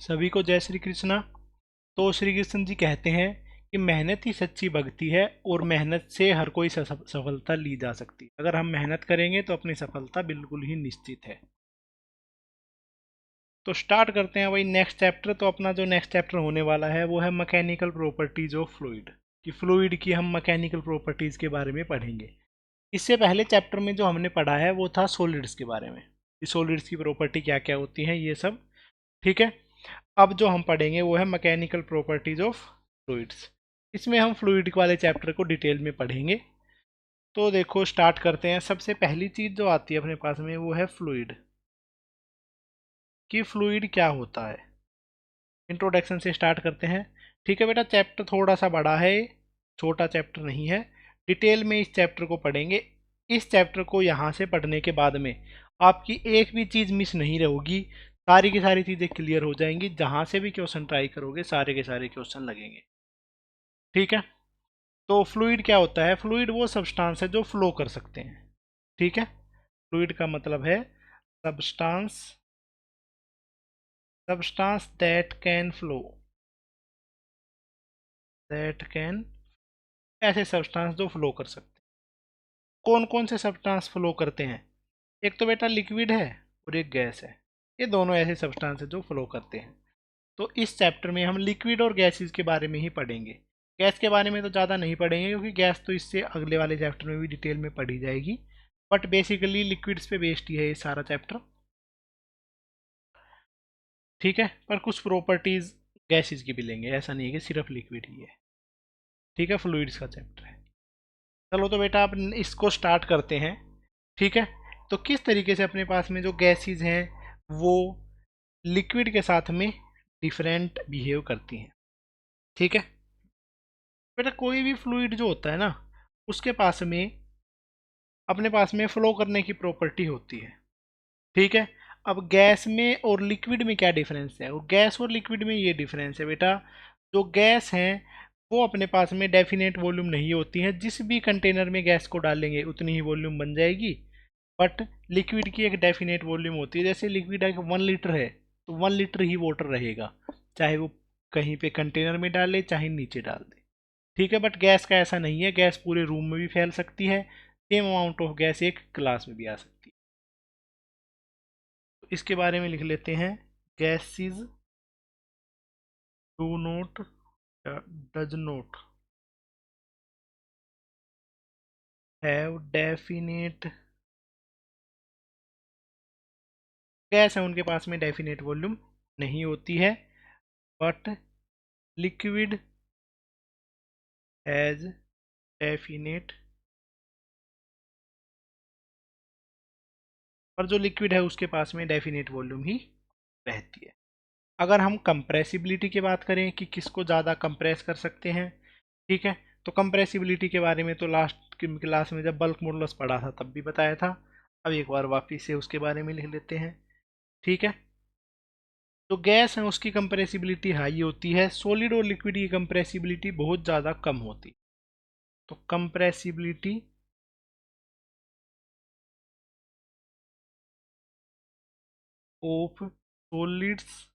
सभी को जय श्री कृष्णा। तो श्री कृष्ण जी कहते हैं कि मेहनत ही सच्ची भक्ति है और मेहनत से हर कोई सफलता ली जा सकती है। अगर हम मेहनत करेंगे तो अपनी सफलता बिल्कुल ही निश्चित है। तो स्टार्ट करते हैं वही नेक्स्ट चैप्टर। तो अपना जो नेक्स्ट चैप्टर होने वाला है वो है मैकेनिकल प्रॉपर्टीज ऑफ फ्लूइड, कि फ्लूइड की हम मैकेनिकल प्रॉपर्टीज के बारे में पढ़ेंगे। इससे पहले चैप्टर में जो हमने पढ़ा है वो था सॉलिड्स के बारे में, कि सॉलिड्स की प्रॉपर्टी क्या क्या होती हैं ये सब। ठीक है, अब जो हम पढ़ेंगे वो है मैकेनिकल प्रॉपर्टीज ऑफ फ्लूइड्स। इसमें हम फ्लूइड वाले चैप्टर को डिटेल में पढ़ेंगे। तो देखो स्टार्ट करते हैं। सबसे पहली चीज़ जो आती है अपने पास में वो है फ्लूइड, कि फ्लूइड क्या होता है। इंट्रोडक्शन से स्टार्ट करते हैं। ठीक है बेटा, चैप्टर थोड़ा सा बड़ा है, छोटा चैप्टर नहीं है। डिटेल में इस चैप्टर को पढ़ेंगे। इस चैप्टर को यहाँ से पढ़ने के बाद में आपकी एक भी चीज़ मिस नहीं रहेगी, सारी की सारी चीज़ें क्लियर हो जाएंगी। जहाँ से भी क्वेश्चन ट्राई करोगे सारे के सारे क्वेश्चन लगेंगे। ठीक है, तो फ्लूइड क्या होता है? फ्लूइड वो सब्सटेंस है जो फ्लो कर सकते हैं। ठीक है, फ्लूइड का मतलब है substance, substance that can flow, that can, ऐसे सब्सटेंस जो फ्लो कर सकते हैं। कौन कौन से सब्सटेंस फ्लो करते हैं? एक तो बेटा लिक्विड है और एक गैस है। ये दोनों ऐसे सब्सटेंस है जो फ्लो करते हैं। तो इस चैप्टर में हम लिक्विड और गैसेस के बारे में ही पढ़ेंगे। गैस के बारे में तो ज़्यादा नहीं पढ़ेंगे क्योंकि गैस तो इससे अगले वाले चैप्टर में भी डिटेल में पढ़ी जाएगी। बट बेसिकली लिक्विड्स पे बेस्ड ही है ये सारा चैप्टर। ठीक है, पर कुछ प्रॉपर्टीज़ गैसेस की भी लेंगे, ऐसा नहीं है कि सिर्फ लिक्विड ही है। ठीक है, फ्लूइड्स का चैप्टर है। चलो तो बेटा आप इसको स्टार्ट करते हैं। ठीक है, तो किस तरीके से अपने पास में जो गैसेस हैं वो लिक्विड के साथ में डिफरेंट बिहेव करती हैं। ठीक है बेटा, कोई भी फ्लूइड जो होता है ना उसके पास में, अपने पास में फ्लो करने की प्रॉपर्टी होती है। ठीक है, अब गैस में और लिक्विड में क्या डिफरेंस है? और गैस और लिक्विड में ये डिफरेंस है बेटा, जो गैस है वो अपने पास में डेफिनेट वॉल्यूम नहीं होती है। जिस भी कंटेनर में गैस को डालेंगे उतनी ही वॉल्यूम बन जाएगी। बट लिक्विड की एक डेफिनेट वॉल्यूम होती है। जैसे लिक्विड अगर 1 लीटर है तो 1 लीटर ही वाटर रहेगा, चाहे वो कहीं पे कंटेनर में डाले चाहे नीचे डाल दे। ठीक है, बट गैस का ऐसा नहीं है। गैस पूरे रूम में भी फैल सकती है। सेम अमाउंट ऑफ गैस एक ग्लास में भी आ सकती है। तो इसके बारे में लिख लेते हैं। Gases do not, does not have definite, gas है उनके पास में डेफिनेट वॉल्यूम नहीं होती है। बट लिक्विड हैज डेफिनेट, पर जो लिक्विड है उसके पास में डेफिनेट वॉल्यूम ही रहती है। अगर हम कंप्रेसिबिलिटी की बात करें कि किसको ज़्यादा कंप्रेस कर सकते हैं, ठीक है, तो कंप्रेसिबिलिटी के बारे में तो लास्ट की क्लास में जब बल्क मॉडुलस पढ़ा था तब भी बताया था। अब एक बार वापिस से उसके बारे में लिख लेते हैं। ठीक है, तो गैस है उसकी कंप्रेसिबिलिटी हाई होती है, सॉलिड और लिक्विड की कंप्रेसिबिलिटी बहुत ज़्यादा कम होती है। तो compressibility of solids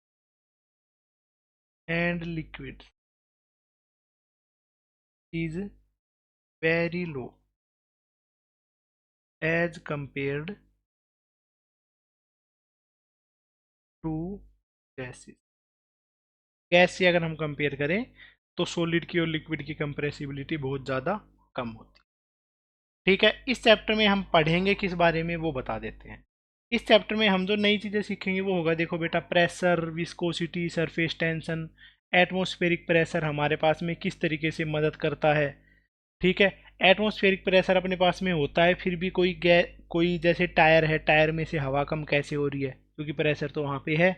and liquid is very low as compared to gases. Gas से अगर हम कंपेयर करें तो सॉलिड की और लिक्विड की कंप्रेसिबिलिटी बहुत ज़्यादा कम होती है। ठीक है, इस चैप्टर में हम पढ़ेंगे किस बारे में वो बता देते हैं। इस चैप्टर में हम जो नई चीज़ें सीखेंगे वो होगा, देखो बेटा, pressure, viscosity, surface tension, atmospheric pressure हमारे पास में किस तरीके से मदद करता है। ठीक है, एटमॉस्फेरिक प्रेशर अपने पास में होता है, फिर भी कोई जैसे टायर है, टायर में से हवा कम कैसे हो रही है? क्योंकि प्रेशर तो वहाँ पे है।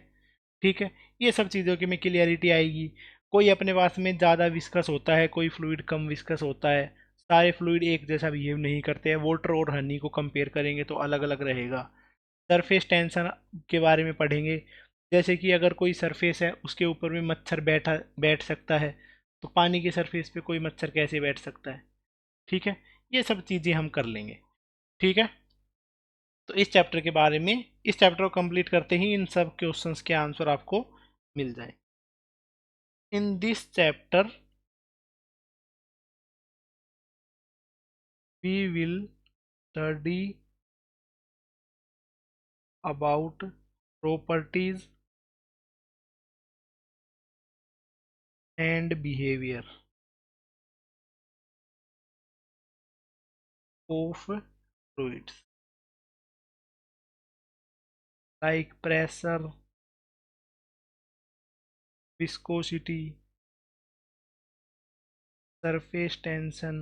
ठीक है, ये सब चीज़ों की में क्लियरिटी आएगी। कोई अपने पास में ज़्यादा विस्कस होता है, कोई फ्लूइड कम विस्कस होता है। सारे फ्लूइड एक जैसा बिहेव नहीं करते हैं। वाटर और हनी को कंपेयर करेंगे तो अलग अलग रहेगा। सरफेस टेंशन के बारे में पढ़ेंगे, जैसे कि अगर कोई सरफेस है उसके ऊपर में मच्छर बैठ सकता है, तो पानी की सरफेस पे कोई मच्छर कैसे बैठ सकता है? ठीक है, ये सब चीज़ें हम कर लेंगे। ठीक है, तो इस चैप्टर के बारे में, इस चैप्टर को कंप्लीट करते ही इन सब क्वेश्चंस के आंसर आपको मिल जाए। In this chapter we will study about properties and behaviour of fluids like pressure, viscosity, surface tension,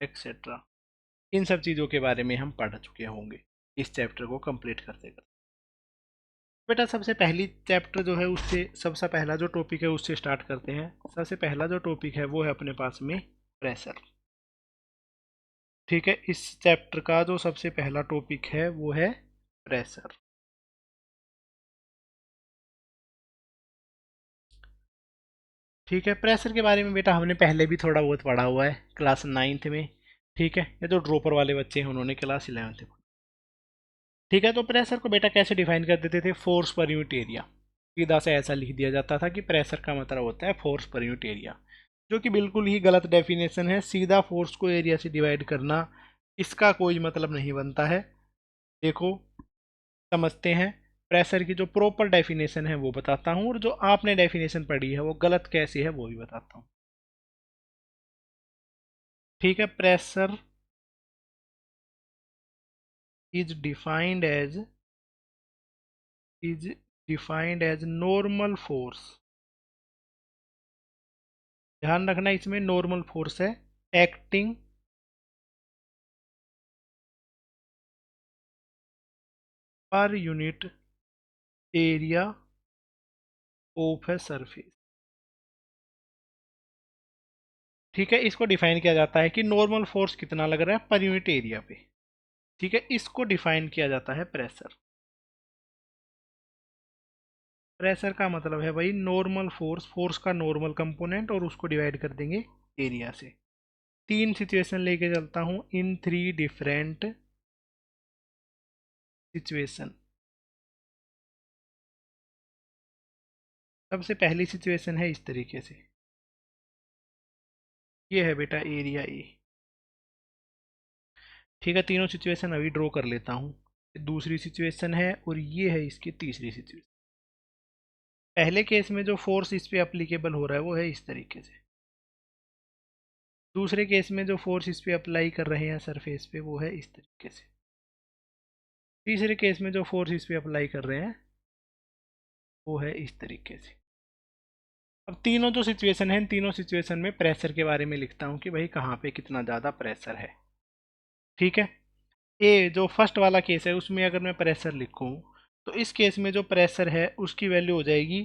etcetera. इन सब चीज़ों के बारे में हम पढ़ चुके होंगे इस चैप्टर को कंप्लीट करते करते। बेटा सबसे पहली चैप्टर जो है उससे सबसे पहला जो टॉपिक है उससे स्टार्ट करते हैं। सबसे पहला जो टॉपिक है वो है अपने पास में प्रेशर। ठीक है, इस चैप्टर का जो सबसे पहला टॉपिक है वो है प्रेशर। ठीक है, प्रेशर के बारे में बेटा हमने पहले भी थोड़ा बहुत पढ़ा हुआ है क्लास 9th में। ठीक है, ये जो ड्रॉपर वाले बच्चे हैं उन्होंने क्लास 11th में। ठीक है, तो प्रेशर को बेटा कैसे डिफाइन कर देते थे? फोर्स पर यूनिट एरिया। सीधा से ऐसा लिख दिया जाता था कि प्रेशर का मतलब होता है फोर्स पर यूनिट एरिया, जो कि बिल्कुल ही गलत डेफिनेशन है। सीधा फोर्स को एरिया से डिवाइड करना, इसका कोई मतलब नहीं बनता है। देखो, समझते हैं। प्रेशर की जो प्रॉपर डेफिनेशन है वो बताता हूँ, और जो आपने डेफिनेशन पढ़ी है वो गलत कैसे है वो भी बताता हूँ। ठीक है, pressure is defined as normal force. ध्यान रखना, इसमें नॉर्मल फोर्स है acting per unit area of a surface. ठीक है, इसको डिफाइन किया जाता है कि नॉर्मल फोर्स कितना लग रहा है पर यूनिट एरिया पे। ठीक है, इसको डिफाइन किया जाता है प्रेशर। प्रेशर का मतलब है भाई नॉर्मल फोर्स, फोर्स का नॉर्मल कंपोनेंट, और उसको डिवाइड कर देंगे एरिया से। तीन सिचुएशन लेके चलता हूं, इन 3 डिफरेंट सिचुएशन। सबसे पहली सिचुएशन है इस तरीके से, ये है बेटा एरिया ए। ठीक है, तीनों सिचुएशन अभी ड्रॉ कर लेता हूँ। दूसरी सिचुएशन है और ये है इसकी तीसरी सिचुएशन। पहले केस में जो फोर्स इस पे अप्लीकेबल हो रहा है वो है इस तरीके से। दूसरे केस में जो फोर्स इस पे अप्लाई कर रहे हैं सरफेस पे वो है इस तरीके से। तीसरे केस में जो फोर्स इस पे अप्लाई कर रहे हैं वो है इस तरीके से। अब तीनों जो सिचुएशन है, इन तीनों सिचुएशन में प्रेशर के बारे में लिखता हूँ कि भाई कहाँ पे कितना ज़्यादा प्रेशर है। ठीक है, ए जो फर्स्ट वाला केस है उसमें अगर मैं प्रेशर लिखूँ तो इस केस में जो प्रेशर है उसकी वैल्यू हो जाएगी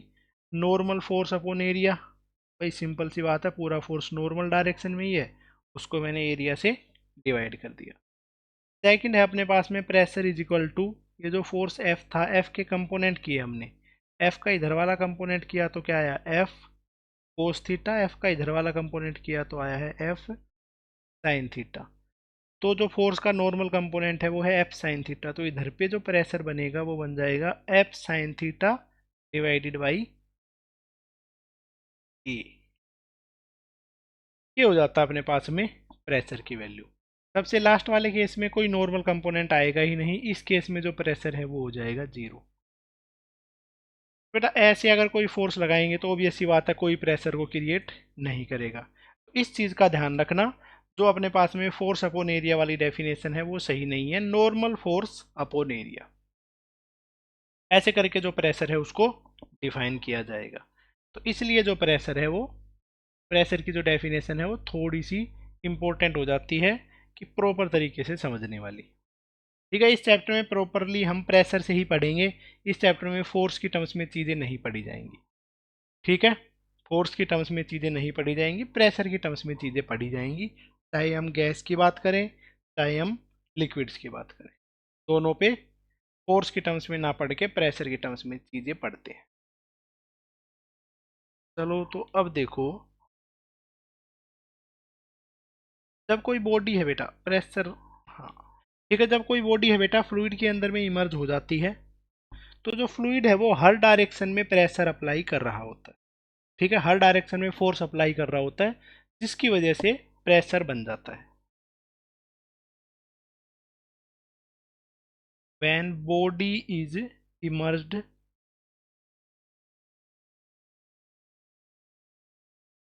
नॉर्मल फोर्स अपॉन एरिया। भाई सिंपल सी बात है, पूरा फोर्स नॉर्मल डायरेक्शन में ही है, उसको मैंने एरिया से डिवाइड कर दिया। सेकंड है अपने पास में प्रेशर इज इक्वल टू, ये जो फोर्स एफ था, एफ के कंपोनेंट किए हमने। एफ का इधर वाला कंपोनेंट किया तो क्या आया? F cos theta. एफ का इधर वाला कंपोनेंट किया तो आया है एफ साइन थीटा। तो जो फोर्स का नॉर्मल कंपोनेंट है वो है एफ साइन थीटा, तो इधर पे जो प्रेशर बनेगा वो बन जाएगा F sine theta divided by A. ये हो जाता है अपने पास में प्रेशर की वैल्यू। सबसे लास्ट वाले केस में कोई नॉर्मल कंपोनेंट आएगा ही नहीं, इस केस में जो प्रेशर है वो हो जाएगा 0। बेटा ऐसे अगर कोई फोर्स लगाएंगे तो ऑब्वियस सी बात है कोई प्रेशर को क्रिएट नहीं करेगा। इस चीज़ का ध्यान रखना, जो अपने पास में फोर्स अपॉन एरिया वाली डेफिनेशन है वो सही नहीं है। नॉर्मल फोर्स अपॉन एरिया ऐसे करके जो प्रेशर है उसको डिफाइन किया जाएगा। तो इसलिए जो प्रेशर है वो, प्रेशर की जो डेफिनेशन है वो थोड़ी सी इंपॉर्टेंट हो जाती है कि प्रॉपर तरीके से समझने वाली। ठीक है, इस चैप्टर में प्रॉपरली हम प्रेशर से ही पढ़ेंगे। इस चैप्टर में फोर्स की टर्म्स में चीज़ें नहीं पढ़ी जाएंगी। ठीक है, फोर्स की टर्म्स में चीज़ें नहीं पढ़ी जाएंगी, प्रेशर की टर्म्स में चीज़ें पढ़ी जाएंगी। चाहे हम गैस की बात करें, चाहे हम लिक्विड्स की बात करें, दोनों पे फोर्स की टर्म्स में ना पढ़ के प्रेशर की टर्म्स में चीज़ें पढ़ते हैं। चलो तो अब देखो, जब कोई बॉडी है बेटा प्रेशर, हाँ ठीक है, जब कोई बॉडी है बेटा फ्लूइड के अंदर में इमर्ज हो जाती है, तो जो फ्लूइड है वो हर डायरेक्शन में प्रेशर अप्लाई कर रहा होता है, ठीक है, हर डायरेक्शन में फोर्स अप्लाई कर रहा होता है, जिसकी वजह से प्रेशर बन जाता है। When body is emerged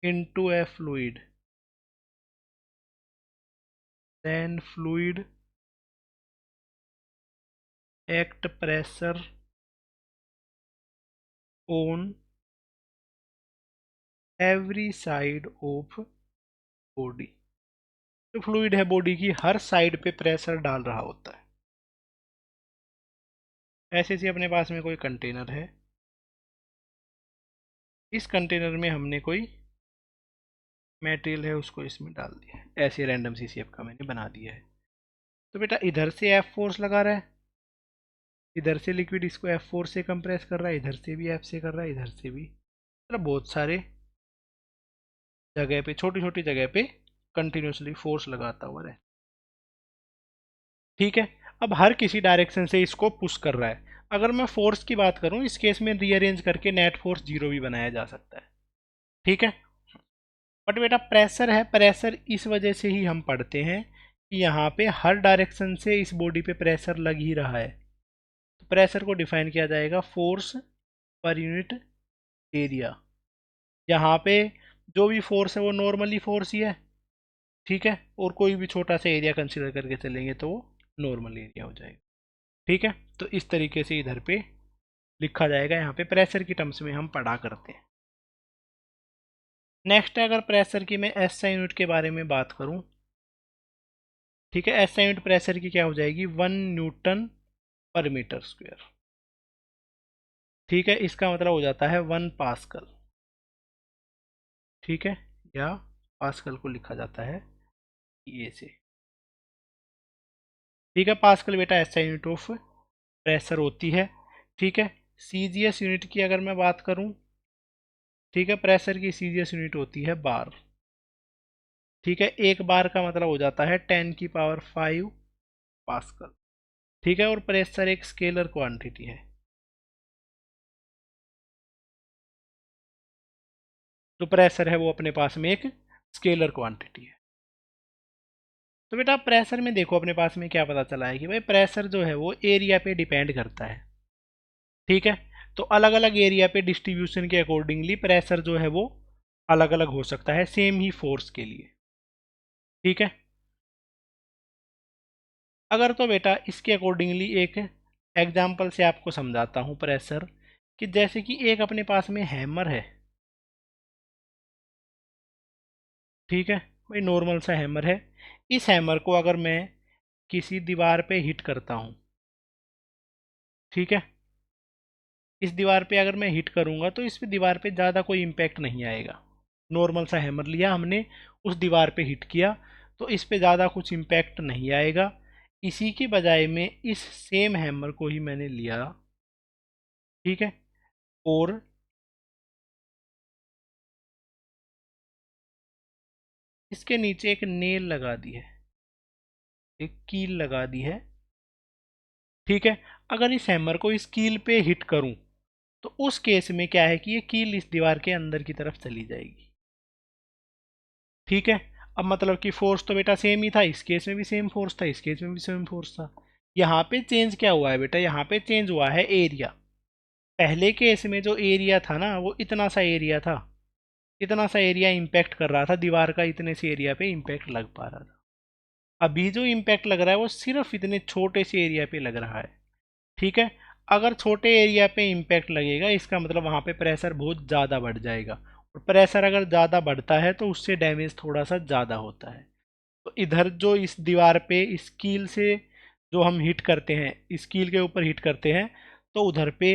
into a fluid, then fluid act pressure on every side of body। जो फ्लूइड है बॉडी की हर साइड पे प्रेशर डाल रहा होता है। ऐसे से अपने पास में कोई कंटेनर है, इस कंटेनर में हमने कोई मटेरियल है उसको इसमें डाल दिया है, ऐसे रैंडम सी शेप का मैंने बना दिया है। तो बेटा इधर से एफ फोर्स लगा रहा है, इधर से लिक्विड इसको एफ फोर्स से कंप्रेस कर रहा है, इधर से भी एफ से कर रहा है, इधर से भी, मतलब बहुत सारे जगह पे, छोटी छोटी जगह पे कंटिन्यूसली फोर्स लगाता हुआ रहे, ठीक है। अब हर किसी डायरेक्शन से इसको पुश कर रहा है। अगर मैं फोर्स की बात करूं, इस केस में रीअरेंज करके नेट फोर्स 0 भी बनाया जा सकता है, ठीक है। बट बेटा प्रेशर है, प्रेशर इस वजह से ही हम पढ़ते हैं कि यहाँ पे हर डायरेक्शन से इस बॉडी पे प्रेशर लग ही रहा है। तो प्रेशर को डिफाइन किया जाएगा फोर्स पर यूनिट एरिया। यहाँ पे जो भी फोर्स है वो नॉर्मली फोर्स ही है, ठीक है, और कोई भी छोटा सा एरिया कंसिडर करके चलेंगे तो वो नॉर्मल एरिया हो जाएगा, ठीक है। तो इस तरीके से इधर पे लिखा जाएगा, यहाँ पे प्रेशर की टर्म्स में हम पढ़ा करते हैं। नेक्स्ट है, अगर प्रेशर की मैं एसआई यूनिट के बारे में बात करूं, ठीक है, एसआई यूनिट प्रेशर की क्या हो जाएगी, 1 न्यूटन पर मीटर स्क्वायर, ठीक है। इसका मतलब हो जाता है 1 पास्कल, ठीक है, या पास्कल को लिखा जाता है ये से, ठीक है। पास्कल बेटा एसआई यूनिट ऑफ प्रेशर होती है, ठीक है। सीजीएस यूनिट की अगर मैं बात करूं, ठीक है, प्रेशर की सीजीएस यूनिट होती है बार, ठीक है। एक बार का मतलब हो जाता है 10⁵ पास्कल, ठीक है। और प्रेशर एक स्केलर क्वांटिटी है, जो प्रेशर है वो अपने पास में एक स्केलर क्वांटिटी है। तो बेटा प्रेशर में देखो अपने पास में क्या पता चला है कि भाई प्रेशर जो है वो एरिया पे डिपेंड करता है, ठीक है। तो अलग अलग एरिया पे डिस्ट्रीब्यूशन के अकॉर्डिंगली प्रेशर जो है वो अलग अलग हो सकता है, सेम ही फोर्स के लिए, ठीक है। अगर तो बेटा इसके अकॉर्डिंगली एक एग्जाम्पल से आपको समझाता हूँ प्रेशर, कि जैसे कि एक अपने पास में हैमर है, ठीक है, भाई नॉर्मल सा हैमर है। इस हैमर को अगर मैं किसी दीवार पे हिट करता हूँ, ठीक है, इस दीवार पे अगर मैं हिट करूँगा तो इस पे दीवार पे ज़्यादा कोई इम्पैक्ट नहीं आएगा। नॉर्मल सा हैमर लिया हमने, उस दीवार पे हिट किया, तो इस पे ज़्यादा कुछ इम्पैक्ट नहीं आएगा। इसी के बजाय में इस सेम हैमर को ही मैंने लिया, ठीक है, और इसके नीचे एक नेल लगा दी है, एक कील लगा दी है, ठीक है। अगर इस हैमर को इस कील पे हिट करूं तो उस केस में क्या है कि ये कील इस दीवार के अंदर की तरफ चली जाएगी, ठीक है। अब मतलब कि फोर्स तो बेटा सेम ही था, इस केस में भी सेम फोर्स था, इस केस में भी सेम फोर्स था। यहाँ पे चेंज क्या हुआ है बेटा, यहाँ पे चेंज हुआ है एरिया। पहले केस में जो एरिया था ना वो इतना सा एरिया था, इतना सा एरिया इम्पैक्ट कर रहा था दीवार का, इतने से एरिया पे इम्पैक्ट लग पा रहा था। अभी जो इम्पैक्ट लग रहा है वो सिर्फ इतने छोटे से एरिया पे लग रहा है, ठीक है। अगर छोटे एरिया पे इम्पैक्ट लगेगा इसका मतलब वहाँ पे प्रेशर बहुत ज़्यादा बढ़ जाएगा, और प्रेशर अगर ज़्यादा बढ़ता है तो उससे डैमेज थोड़ा सा ज़्यादा होता है। तो इधर जो इस दीवार पे इस कील से जो हम हिट करते हैं, इस कील के ऊपर हिट करते हैं, तो उधर पे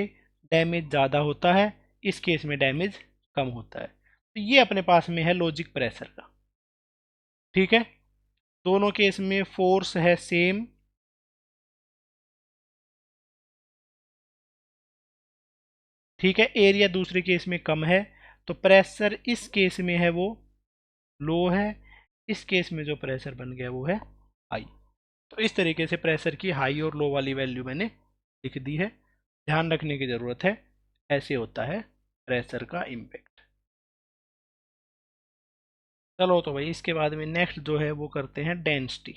डैमेज ज़्यादा होता है, इस केस में डैमेज कम होता है। तो ये अपने पास में है लॉजिक प्रेशर का, ठीक है। दोनों केस में फोर्स है सेम, ठीक है, एरिया दूसरे केस में कम है, तो प्रेशर इस केस में है वो लो है, इस केस में जो प्रेशर बन गया वो है हाई। तो इस तरीके से प्रेशर की हाई और लो वाली वैल्यू मैंने लिख दी है। ध्यान रखने की ज़रूरत है। ऐसे होता है प्रेशर का इम्पैक्ट। चलो तो भाई इसके बाद में नेक्स्ट जो है वो करते हैं डेंसिटी।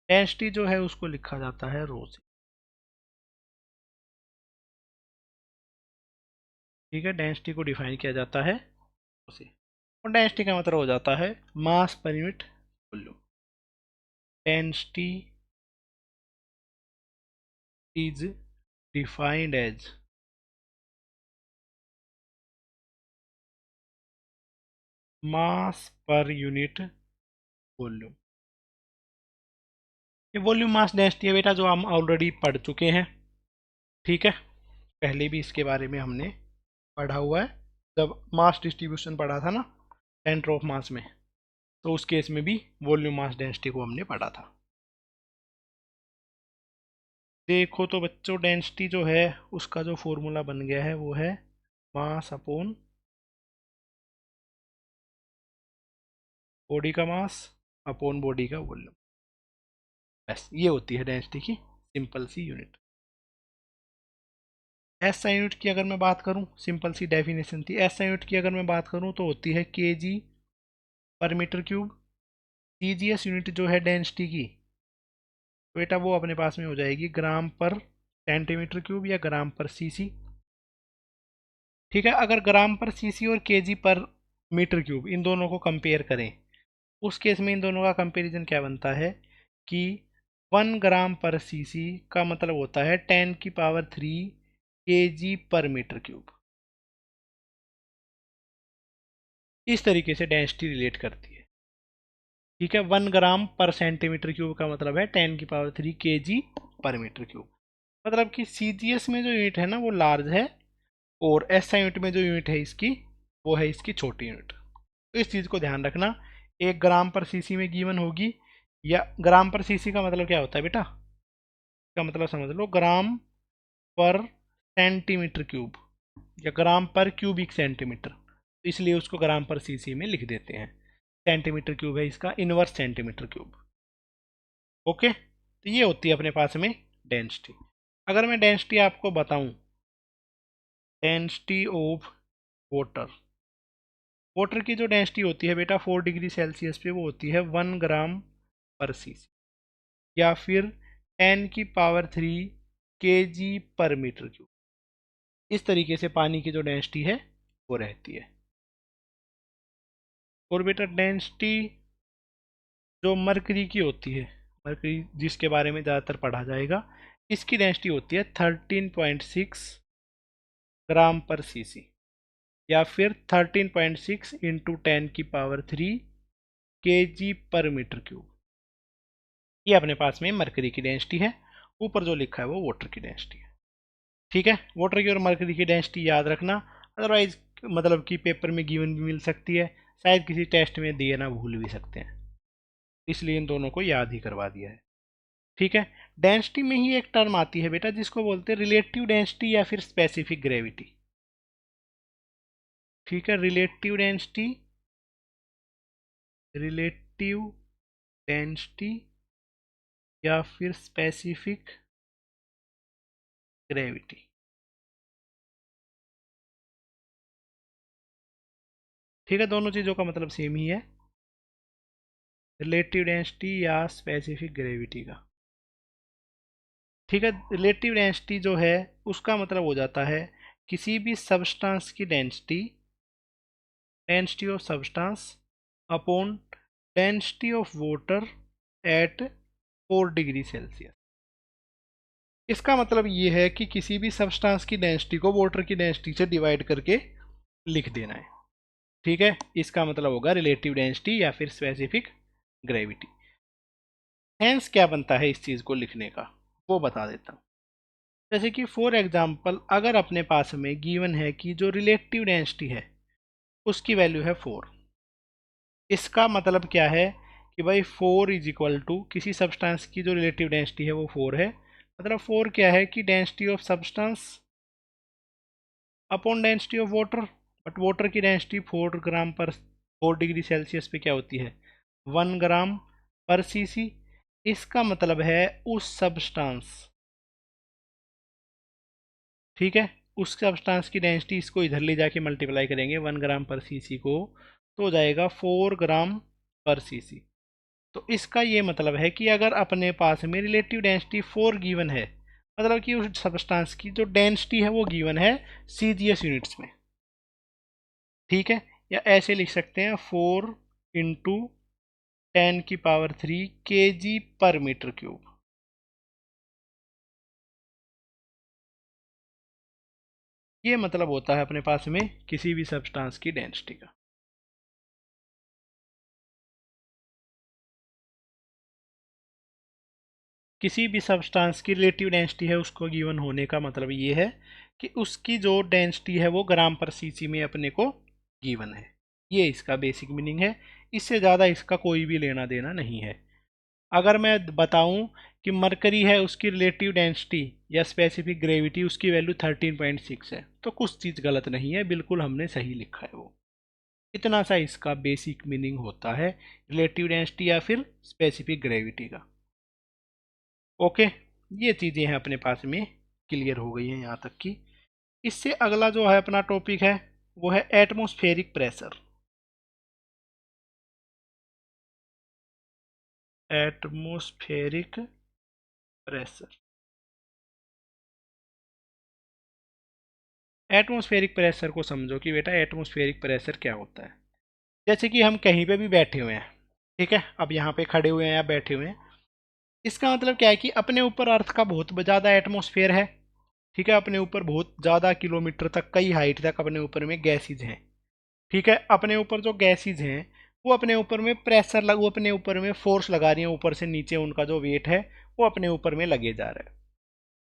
डेंसिटी जो है उसको लिखा जाता है रो से। ठीक है, डेंसिटी को डिफाइन किया जाता है रो से। और डेंसिटी का मतलब हो जाता है mass per unit volume. Density is defined as mass per unit volume. ये वॉल्यूम मास डेंसिटी है बेटा, जो हम ऑलरेडी पढ़ चुके हैं। ठीक है, पहले भी इसके बारे में हमने पढ़ा हुआ है, जब मास डिस्ट्रीब्यूशन पढ़ा था ना सेंटर ऑफ मास में, तो उस केस में भी वॉल्यूम मास डेंसिटी को हमने पढ़ा था। देखो तो बच्चों, डेंसिटी जो है उसका जो फॉर्मूला बन गया है वो है मास अपॉन बॉडी का मास अपॉन बॉडी का वॉल्यूम। बस ये होती है डेंसिटी की सिंपल सी यूनिट। एसआई यूनिट की अगर मैं बात करूं, सिंपल सी डेफिनेशन थी। एसआई यूनिट की अगर मैं बात करूं तो होती है केजी पर मीटर क्यूब। सीजीएस यूनिट जो है डेंसिटी की, बेटा वो अपने पास में हो जाएगी ग्राम पर सेंटीमीटर क्यूब या ग्राम पर सीसी। ठीक है, अगर ग्राम पर सीसी और केजी पर मीटर क्यूब इन दोनों को कंपेयर करें, उस केस में इन दोनों का कंपैरिजन क्या बनता है कि 1 ग्राम पर सीसी का मतलब होता है 10⁻³ केजी पर मीटर क्यूब। इस तरीके से डेंसिटी रिलेट करती है। ठीक है, 1 ग्राम पर सेंटीमीटर क्यूब का मतलब है 10⁻³ केजी पर मीटर क्यूब। मतलब कि सीजीएस में जो यूनिट है ना वो लार्ज है, और एसआई यूनिट में जो यूनिट है इसकी, वो है इसकी छोटी यूनिट। तो इस चीज़ को ध्यान रखना। 1 ग्राम पर सीसी में गिवन होगी, या ग्राम पर सीसी का मतलब क्या होता है बेटा, इसका मतलब समझ लो ग्राम पर सेंटीमीटर क्यूब या ग्राम पर क्यूबिक सेंटीमीटर, इसलिए उसको ग्राम पर सीसी में लिख देते हैं। सेंटीमीटर क्यूब है इसका इनवर्स सेंटीमीटर क्यूब। ओके, तो ये होती है अपने पास में डेंसिटी। अगर मैं डेंसिटी आपको बताऊं, डेंसिटी ऑफ वाटर, वाटर की जो डेंसिटी होती है बेटा 4 डिग्री सेल्सियस पे, वो होती है 1 ग्राम पर सीसी, या फिर 10⁻³ केजी पर मीटर क्यूब। इस तरीके से पानी की जो डेंसिटी है वो रहती है। और बेटा डेंसिटी जो मरकरी की होती है, मरकरी जिसके बारे में ज़्यादातर पढ़ा जाएगा, इसकी डेंसिटी होती है 13.6 ग्राम पर सीसी, या फिर 13.6 इंटू 10⁻³ केजी पर मीटर क्यूब। ये अपने पास में मरकरी की डेंसिटी है। ऊपर जो लिखा है वो वाटर की डेंसिटी है। ठीक है, वाटर की और मरकरी की डेंसिटी याद रखना, अदरवाइज मतलब कि पेपर में गिवन भी मिल सकती है, शायद किसी टेस्ट में दिए ना भूल भी सकते हैं, इसलिए इन दोनों को याद ही करवा दिया है। ठीक है, डेंसिटी में ही एक टर्म आती है बेटा जिसको बोलते हैं रिलेटिव डेंसिटी या फिर स्पेसिफिक ग्रेविटी। ठीक है, रिलेटिव डेंसिटी, रिलेटिव डेंसिटी या फिर स्पेसिफिक ग्रेविटी। ठीक है, दोनों चीज़ों का मतलब सेम ही है, रिलेटिव डेंसिटी या स्पेसिफिक ग्रेविटी का। ठीक है, रिलेटिव डेंसिटी जो है उसका मतलब हो जाता है किसी भी सब्सटेंस की density, density of substance upon density of water at 4 degree Celsius. इसका मतलब ये है कि किसी भी सब्सटेंस की डेंसिटी को वाटर की डेंसिटी से डिवाइड करके लिख देना है। ठीक है, इसका मतलब होगा रिलेटिव डेंसिटी या फिर स्पेसिफिक ग्रेविटी। हेंस क्या बनता है इस चीज़ को लिखने का, वो बता देता हूँ। जैसे कि फॉर एग्जांपल अगर अपने पास में गिवन है कि जो रिलेटिव डेंसिटी है उसकी वैल्यू है 4, इसका मतलब क्या है कि भाई 4 इज इक्वल टू किसी सब्सटेंस की जो रिलेटिव डेंसिटी है वो 4 है, मतलब 4 क्या है कि density of substance upon density of water. But water की डेंसिटी 4 डिग्री सेल्सियस पे क्या होती है, 1 ग्राम पर सीसी, इसका मतलब है उस सब्सटेंस, ठीक है, उस सब्सटेंस की डेंसिटी, इसको इधर ले जाके मल्टीप्लाई करेंगे 1 ग्राम पर सीसी को, तो हो जाएगा 4 ग्राम पर सीसी। तो इसका ये मतलब है कि अगर अपने पास में रिलेटिव डेंसिटी 4 गिवन है, मतलब कि उस सब्सटेंस की जो डेंसिटी है वो गिवन है सीजीएस यूनिट्स में, ठीक है। या ऐसे लिख सकते हैं 4 × 10⁻³ kg/m³। ये मतलब होता है अपने पास में किसी भी सब्सटेंस की डेंसिटी का। किसी भी सब्सटेंस की रिलेटिव डेंसिटी है उसको गिवन होने का मतलब ये है कि उसकी जो डेंसिटी है वो ग्राम पर सीसी में अपने को गिवन है। ये इसका बेसिक मीनिंग है, इससे ज़्यादा इसका कोई भी लेना देना नहीं है। अगर मैं बताऊं कि मरकरी है, उसकी रिलेटिव डेंसिटी या स्पेसिफिक ग्रेविटी उसकी वैल्यू 13.6 है, तो कुछ चीज़ गलत नहीं है, बिल्कुल हमने सही लिखा है वो। इतना सा इसका बेसिक मीनिंग होता है रिलेटिव डेंसिटी या फिर स्पेसिफिक ग्रेविटी का। ओके, ये चीज़ें हैं अपने पास में क्लियर हो गई हैं यहाँ तक की। इससे अगला जो है अपना टॉपिक है वो है atmospheric pressure. Atmospheric pressure, atmospheric pressure को समझो कि बेटा एटमॉस्फेरिक प्रेशर क्या होता है। जैसे कि हम कहीं पे भी बैठे हुए हैं, ठीक है, अब यहाँ पे खड़े हुए हैं या बैठे हुए हैं, इसका मतलब क्या है कि अपने ऊपर अर्थ का बहुत ज़्यादा एटमॉस्फेयर है, ठीक है, अपने ऊपर बहुत ज़्यादा किलोमीटर तक, कई हाइट तक अपने ऊपर में गैसेज हैं, ठीक है। अपने ऊपर जो गैसेज हैं वो अपने ऊपर में प्रेशर लग, वो अपने ऊपर में फोर्स लगा रही हैं, ऊपर से नीचे उनका जो वेट है वो अपने ऊपर में लगे जा रहा है,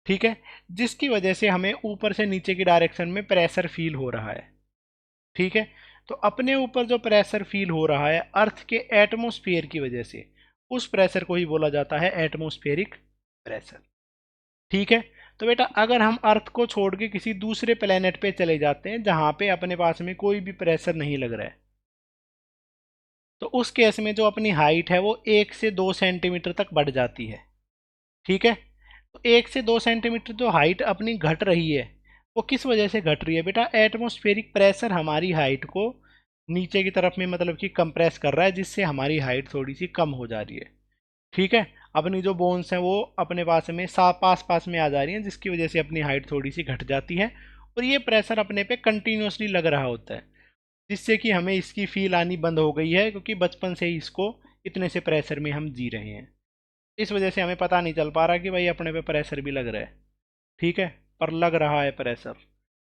ठीक है, जिसकी वजह से हमें ऊपर से नीचे की डायरेक्शन में प्रेशर फील हो रहा है, ठीक है। तो अपने ऊपर जो प्रेशर फील हो रहा है अर्थ के एटमॉस्फेयर की वजह से, उस प्रेशर को ही बोला जाता है एटमॉस्फेरिक प्रेशर, ठीक है। तो बेटा अगर हम अर्थ को छोड़ के किसी दूसरे प्लेनेट पे चले जाते हैं जहां पे अपने पास में कोई भी प्रेशर नहीं लग रहा है, तो उस केस में जो अपनी हाइट है वो 1 से 2 सेंटीमीटर तक बढ़ जाती है, ठीक है। तो 1 से 2 सेंटीमीटर जो हाइट अपनी घट रही है वो किस वजह से घट रही है बेटा, एटमॉस्फेरिक प्रेशर हमारी हाइट को नीचे की तरफ में मतलब कि कंप्रेस कर रहा है, जिससे हमारी हाइट थोड़ी सी कम हो जा रही है, ठीक है। अपनी जो बोन्स हैं वो अपने पास में पास पास में आ जा रही हैं, जिसकी वजह से अपनी हाइट थोड़ी सी घट जाती है, और ये प्रेशर अपने पे कंटिन्यूसली लग रहा होता है, जिससे कि हमें इसकी फील आनी बंद हो गई है, क्योंकि बचपन से ही इसको इतने से प्रेशर में हम जी रहे हैं। इस वजह से हमें पता नहीं चल पा रहा कि भाई अपने पे प्रेशर भी लग रहा है, ठीक है, पर लग रहा है प्रेशर,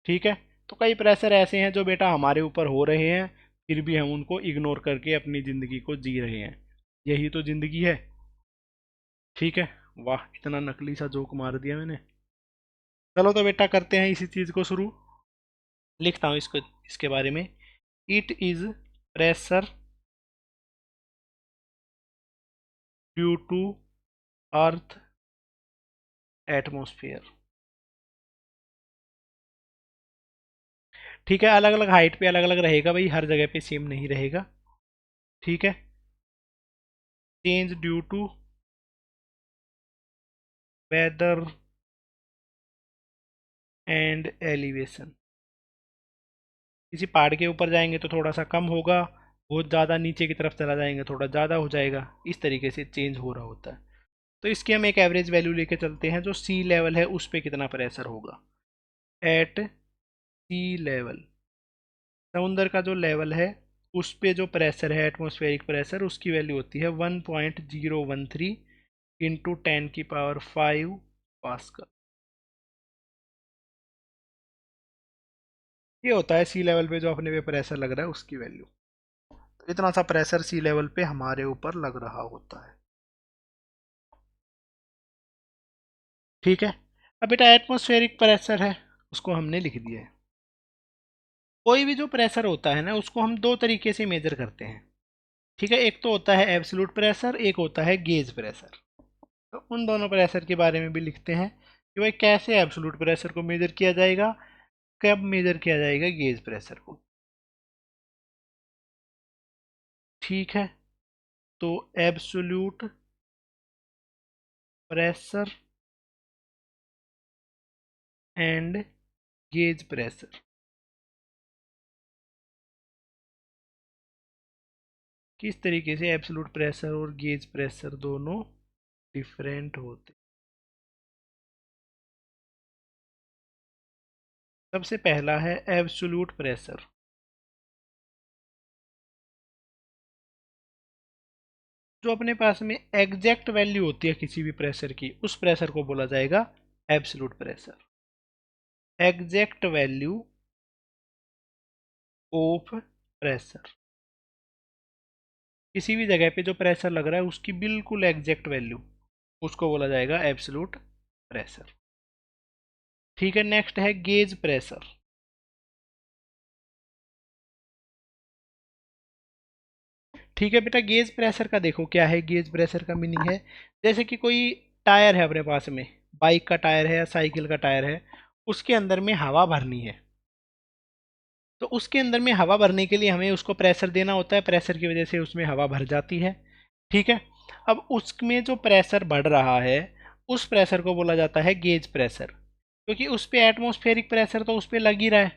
ठीक है। तो कई प्रेशर ऐसे हैं जो बेटा हमारे ऊपर हो रहे हैं, फिर भी हम उनको इग्नोर करके अपनी ज़िंदगी को जी रहे हैं, यही तो ज़िंदगी है, ठीक है। वाह, इतना नकली सा जोक मार दिया मैंने। चलो तो बेटा करते हैं इसी चीज़ को शुरू। लिखता हूँ इसको, इसके बारे में, it is pressure due to earth atmosphere, ठीक है। अलग अलग हाइट पे अलग अलग रहेगा भाई, हर जगह पे सेम नहीं रहेगा, ठीक है। Change due to weather and elevation, किसी पहाड़ के ऊपर जाएंगे तो थोड़ा सा कम होगा, बहुत ज़्यादा नीचे की तरफ चला जाएंगे थोड़ा ज़्यादा हो जाएगा, इस तरीके से चेंज हो रहा होता है। तो इसकी हम एक एवरेज वैल्यू लेके चलते हैं, जो सी लेवल है उस पर कितना प्रेशर होगा। एट सी लेवल, समुंदर का जो लेवल है उस पे जो प्रेशर है एटमॉस्फेरिक प्रेशर, उसकी वैल्यू होती है 1.013 इंटू 10⁵ पास्कल। ये होता है सी लेवल पे जो अपने पे प्रेशर लग रहा है उसकी वैल्यू। तो इतना सा प्रेशर सी लेवल पे हमारे ऊपर लग रहा होता है, ठीक है। अब बेटा एटमॉस्फेरिक प्रेशर है, उसको हमने लिख दिया है। कोई भी जो प्रेशर होता है ना उसको हम दो तरीके से मेजर करते हैं, ठीक है। एक तो होता है एब्सोल्यूट प्रेशर, एक होता है गेज प्रेशर। तो उन दोनों प्रेशर के बारे में भी लिखते हैं कि भाई कैसे एब्सोल्यूट प्रेशर को मेजर किया जाएगा, कब मेजर किया जाएगा गेज प्रेशर को, ठीक है। तो absolute pressure and gauge pressure. किस तरीके से एब्सोल्यूट प्रेशर और गेज प्रेशर दोनों डिफरेंट होते। सबसे पहला है एब्सोल्यूट प्रेशर। जो अपने पास में एग्जैक्ट वैल्यू होती है किसी भी प्रेशर की, उस प्रेशर को बोला जाएगा absolute pressure. Exact value of pressure, किसी भी जगह पे जो प्रेशर लग रहा है उसकी बिल्कुल एग्जैक्ट वैल्यू, उसको बोला जाएगा एब्सोल्यूट प्रेशर। ठीक है, नेक्स्ट है गेज प्रेशर। ठीक है बेटा, गेज प्रेशर का देखो क्या है। गेज प्रेशर का मीनिंग है, जैसे कि कोई टायर है अपने पास में, बाइक का टायर है या साइकिल का टायर है, उसके अंदर में हवा भरनी है। तो उसके अंदर में हवा भरने के लिए हमें उसको प्रेशर देना होता है, प्रेशर की वजह से उसमें हवा भर जाती है। ठीक है, अब उसमें जो प्रेशर बढ़ रहा है उस प्रेशर को बोला जाता है गेज प्रेशर, क्योंकि उस पर एटमॉस्फेरिक प्रेशर तो उस पर लग ही रहा है।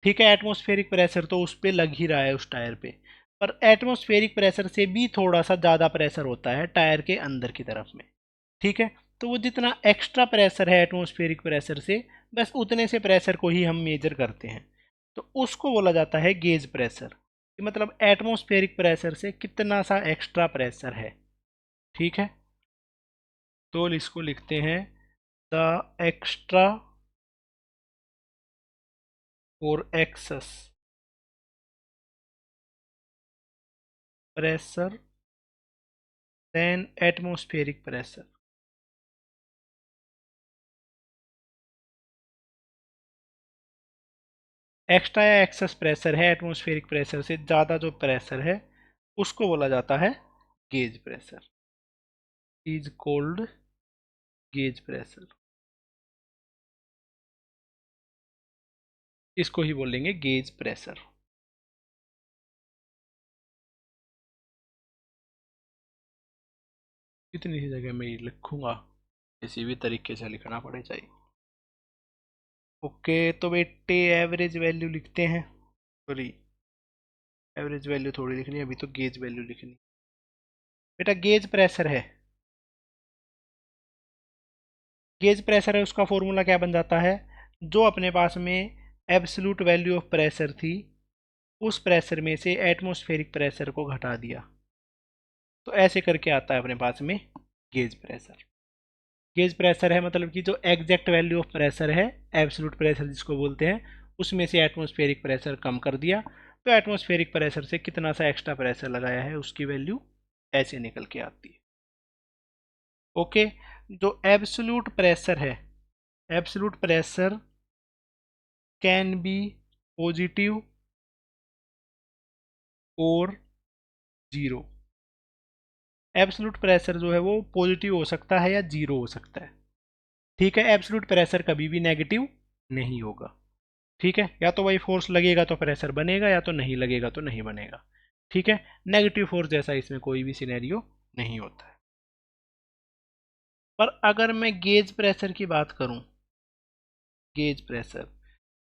ठीक है, एटमॉस्फेरिक प्रेशर तो उस पर लग ही रहा है उस टायर पे, पर एटमॉस्फेरिक प्रेशर से भी थोड़ा सा ज़्यादा प्रेशर होता है टायर के अंदर की तरफ में। ठीक है, तो वो जितना एक्स्ट्रा प्रेशर है एटमॉस्फेरिक प्रेशर से, बस उतने से प्रेशर को ही हम मेजर करते हैं, तो उसको बोला जाता है गेज प्रेशर। मतलब एटमॉस्फेरिक प्रेशर से कितना सा एक्स्ट्रा प्रेशर है। ठीक है, तो इसको लिखते हैं द एक्स्ट्रा और excess pressure then atmospheric pressure. Extra या एक्सेस प्रेशर है एटमॉस्फेरिक प्रेशर से ज़्यादा, जो प्रेशर है उसको बोला जाता है gauge pressure, is called gauge pressure. इसको ही बोलेंगे गेज प्रेशर। इतनी सी जगह मैं ये लिखूंगा, किसी भी तरीके से लिखना पड़े चाहिए। ओके, तो बेटे एवरेज वैल्यू लिखते हैं। सॉरी, एवरेज वैल्यू थोड़ी लिखनी है, अभी तो गेज वैल्यू लिखनी। बेटा गेज प्रेशर है, गेज प्रेशर है, उसका फॉर्मूला क्या बन जाता है, जो अपने पास में एब्सोल्यूट वैल्यू ऑफ प्रेशर थी उस प्रेशर में से एटमॉस्फेरिक प्रेशर को घटा दिया, तो ऐसे करके आता है अपने पास में गेज प्रेशर। गेज प्रेशर है मतलब कि जो एग्जैक्ट वैल्यू ऑफ प्रेशर है, एब्सोल्यूट प्रेशर जिसको बोलते हैं, उसमें से एटमॉस्फेरिक प्रेशर कम कर दिया, तो एटमॉस्फेरिक प्रेशर से कितना सा एक्स्ट्रा प्रेशर लगाया है उसकी वैल्यू ऐसे निकल के आती है। ओके, जो एब्सोल्यूट प्रेशर है, absolute pressure can be positive और जीरो। एब्सोल्यूट प्रेशर जो है वो पॉजिटिव हो सकता है या जीरो हो सकता है। ठीक है, एब्सोल्यूट प्रेशर कभी भी नेगेटिव नहीं होगा। ठीक है, या तो वही फोर्स लगेगा तो प्रेशर बनेगा, या तो नहीं लगेगा तो नहीं बनेगा। ठीक है, नेगेटिव फोर्स जैसा इसमें कोई भी सिनेरियो नहीं होता है। पर अगर मैं गेज प्रेशर की बात करूं, गेज प्रेशर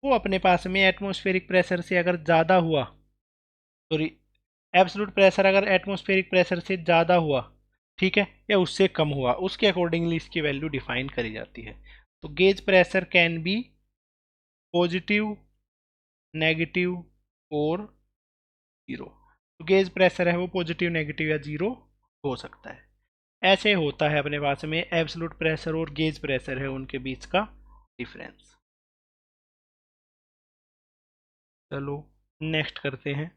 वो अपने पास में एटमॉस्फेरिक प्रेशर से अगर ज़्यादा हुआ, सॉरी, एब्सोल्यूट प्रेशर अगर एटमॉस्फेरिक प्रेशर से ज़्यादा हुआ, ठीक है, या उससे कम हुआ, उसके अकॉर्डिंगली इसकी वैल्यू डिफाइन करी जाती है। तो gauge pressure can be positive, negative और जीरो। तो गेज प्रेशर है वो पॉजिटिव, नेगेटिव या जीरो हो सकता है। ऐसे होता है अपने पास में एब्सोल्यूट प्रेशर और गेज प्रेशर है उनके बीच का डिफरेंस। चलो नेक्स्ट करते हैं।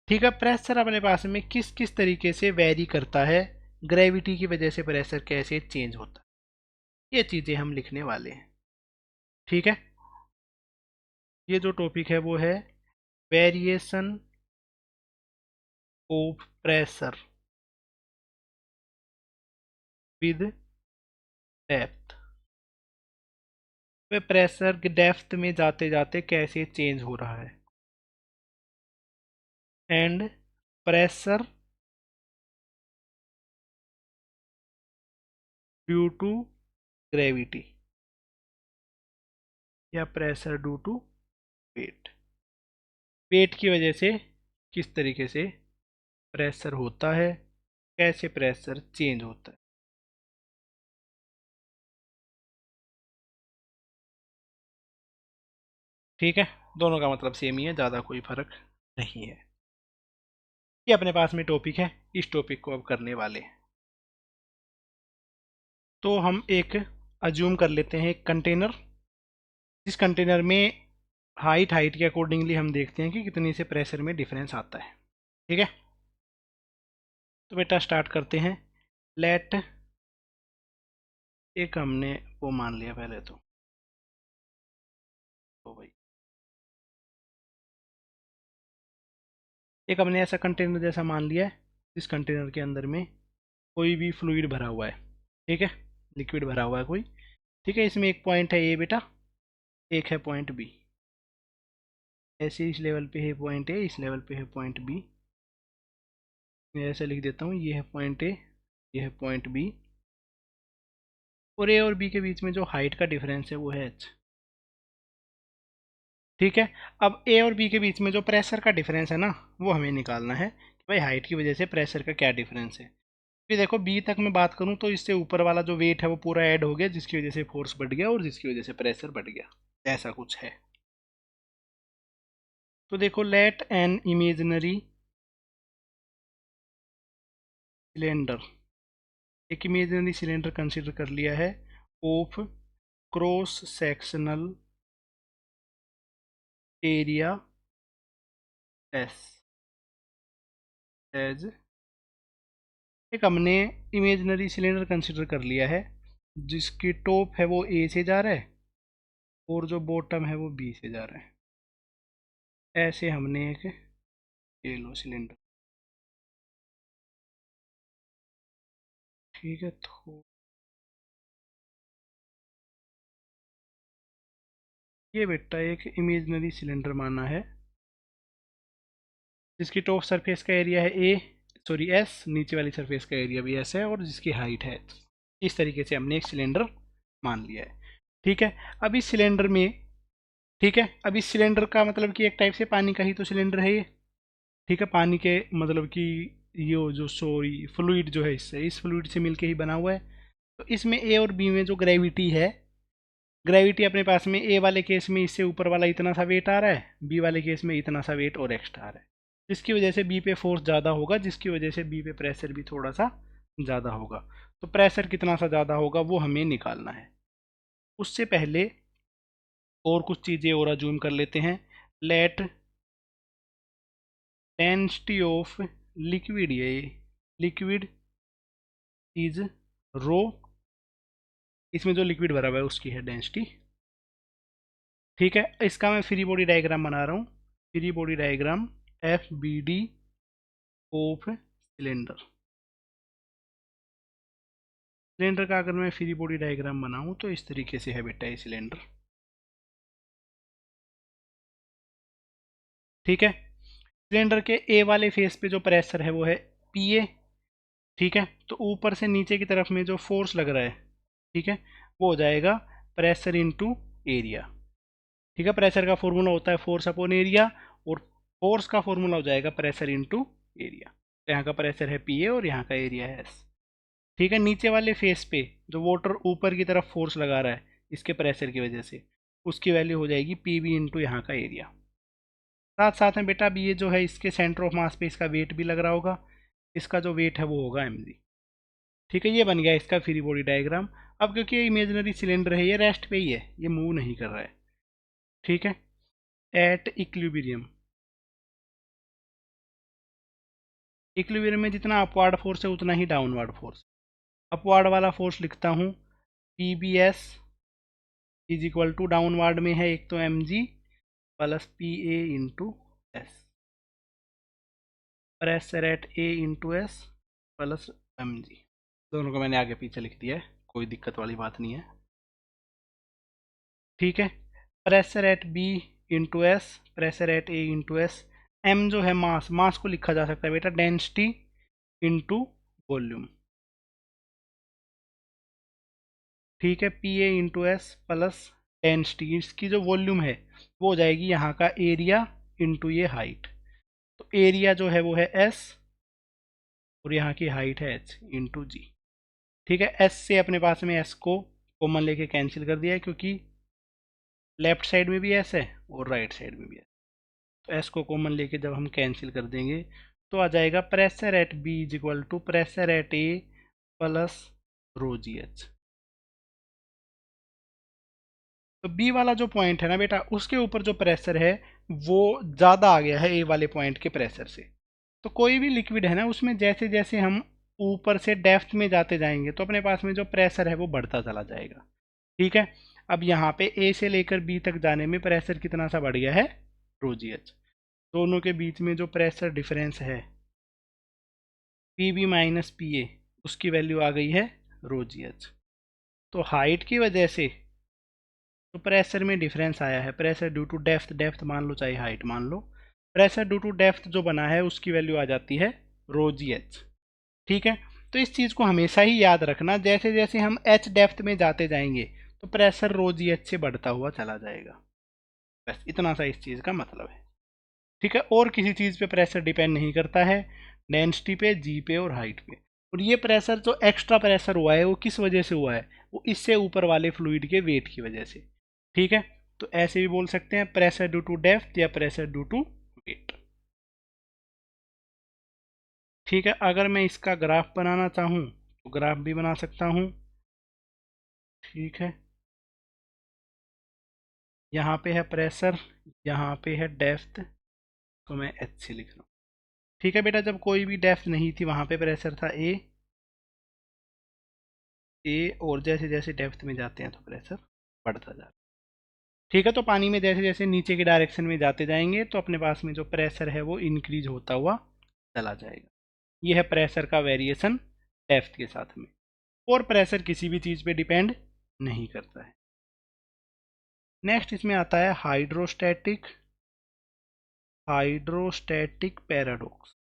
ठीक है, प्रेशर अपने पास में किस किस तरीके से वेरी करता है, ग्रेविटी की वजह से प्रेशर कैसे चेंज होता है, ये चीज़ें हम लिखने वाले हैं। ठीक है, ये जो टॉपिक है वो है variation of pressure with depth. वे प्रेशर के डेप्थ में जाते जाते कैसे चेंज हो रहा है, and pressure due to gravity या pressure due to weight. Weight की वजह से किस तरीके से प्रेशर होता है, कैसे प्रेशर चेंज होता है। ठीक है, दोनों का मतलब सेम ही है, ज़्यादा कोई फर्क नहीं है। ये अपने पास में टॉपिक है, इस टॉपिक को अब करने वाले हैं। तो हम एक अज्यूम कर लेते हैं एक कंटेनर, जिस कंटेनर में हाइट के अकॉर्डिंगली हम देखते हैं कि कितनी से प्रेशर में डिफरेंस आता है। ठीक है, तो बेटा स्टार्ट करते हैं। लेट, एक हमने वो मान लिया पहले तो भाई एक हमने ऐसा कंटेनर जैसा मान लिया है, इस कंटेनर के अंदर में कोई भी फ्लूइड भरा हुआ है। ठीक है, लिक्विड भरा हुआ है कोई। ठीक है, इसमें एक पॉइंट है ए बेटा, एक है पॉइंट बी। ऐसे इस लेवल पे है पॉइंट ए, इस लेवल पे है पॉइंट बी। मैं ऐसे लिख देता हूँ, ये है पॉइंट ए, ये है पॉइंट बी, और ए और बी के बीच में जो हाइट का डिफरेंस है वो है एच। ठीक है, अब ए और बी के बीच में जो प्रेशर का डिफरेंस है ना, वो हमें निकालना है कि भाई हाइट की वजह से प्रेशर का क्या डिफरेंस है। फिर देखो बी तक मैं बात करूँ तो इससे ऊपर वाला जो वेट है वो पूरा ऐड हो गया, जिसकी वजह से फोर्स बढ़ गया और जिसकी वजह से प्रेशर बढ़ गया, ऐसा कुछ है। तो देखो, लेट एन इमेजिनरी सिलेंडर, एक इमेजिनरी सिलेंडर कंसिडर कर लिया है, of cross sectional area S as, एक हमने इमेजिनरी सिलेंडर कंसिडर कर लिया है जिसकी टॉप है वो ए से जा रहा है और जो बॉटम है वो बी से जा रहा है। ऐसे हमने एक ये लो सिलेंडर। ठीक है, तो ये बेटा एक इमेजिनरी सिलेंडर माना है जिसकी टॉप सरफेस का एरिया है ए, सॉरी एस, नीचे वाली सरफेस का एरिया भी एस है और जिसकी हाइट है। इस तरीके से हमने एक सिलेंडर मान लिया है। ठीक है, अब इस सिलेंडर में, ठीक है, अब इस सिलेंडर का मतलब कि एक टाइप से पानी का ही तो सिलेंडर है ये। ठीक है, पानी के मतलब कि ये जो सॉरी फ्लूइड जो है इससे, इस फ्लूइड से मिलके ही बना हुआ है। तो इसमें ए और बी में जो ग्रेविटी है, ग्रेविटी अपने पास में ए वाले केस में इससे ऊपर वाला इतना सा वेट आ रहा है, बी वाले केस में इतना सा वेट और एक्स्ट्रा आ रहा है, जिसकी वजह से बी पे फोर्स ज़्यादा होगा, जिसकी वजह से बी पे प्रेशर भी थोड़ा सा ज़्यादा होगा। तो प्रेशर कितना सा ज़्यादा होगा वो हमें निकालना है। उससे पहले और कुछ चीज़ें और अज्यूम कर लेते हैं। लेट डेंसिटी ऑफ लिक्विड, ये लिक्विड इज रो, इसमें जो लिक्विड भरा हुआ है उसकी है डेंसिटी। ठीक है, इसका मैं फ्री बॉडी डायग्राम बना रहा हूँ, free body diagram F B D of cylinder. Cylinder का अगर मैं फ्री बॉडी डायग्राम बनाऊँ तो इस तरीके से है बेटा ये सिलेंडर। ठीक है, सिलेंडर के ए वाले फेस पे जो प्रेशर है वो है पी ए। ठीक है, तो ऊपर से नीचे की तरफ में जो फोर्स लग रहा है, ठीक है, वो हो जाएगा प्रेशर इनटू एरिया। ठीक है, प्रेशर का फॉर्मूला होता है फोर्स अपॉन एरिया, और फोर्स का फॉर्मूला हो जाएगा प्रेशर इनटू एरिया। तो यहाँ का प्रेशर है पी ए और यहाँ का एरिया है एस। ठीक है, नीचे वाले फेस पे जो वाटर ऊपर की तरफ फोर्स लगा रहा है इसके प्रेशर की वजह से, उसकी वैल्यू हो जाएगी पी बी इंटू यहाँ का एरिया। साथ साथ में बेटा अभी ये जो है इसके सेंटर ऑफ मास पे इसका वेट भी लग रहा होगा, इसका जो वेट है वो होगा mg। ठीक है, ये बन गया इसका फ्री बॉडी डायग्राम। अब क्योंकि ये इमेजिनरी सिलेंडर है, ये रेस्ट पे ही है, ये मूव नहीं कर रहा है। ठीक है, एट इक्विलिब्रियम, इक्विलिब्रियम में जितना अपवार्ड फोर्स है उतना ही डाउनवर्ड फोर्स। अपवार्ड वाला फोर्स लिखता हूँ P B S is equal to, downward में है एक तो M G plus P A into S, pressure at A into S plus M G. दोनों को मैंने आगे पीछे लिख दिया है, कोई दिक्कत वाली बात नहीं है। ठीक है, pressure at B into S, pressure at A into S. M जो है मास, मास को लिखा जा सकता है बेटा डेंसिटी इंटू वॉल्यूम। ठीक है, P A into S plus density, इसकी जो वॉल्यूम है वो हो जाएगी यहाँ का एरिया इंटू ये हाइट। तो एरिया जो है वो है एस और यहाँ की हाइट है एच इंटू जी। ठीक है, एस से अपने पास में एस को कॉमन लेके कैंसिल कर दिया है, क्योंकि लेफ्ट साइड में भी एस है और राइट साइड में भी एस। तो एस को कॉमन लेके जब हम कैंसिल कर देंगे तो आ जाएगा pressure at B is equal to pressure at A plus rho ji H. तो बी वाला जो पॉइंट है ना बेटा, उसके ऊपर जो प्रेशर है वो ज़्यादा आ गया है ए वाले पॉइंट के प्रेशर से। तो कोई भी लिक्विड है ना, उसमें जैसे जैसे हम ऊपर से डेप्थ में जाते जाएंगे तो अपने पास में जो प्रेशर है वो बढ़ता चला जाएगा। ठीक है, अब यहाँ पे ए से लेकर बी तक जाने में प्रेशर कितना सा बढ़ गया है, रो जी एच। दोनों के बीच में जो प्रेशर डिफरेंस है P B minus P A, उसकी वैल्यू आ गई है रो जी एच। तो हाइट की वजह से तो प्रेशर में डिफरेंस आया है, pressure due to depth, depth मान लो चाहे हाइट मान लो, प्रेशर ड्यू टू डेप्थ जो बना है उसकी वैल्यू आ जाती है रो जी एच। ठीक है, तो इस चीज़ को हमेशा ही याद रखना, जैसे जैसे हम एच डेप्थ में जाते जाएंगे तो प्रेशर रो जी एच से बढ़ता हुआ चला जाएगा। बस इतना सा इस चीज़ का मतलब है। ठीक है, और किसी चीज़ पे प्रेशर डिपेंड नहीं करता है, डेंसिटी पे, जी पे और हाइट पे। और ये प्रेशर जो एक्स्ट्रा प्रेशर हुआ है वो किस वजह से हुआ है, वो इससे ऊपर वाले फ्लूइड के वेट की वजह से। ठीक है, तो ऐसे भी बोल सकते हैं प्रेशर ड्यू टू डेप्थ या प्रेशर ड्यू टू वेट। ठीक है, अगर मैं इसका ग्राफ बनाना चाहूँ तो ग्राफ भी बना सकता हूँ। ठीक है, यहाँ पे है प्रेशर, यहाँ पे है डेप्थ, तो मैं एच से लिख रहा हूँ। ठीक है बेटा, जब कोई भी डेप्थ नहीं थी वहाँ पे प्रेशर था ए, और जैसे जैसे डेप्थ में जाते हैं तो प्रेशर बढ़ता जाता है। ठीक है, तो पानी में जैसे जैसे नीचे की डायरेक्शन में जाते जाएंगे तो अपने पास में जो प्रेशर है वो इंक्रीज होता हुआ चला जाएगा। ये है प्रेशर का वेरिएशन डेप्थ के साथ में। और प्रेशर किसी भी चीज़ पे डिपेंड नहीं करता है। नेक्स्ट इसमें आता है हाइड्रोस्टैटिक पैराडॉक्स।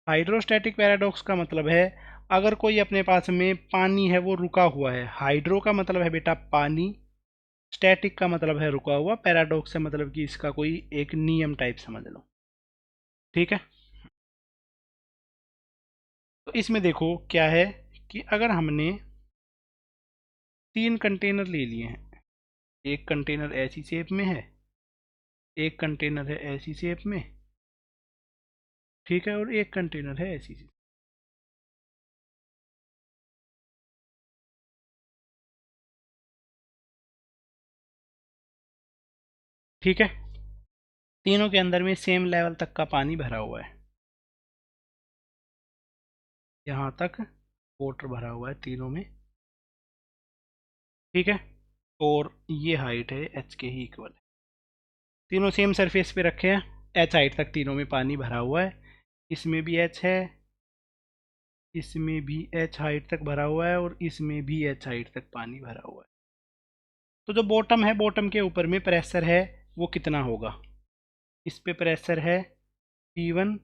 हाइड्रोस्टैटिक पैराडॉक्स का मतलब है, अगर कोई अपने पास में पानी है वो रुका हुआ है, हाइड्रो का मतलब है बेटा पानी, स्टैटिक का मतलब है रुका हुआ, पैराडॉक्स से मतलब कि इसका कोई एक नियम टाइप समझ लो। ठीक है, तो इसमें देखो क्या है कि अगर हमने 3 कंटेनर ले लिए हैं, एक कंटेनर ऐसी शेप में है, एक कंटेनर है ऐसी शेप में, ठीक है, और एक कंटेनर है ऐसी शेप। ठीक है, तीनों के अंदर में सेम लेवल तक का पानी भरा हुआ है, यहाँ तक वाटर भरा हुआ है तीनों में। ठीक है, और ये हाइट है एच के ही इक्वल है, तीनों सेम सरफेस पे रखे हैं, एच हाइट तक तीनों में पानी भरा हुआ है, इसमें भी एच है, इसमें भी एच हाइट तक भरा हुआ है और इसमें भी एच हाइट तक पानी भरा हुआ है। तो जो बॉटम है, बॉटम के ऊपर में प्रेशर है वो कितना होगा, इस पे प्रेशर है P1,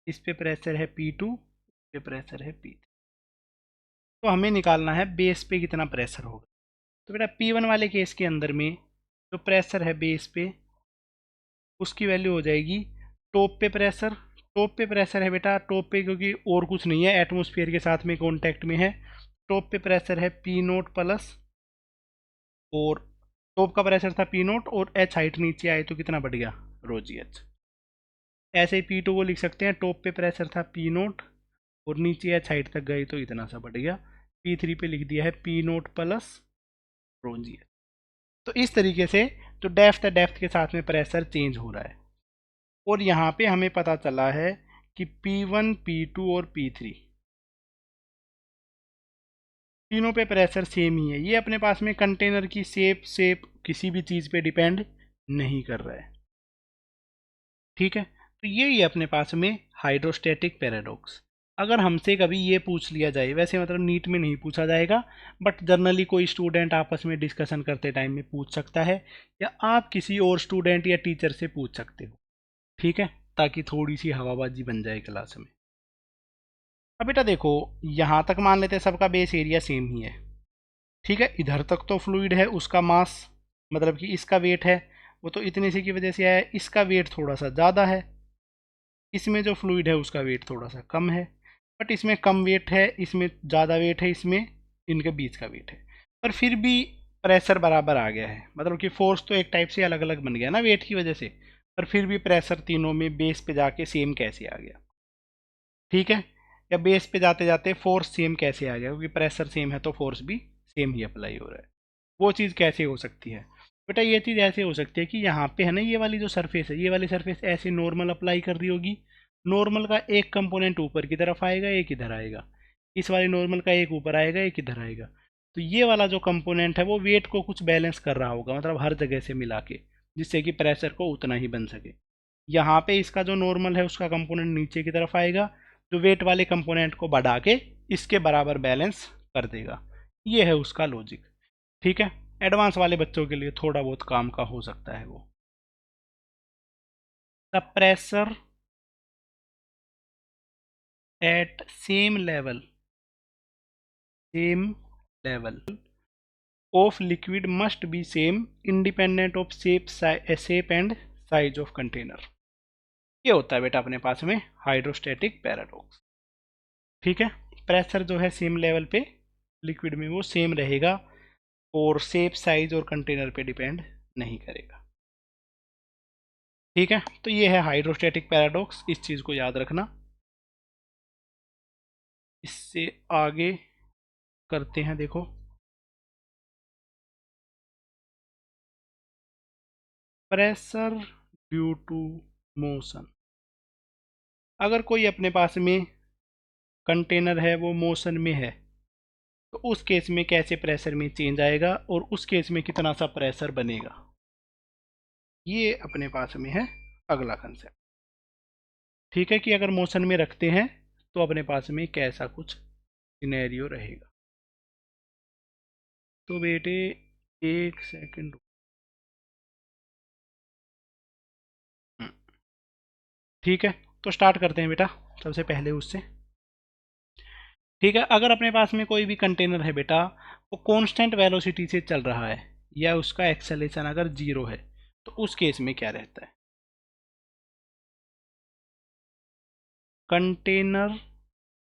इस पे प्रेशर है P2, इस पे प्रेशर है P3। तो हमें निकालना है बेस पे कितना प्रेशर होगा। तो बेटा P1 वाले केस के अंदर में जो प्रेशर है बेस पे, उसकी वैल्यू हो जाएगी टॉप पे प्रेशर। टॉप पे प्रेशर है बेटा, टॉप पे क्योंकि और कुछ नहीं है, एटमोसफियर के साथ में कांटेक्ट में है, टॉप पे प्रेशर है पी नोट प्लस, और टॉप का प्रेशर था पी नोट और एच हाइट नीचे आए तो कितना बढ़ गया, रो जी एच। ऐसे ही पी टू को लिख सकते हैं, टॉप पे प्रेशर था पी नोट और नीचे एच हाइट तक गई तो इतना सा बढ़ गया। पी थ्री पे लिख दिया है पी नोट प्लस रो जी एच। तो इस तरीके से जो डेप्थ है, डेप्थ के साथ में प्रेशर चेंज हो रहा है। और यहाँ पे हमें पता चला है कि P1, P2 और P3 तीनों पे प्रेशर सेम ही है। ये अपने पास में कंटेनर की शेप किसी भी चीज़ पे डिपेंड नहीं कर रहा है। ठीक है, तो ये अपने पास में हाइड्रोस्टैटिक पैराडॉक्स। अगर हमसे कभी ये पूछ लिया जाए, वैसे मतलब नीट में नहीं पूछा जाएगा, बट जनरली कोई स्टूडेंट आपस में डिस्कशन करते टाइम में पूछ सकता है, या आप किसी और स्टूडेंट या टीचर से पूछ सकते हो। ठीक है, ताकि थोड़ी सी हवाबाजी बन जाए क्लास में। अब बेटा देखो, यहाँ तक मान लेते हैं सबका बेस एरिया सेम ही है, ठीक है। इधर तक तो फ्लूइड है, उसका मास मतलब कि इसका वेट है वो तो इतने सी की वजह से आया है, इसका वेट थोड़ा सा ज़्यादा है, इसमें जो फ्लूइड है उसका वेट थोड़ा सा कम है, बट इसमें कम वेट है, इसमें ज़्यादा वेट है, इसमें इनके बीच का वेट है, पर फिर भी प्रेशर बराबर आ गया है। मतलब कि फोर्स तो एक टाइप से अलग अलग बन गया ना वेट की वजह से, पर फिर भी प्रेशर तीनों में बेस पे जाके सेम कैसे आ गया, ठीक है। या बेस पे जाते जाते फोर्स सेम कैसे आ गया, क्योंकि प्रेशर सेम है तो फोर्स भी सेम ही अप्लाई हो रहा है। वो चीज़ कैसे हो सकती है बेटा, ये चीज़ ऐसे हो सकती है कि यहाँ पे है ना, ये वाली जो सरफेस है, ये वाली सरफेस ऐसे नॉर्मल अप्लाई कर रही होगी, नॉर्मल का एक कंपोनेंट ऊपर की तरफ आएगा, एक इधर आएगा, इस वाली नॉर्मल का एक ऊपर आएगा, एक इधर आएगा, तो ये वाला जो कंपोनेंट है वो वेट को कुछ बैलेंस कर रहा होगा, मतलब हर जगह से मिला के, जिससे कि प्रेशर को उतना ही बन सके। यहाँ पे इसका जो नॉर्मल है उसका कंपोनेंट नीचे की तरफ आएगा, जो वेट वाले कंपोनेंट को बढ़ा के इसके बराबर बैलेंस कर देगा। ये है उसका लॉजिक, ठीक है। एडवांस वाले बच्चों के लिए थोड़ा बहुत काम का हो सकता है वो। The pressure at same level of liquid must be same independent of shape and size of container. ये होता है बेटा अपने पास में हाइड्रोस्टैटिक पैराडॉक्स, ठीक है। प्रेशर जो है सेम लेवल पे लिक्विड में वो सेम रहेगा, और शेप साइज और कंटेनर पे डिपेंड नहीं करेगा, ठीक है। तो ये है हाइड्रोस्टैटिक पैराडॉक्स, इस चीज़ को याद रखना। इससे आगे करते हैं, देखो प्रेशर ड्यू टू मोशन। अगर कोई अपने पास में कंटेनर है वो मोशन में है, तो उस केस में कैसे प्रेशर में चेंज आएगा और उस केस में कितना सा प्रेशर बनेगा, ये अपने पास में है अगला कंसेप्ट, ठीक है। कि अगर मोशन में रखते हैं तो अपने पास में कैसा कुछ सिनेरियो रहेगा। तो बेटे एक सेकंड, ठीक है। तो स्टार्ट करते हैं बेटा, सबसे पहले उससे, ठीक है। अगर अपने पास में कोई भी कंटेनर है बेटा, वो कांस्टेंट वेलोसिटी से चल रहा है, या उसका एक्सेलेरेशन अगर जीरो है, तो उस केस में क्या रहता है, container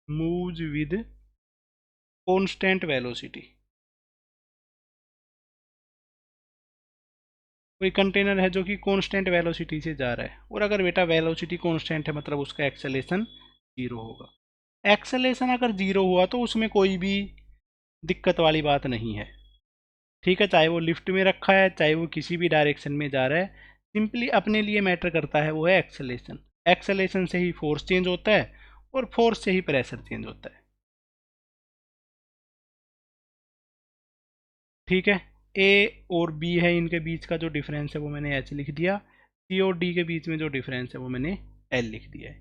moves with constant velocity. कोई कंटेनर है जो कि कांस्टेंट वेलोसिटी से जा रहा है, और अगर बेटा वेलोसिटी कांस्टेंट है मतलब उसका एक्सेलेरेशन जीरो होगा। एक्सेलेरेशन अगर जीरो हुआ तो उसमें कोई भी दिक्कत वाली बात नहीं है, ठीक है। चाहे वो लिफ्ट में रखा है, चाहे वो किसी भी डायरेक्शन में जा रहा है, सिंपली अपने लिए मैटर करता है वो है एक्सेलेरेशन। एक्सेलेरेशन से ही फोर्स चेंज होता है, और फोर्स से ही प्रेशर चेंज होता है, ठीक है। ए और बी है, इनके बीच का जो डिफरेंस है वो मैंने एच लिख दिया, सी और डी के बीच में जो डिफरेंस है वो मैंने एल लिख दिया है,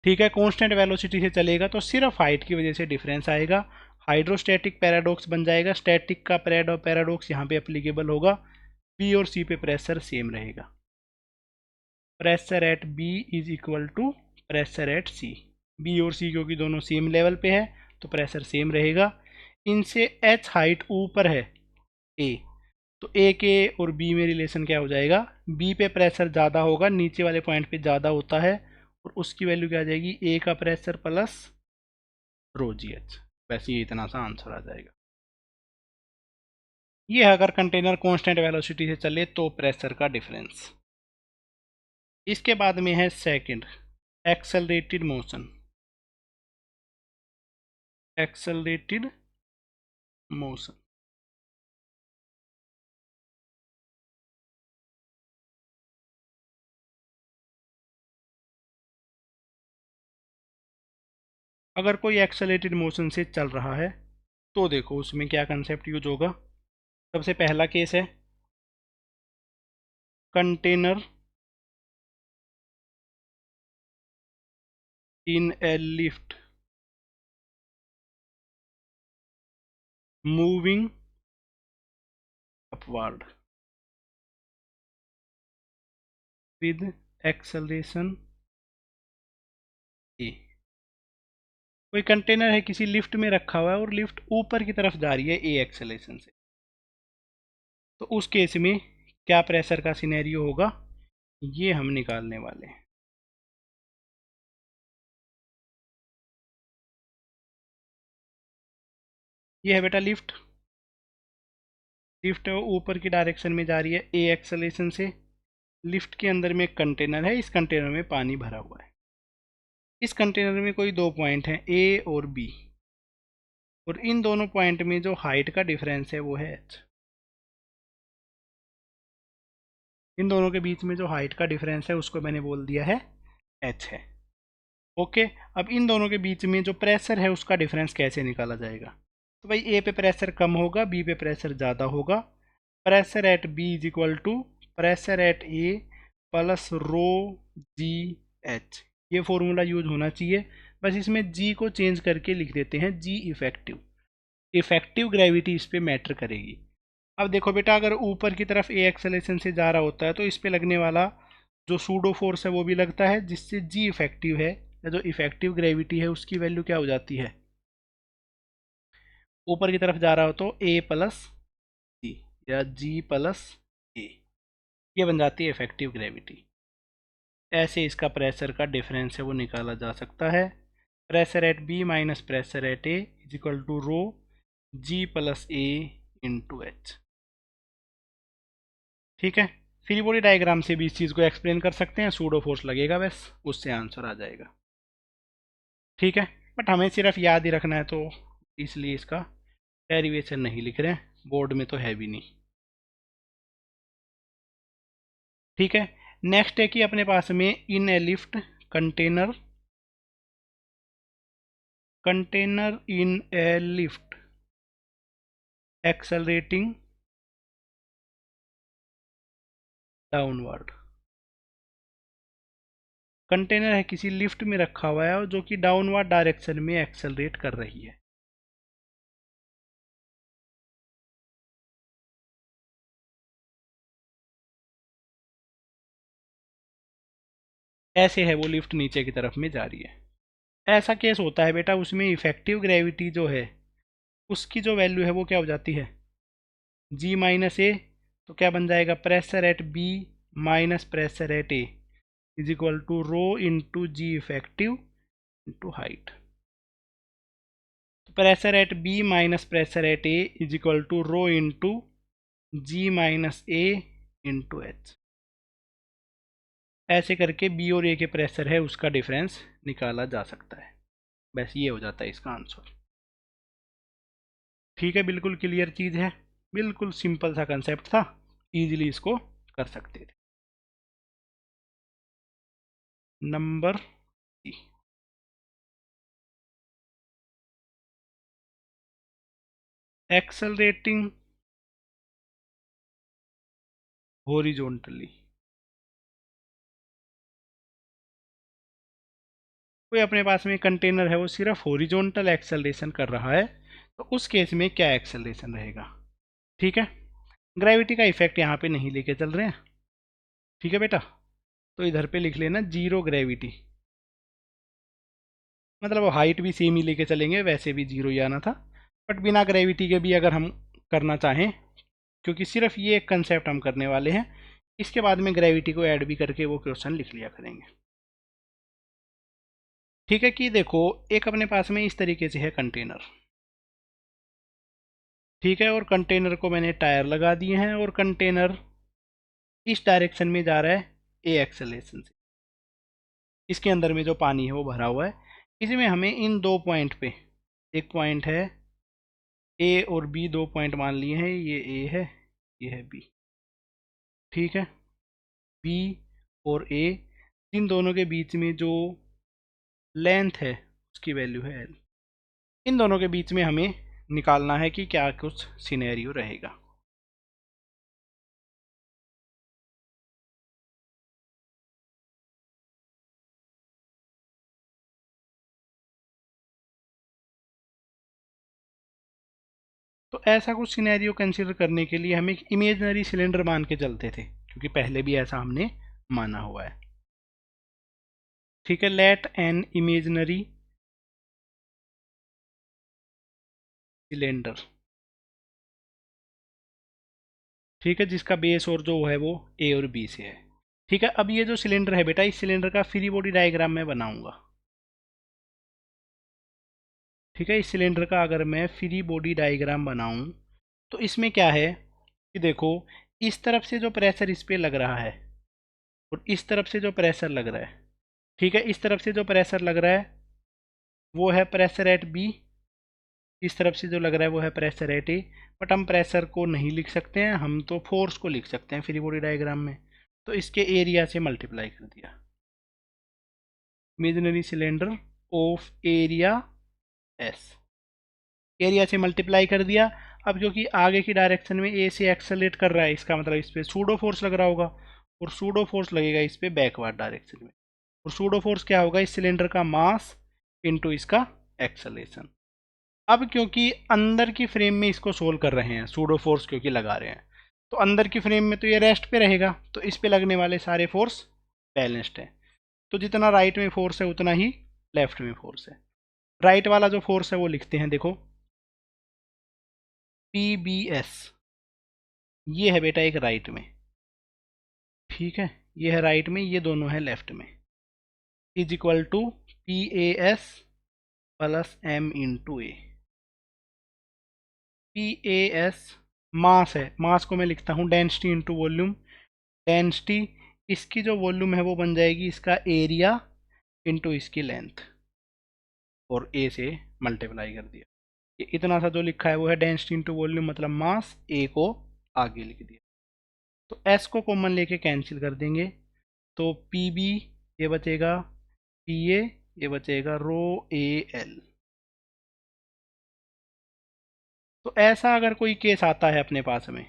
ठीक है। कांस्टेंट वेलोसिटी से चलेगा तो सिर्फ हाइट की वजह से डिफरेंस आएगा, हाइड्रोस्टैटिक पैराडॉक्स बन जाएगा, स्टैटिक का पैराडॉक्स यहाँ पे एप्लीकेबल होगा, बी और सी पे प्रेशर सेम रहेगा, pressure at B is equal to pressure at C. B और सी क्योंकि दोनों सेम लेवल पे है तो प्रेशर सेम रहेगा। इनसे एच हाइट ऊपर है ए, तो ए के और बी में रिलेशन क्या हो जाएगा, बी पे प्रेशर ज़्यादा होगा, नीचे वाले पॉइंट पे ज़्यादा होता है, और उसकी वैल्यू क्या आ जाएगी, ए का प्रेशर प्लस रो जी एच। वैसे ये इतना सा आंसर आ जाएगा। ये है अगर कंटेनर कांस्टेंट वेलोसिटी से चले तो प्रेशर का डिफरेंस। इसके बाद में है second, accelerated motion. Accelerated motion, अगर कोई एक्सेलरेटेड मोशन से चल रहा है तो देखो उसमें क्या कंसेप्ट यूज होगा। सबसे पहला केस है container in a lift moving upward with acceleration A. कोई कंटेनर है किसी लिफ्ट में रखा हुआ है और लिफ्ट ऊपर की तरफ जा रही है ए एक्सेलेरेशन से, तो उस केस में क्या प्रेशर का सिनेरियो होगा, ये हम निकालने वाले हैं। ये है बेटा लिफ्ट, लिफ्ट ऊपर की डायरेक्शन में जा रही है ए एक्सेलेरेशन से। लिफ्ट के अंदर में एक कंटेनर है, इस कंटेनर में पानी भरा हुआ है। इस कंटेनर में कोई दो पॉइंट हैं ए और बी, और इन दोनों पॉइंट में जो हाइट का डिफरेंस है वो है h। इन दोनों के बीच में जो हाइट का डिफरेंस है उसको मैंने बोल दिया है h है। ओके, अब इन दोनों के बीच में जो प्रेशर है उसका डिफरेंस कैसे निकाला जाएगा, तो भाई ए पे प्रेशर कम होगा, बी पे प्रेशर ज़्यादा होगा। Pressure at B is equal to pressure at A plus rho ji H, ये फॉर्मूला यूज होना चाहिए। बस इसमें जी को चेंज करके लिख देते हैं जी इफेक्टिव। इफेक्टिव ग्रेविटी इस पर मैटर करेगी। अब देखो बेटा, अगर ऊपर की तरफ ए एक्सेलेरेशन से जा रहा होता है तो इस पे लगने वाला जो सूडो फोर्स है वो भी लगता है, जिससे जी इफेक्टिव है या जो इफेक्टिव ग्रेविटी है उसकी वैल्यू क्या हो जाती है, ऊपर की तरफ जा रहा हो तो ए प्लस जी या जी प्लस ए, ये बन जाती है इफेक्टिव ग्रेविटी। ऐसे इसका प्रेशर का डिफरेंस है वो निकाला जा सकता है। Pressure at B minus pressure at A is equal to rho G plus A into H. ठीक है, फ्री बॉडी डायग्राम से भी इस चीज़ को एक्सप्लेन कर सकते हैं, सूडो फोर्स लगेगा बस, उससे आंसर आ जाएगा। ठीक है, बट हमें सिर्फ याद ही रखना है तो इसलिए इसका डेरिवेशन नहीं लिख रहे हैं, बोर्ड में तो है भी नहीं। ठीक है, नेक्स्ट है कि अपने पास में in a lift container, container in a lift accelerating downward. Container है किसी लिफ्ट में रखा हुआ है और जो कि डाउनवर्ड डायरेक्शन में एक्सेलरेट कर रही है। ऐसे है वो लिफ्ट नीचे की तरफ में जा रही है। ऐसा केस होता है बेटा, उसमें इफेक्टिव ग्रेविटी जो है उसकी जो वैल्यू है वो क्या हो जाती है, जी माइनस ए, तो क्या बन जाएगा pressure at B minus pressure at A is equal to rho into G effective into height. Pressure at B minus pressure at A is equal to rho into G minus A into H. ऐसे करके B और ए के pressure है उसका difference निकाला जा सकता है। बस ये हो जाता है इसका आंसर। ठीक है, बिल्कुल क्लियर चीज़ है, बिल्कुल सिंपल सा कंसेप्ट था, इजीली इसको कर सकते थे। Number C, accelerating horizontally. कोई अपने पास में कंटेनर है वो सिर्फ हॉरिजॉन्टल एक्सेलरेशन कर रहा है, तो उस केस में क्या एक्सेलरेशन रहेगा। ठीक है, ग्रेविटी का इफेक्ट यहाँ पे नहीं लेके चल रहे हैं। ठीक है बेटा, तो इधर पे लिख लेना जीरो ग्रेविटी, मतलब हाइट भी सेम ही लेके चलेंगे, वैसे भी जीरो ही आना था, बट बिना ग्रेविटी के भी अगर हम करना चाहें, क्योंकि सिर्फ ये एक कंसेप्ट हम करने वाले हैं, इसके बाद में ग्रेविटी को ऐड भी करके वो क्वेश्चन लिख लिया करेंगे। ठीक है, कि देखो एक अपने पास में इस तरीके से है कंटेनर। ठीक है, और कंटेनर को मैंने टायर लगा दिए हैं और कंटेनर इस डायरेक्शन में जा रहा है ए एक्सेलेरेशन से। इसके अंदर में जो पानी है वो भरा हुआ है। इसमें हमें इन दो पॉइंट पे, एक पॉइंट है ए और बी, दो पॉइंट मान लिए हैं, ये ए है ये है बी। ठीक है, बी और ए, इन दोनों के बीच में जो लेंथ है उसकी वैल्यू है एल। इन दोनों के बीच में हमें निकालना है कि क्या कुछ सिनेरियो रहेगा। तो ऐसा कुछ सिनेरियो कंसिडर करने के लिए हम एक इमेजनरी सिलेंडर मान के चलते थे, क्योंकि पहले भी ऐसा हमने माना हुआ है। ठीक है, लेट एन इमेजनरी सिलेंडर, ठीक है, जिसका बेस और जो है वो ए और बी से है। ठीक है, अब ये जो सिलेंडर है बेटा, इस सिलेंडर का फ्री बॉडी डायग्राम मैं बनाऊंगा। ठीक है, इस सिलेंडर का अगर मैं फ्री बॉडी डायग्राम बनाऊं तो इसमें क्या है कि देखो, इस तरफ से जो प्रेशर इस पे लग रहा है और इस तरफ से जो प्रेशर लग रहा है, ठीक है, इस तरफ से जो प्रेशर लग रहा है वो है प्रेशर एट बी, इस तरफ से जो लग रहा है वो है प्रेशर एट ए। बट हम प्रेशर को नहीं लिख सकते हैं, हम तो फोर्स को लिख सकते हैं फ्री बॉडी डायग्राम में। तो इसके एरिया से मल्टीप्लाई कर दिया, imaginary cylinder of area S, area से मल्टीप्लाई कर दिया। अब क्योंकि आगे की डायरेक्शन में ए से एक्सेलरेट कर रहा है, इसका मतलब इस पर सूडो फोर्स लग रहा होगा, और सूडो फोर्स लगेगा इस पर बैकवर्ड डायरेक्शन में। और सूडो फोर्स क्या होगा, इस सिलेंडर का मास इनटू इसका एक्सेलरेशन। अब क्योंकि अंदर की फ्रेम में इसको सोल्व कर रहे हैं, सूडो फोर्स क्योंकि लगा रहे हैं, तो अंदर की फ्रेम में तो ये रेस्ट पे रहेगा, तो इस पे लगने वाले सारे फोर्स बैलेंस्ड है। तो जितना राइट में फोर्स है उतना ही लेफ्ट में फोर्स है। राइट वाला जो फोर्स है वो लिखते हैं, देखो पी बी एस, ये है बेटा एक राइट में, ठीक है, ये है राइट में, ये दोनों है लेफ्ट में, is equal to P A S plus M into A. P A S mass है, मास को मैं लिखता हूँ डेंसिटी इंटू वॉल्यूम। डेंसिटी, इसकी जो वॉल्यूम है वो बन जाएगी इसका एरिया इंटू इसकी लेंथ, और ए से मल्टीप्लाई कर दिया। ये इतना सा जो लिखा है वो है डेंसिटी इंटू वॉल्यूम, मतलब मास, ए को आगे लिख दिया। तो एस को कॉमन लेके कैंसिल कर देंगे, तो पी बी ये बचेगा, पी ए ये बचेगा, रो ए एल। तो ऐसा अगर कोई केस आता है अपने पास में,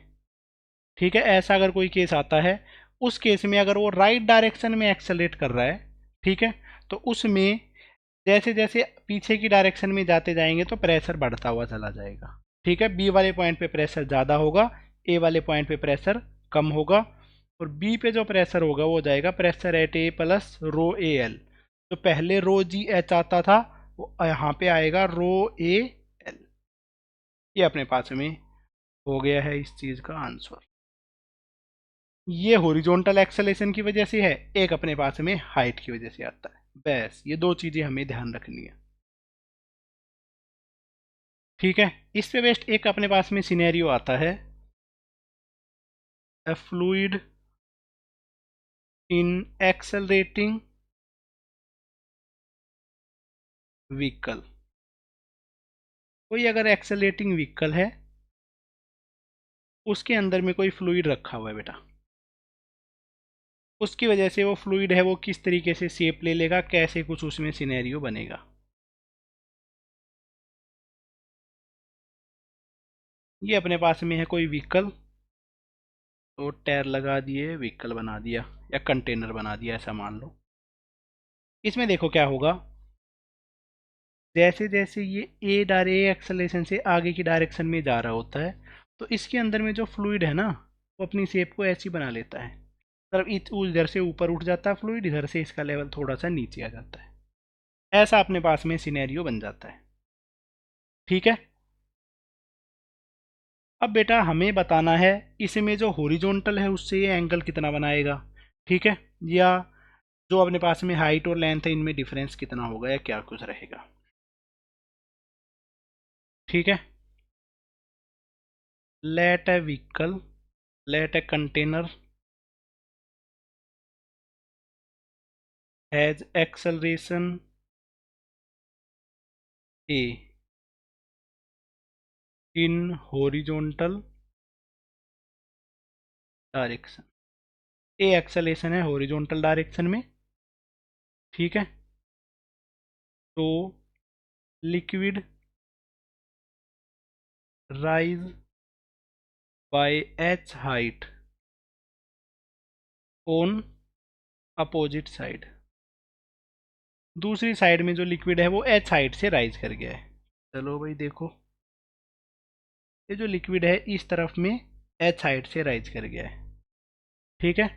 ठीक है, ऐसा अगर कोई केस आता है, उस केस में अगर वो राइट डायरेक्शन में एक्सेलरेट कर रहा है, ठीक है, तो उसमें जैसे जैसे पीछे की डायरेक्शन में जाते जाएंगे तो प्रेशर बढ़ता हुआ चला जाएगा। ठीक है, बी वाले पॉइंट पे प्रेशर ज़्यादा होगा, ए वाले पॉइंट पे प्रेशर कम होगा, और बी पे जो प्रेशर होगा वो जाएगा pressure at A plus rho A L. तो पहले रो जी एच आता था, वो यहाँ पे आएगा रो ए एल। ये अपने पास में हो गया है इस चीज़ का आंसर। ये हॉरिजॉन्टल एक्सेलेरेशन की वजह से है, एक अपने पास में हाइट की वजह से आता है। बस ये दो चीज़ें हमें ध्यान रखनी है। ठीक है, इस पे बेस्ट एक अपने पास में सिनेरियो आता है, a fluid in accelerating vehicle। कोई अगर एक्सेलरेटिंग व्हीकल है, उसके अंदर में कोई फ्लूइड रखा हुआ है बेटा, उसकी वजह से वो फ्लूइड है वो किस तरीके से शेप ले लेगा, कैसे कुछ उसमें सिनेरियो बनेगा। ये अपने पास में है कोई व्हीकल, तो टायर लगा दिए, व्हीकल बना दिया या कंटेनर बना दिया, ऐसा मान लो। इसमें देखो क्या होगा, जैसे जैसे ये ए एक्सेलरेशन से आगे की डायरेक्शन में जा रहा होता है, तो इसके अंदर में जो फ्लूइड है ना, वो अपनी शेप को ऐसी बना लेता है, मतलब इधर से ऊपर उठ जाता है फ्लूइड, इधर से इसका लेवल थोड़ा सा नीचे आ जाता है, ऐसा अपने पास में सिनेरियो बन जाता है। ठीक है, अब बेटा हमें बताना है इसमें जो हॉरिजॉन्टल है उससे ये एंगल कितना बनाएगा, ठीक है, या जो अपने पास में हाइट और लेंथ है इनमें डिफरेंस कितना होगा या क्या कुछ रहेगा। ठीक है, let a vehicle, let a container has acceleration A in horizontal direction. A acceleration है हॉरिजॉन्टल डायरेक्शन में, ठीक है, तो liquid rise by H height on opposite side. दूसरी साइड में जो लिक्विड है वो एच हाइट से राइज कर गया है। चलो भाई देखो, ये जो लिक्विड है इस तरफ में एच हाइट से राइज कर गया है, ठीक है,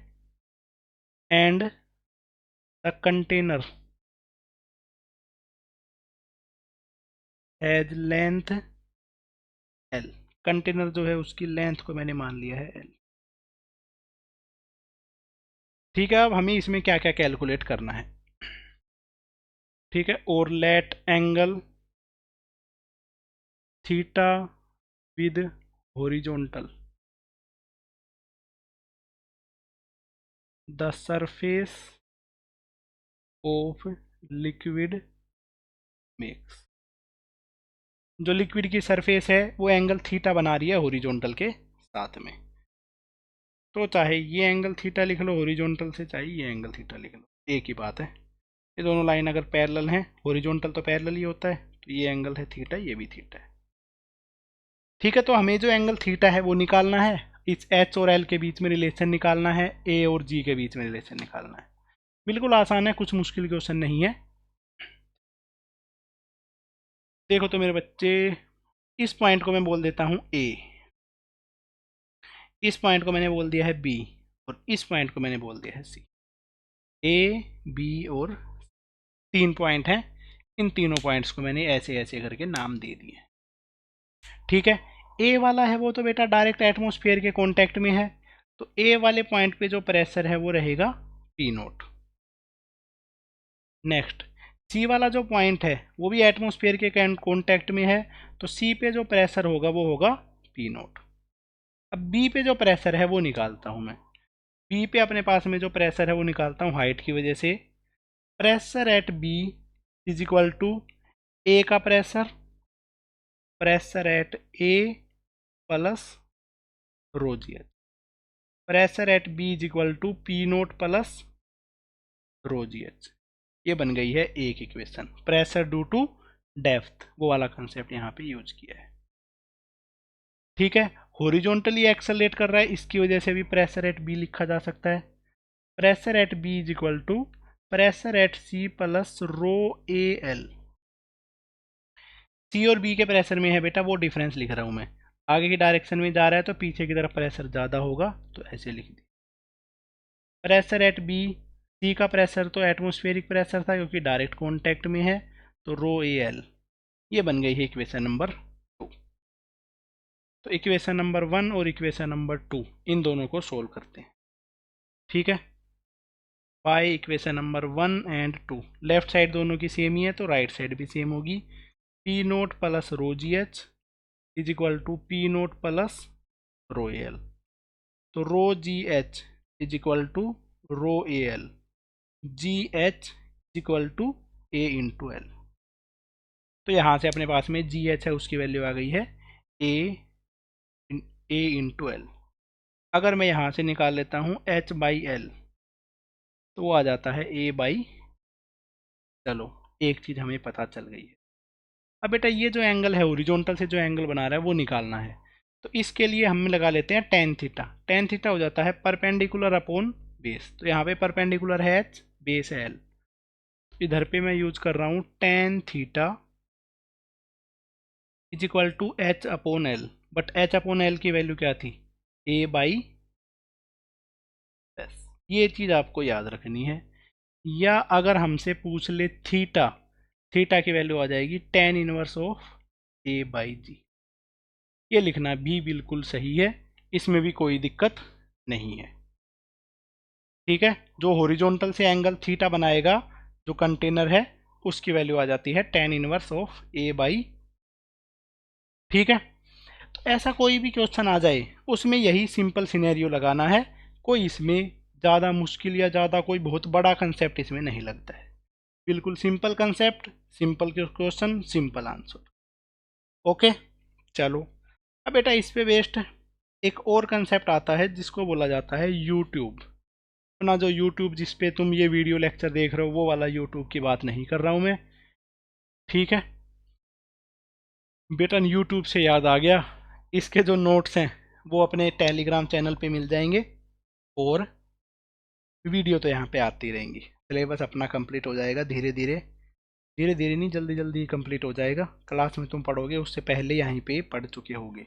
and the container has length L. Container जो है उसकी लेंथ को मैंने मान लिया है एल। ठीक है, अब हमें इसमें क्या क्या कैलकुलेट करना है। ठीक है, और let angle theta with horizontal the surface of liquid makes. जो लिक्विड की सरफेस है वो एंगल थीटा बना रही है हॉरिजॉन्टल के साथ में। तो चाहे ये एंगल थीटा लिख लो हॉरिजॉन्टल से, चाहे ये एंगल थीटा लिख लो, एक ही बात है। ये दोनों लाइन अगर पैरेलल हैं, हॉरिजॉन्टल तो पैरेलल ही होता है, तो ये एंगल है थीटा, ये भी थीटा है। ठीक है, तो हमें जो एंगल थीटा है वो निकालना है, इस एच और एल के बीच में रिलेशन निकालना है, ए और जी के बीच में रिलेशन निकालना है। बिल्कुल आसान है, कुछ मुश्किल क्वेश्चन नहीं है। देखो तो मेरे बच्चे, इस पॉइंट को मैं बोल देता हूँ ए, इस पॉइंट को मैंने बोल दिया है बी, और इस पॉइंट को मैंने बोल दिया है सी। ए, बी और 3 पॉइंट हैं, इन तीनों पॉइंट्स को मैंने ऐसे ऐसे करके नाम दे दिए। ठीक है, ए वाला है वो तो बेटा डायरेक्ट एटमॉस्फेयर के कांटेक्ट में है, तो ए वाले पॉइंट पे जो प्रेशर है वो रहेगा पी नोट। नेक्स्ट, सी वाला जो पॉइंट है वो भी एटमॉस्फेयर के कांटेक्ट में है, तो सी पे जो प्रेशर होगा वो होगा पी नोट। अब बी पे जो प्रेशर है वो निकालता हूँ मैं। बी पे अपने पास में जो प्रेशर है वो निकालता हूँ हाइट की वजह से। Pressure at B is equal to A का pressure, pressure at A plus rho ji H. Pressure at B is equal to P naught plus rho ji H. ये बन गई है एक equation. Pressure due to depth, वो वाला concept यहाँ पे यूज किया है। ठीक है, हॉरिजॉन्टली एक्सेलरेट कर रहा है, इसकी वजह से भी प्रेशर एट बी लिखा जा सकता है। Pressure at B is equal to pressure at C plus rho A L. C और बी के प्रेशर में है बेटा वो डिफरेंस लिख रहा हूँ मैं, आगे की डायरेक्शन में जा रहा है तो पीछे की तरफ प्रेशर ज़्यादा होगा, तो ऐसे लिख दी। प्रेशर एट बी, सी का प्रेशर तो एटमॉस्फेरिक प्रेशर था क्योंकि डायरेक्ट कॉन्टैक्ट में है, तो रो ए एल। ये बन गई है इक्वेशन नंबर 2। तो इक्वेशन नंबर 1 और इक्वेशन नंबर 2 इन दोनों को सोल्व करते हैं। ठीक है, by equation number 1 and 2, left side दोनों की सेम ही है तो राइट साइड भी सेम होगी। P naught plus rho ji H is equal to P naught plus rho A L. तो rho ji H is equal to rho A L, G H is equal to A into L. तो यहाँ से अपने पास में जी H है उसकी value आ गई है ए इंटू एल। अगर मैं यहाँ से निकाल लेता हूँ एच बाई एल तो वो आ जाता है ए बाई, चलो एक चीज़ हमें पता चल गई है। अब बेटा ये जो एंगल है ओरिजोनटल से जो एंगल बना रहा है वो निकालना है, तो इसके लिए हम लगा लेते हैं टेन थीटा। टेन थीटा हो जाता है परपेंडिकुलर अपॉन बेस, तो यहाँ पे परपेंडिकुलर है एच, बेस है एल, इधर पे मैं यूज कर रहा हूँ tan theta is equal to H upon L. But H upon L की वैल्यू क्या थी, ए बाई एस। ये चीज़ आपको याद रखनी है। या अगर हमसे पूछ ले थीटा, थीटा की वैल्यू आ जाएगी tan inverse of A by G. ये लिखना भी बिल्कुल सही है, इसमें भी कोई दिक्कत नहीं है। ठीक है, जो हॉरिजॉन्टल से एंगल थीटा बनाएगा जो कंटेनर है उसकी वैल्यू आ जाती है ten inverse of A by. ठीक है, तो ऐसा कोई भी क्वेश्चन आ जाए उसमें यही सिंपल सिनेरियो लगाना है, कोई इसमें ज़्यादा मुश्किल या ज़्यादा कोई बहुत बड़ा कंसेप्ट इसमें नहीं लगता है। बिल्कुल simple concept, simple question, simple answer. Okay, चलो अब बेटा इस पे बेस्ड एक और कंसेप्ट आता है जिसको बोला जाता है यूट्यूब। अपना जो यूट्यूब जिस पे तुम ये वीडियो लेक्चर देख रहे हो वो वाला यूट्यूब की बात नहीं कर रहा हूँ मैं। ठीक है बेटा, यूट्यूब से याद आ गया, इसके जो नोट्स हैं वो अपने टेलीग्राम चैनल पे मिल जाएंगे, और वीडियो तो यहाँ पे आती रहेंगी। सिलेबस अपना कंप्लीट हो जाएगा धीरे धीरे, धीरे धीरे नहीं जल्दी जल्दी कंप्लीट हो जाएगा। क्लास में तुम पढ़ोगे उससे पहले यहीं पे पढ़ चुके होगे।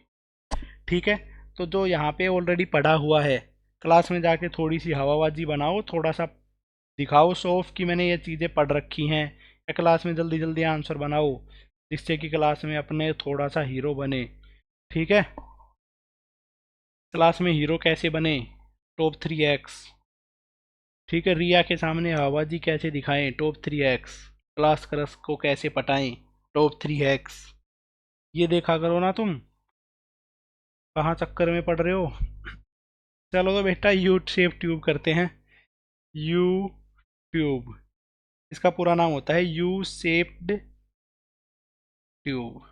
ठीक है, तो जो यहाँ पे ऑलरेडी पढ़ा हुआ है क्लास में जाके थोड़ी सी हवाबाजी बनाओ, थोड़ा सा दिखाओ शो ऑफ कि मैंने ये चीज़ें पढ़ रखी हैं, या क्लास में जल्दी जल्दी आंसर बनाओ जिससे कि क्लास में अपने थोड़ा सा हीरो बने। ठीक है। क्लास में हीरो कैसे बने, टॉप 3x। ठीक है। रिया के सामने आवाजी कैसे दिखाएं, टॉप 3x। क्लास क्रश को कैसे पटाएं, टॉप 3x। ये देखा करो ना तुम, कहाँ चक्कर में पड़ रहे हो। चलो तो बेटा यू शेप ट्यूब करते हैं। यू ट्यूब, इसका पूरा नाम होता है U shaped tube.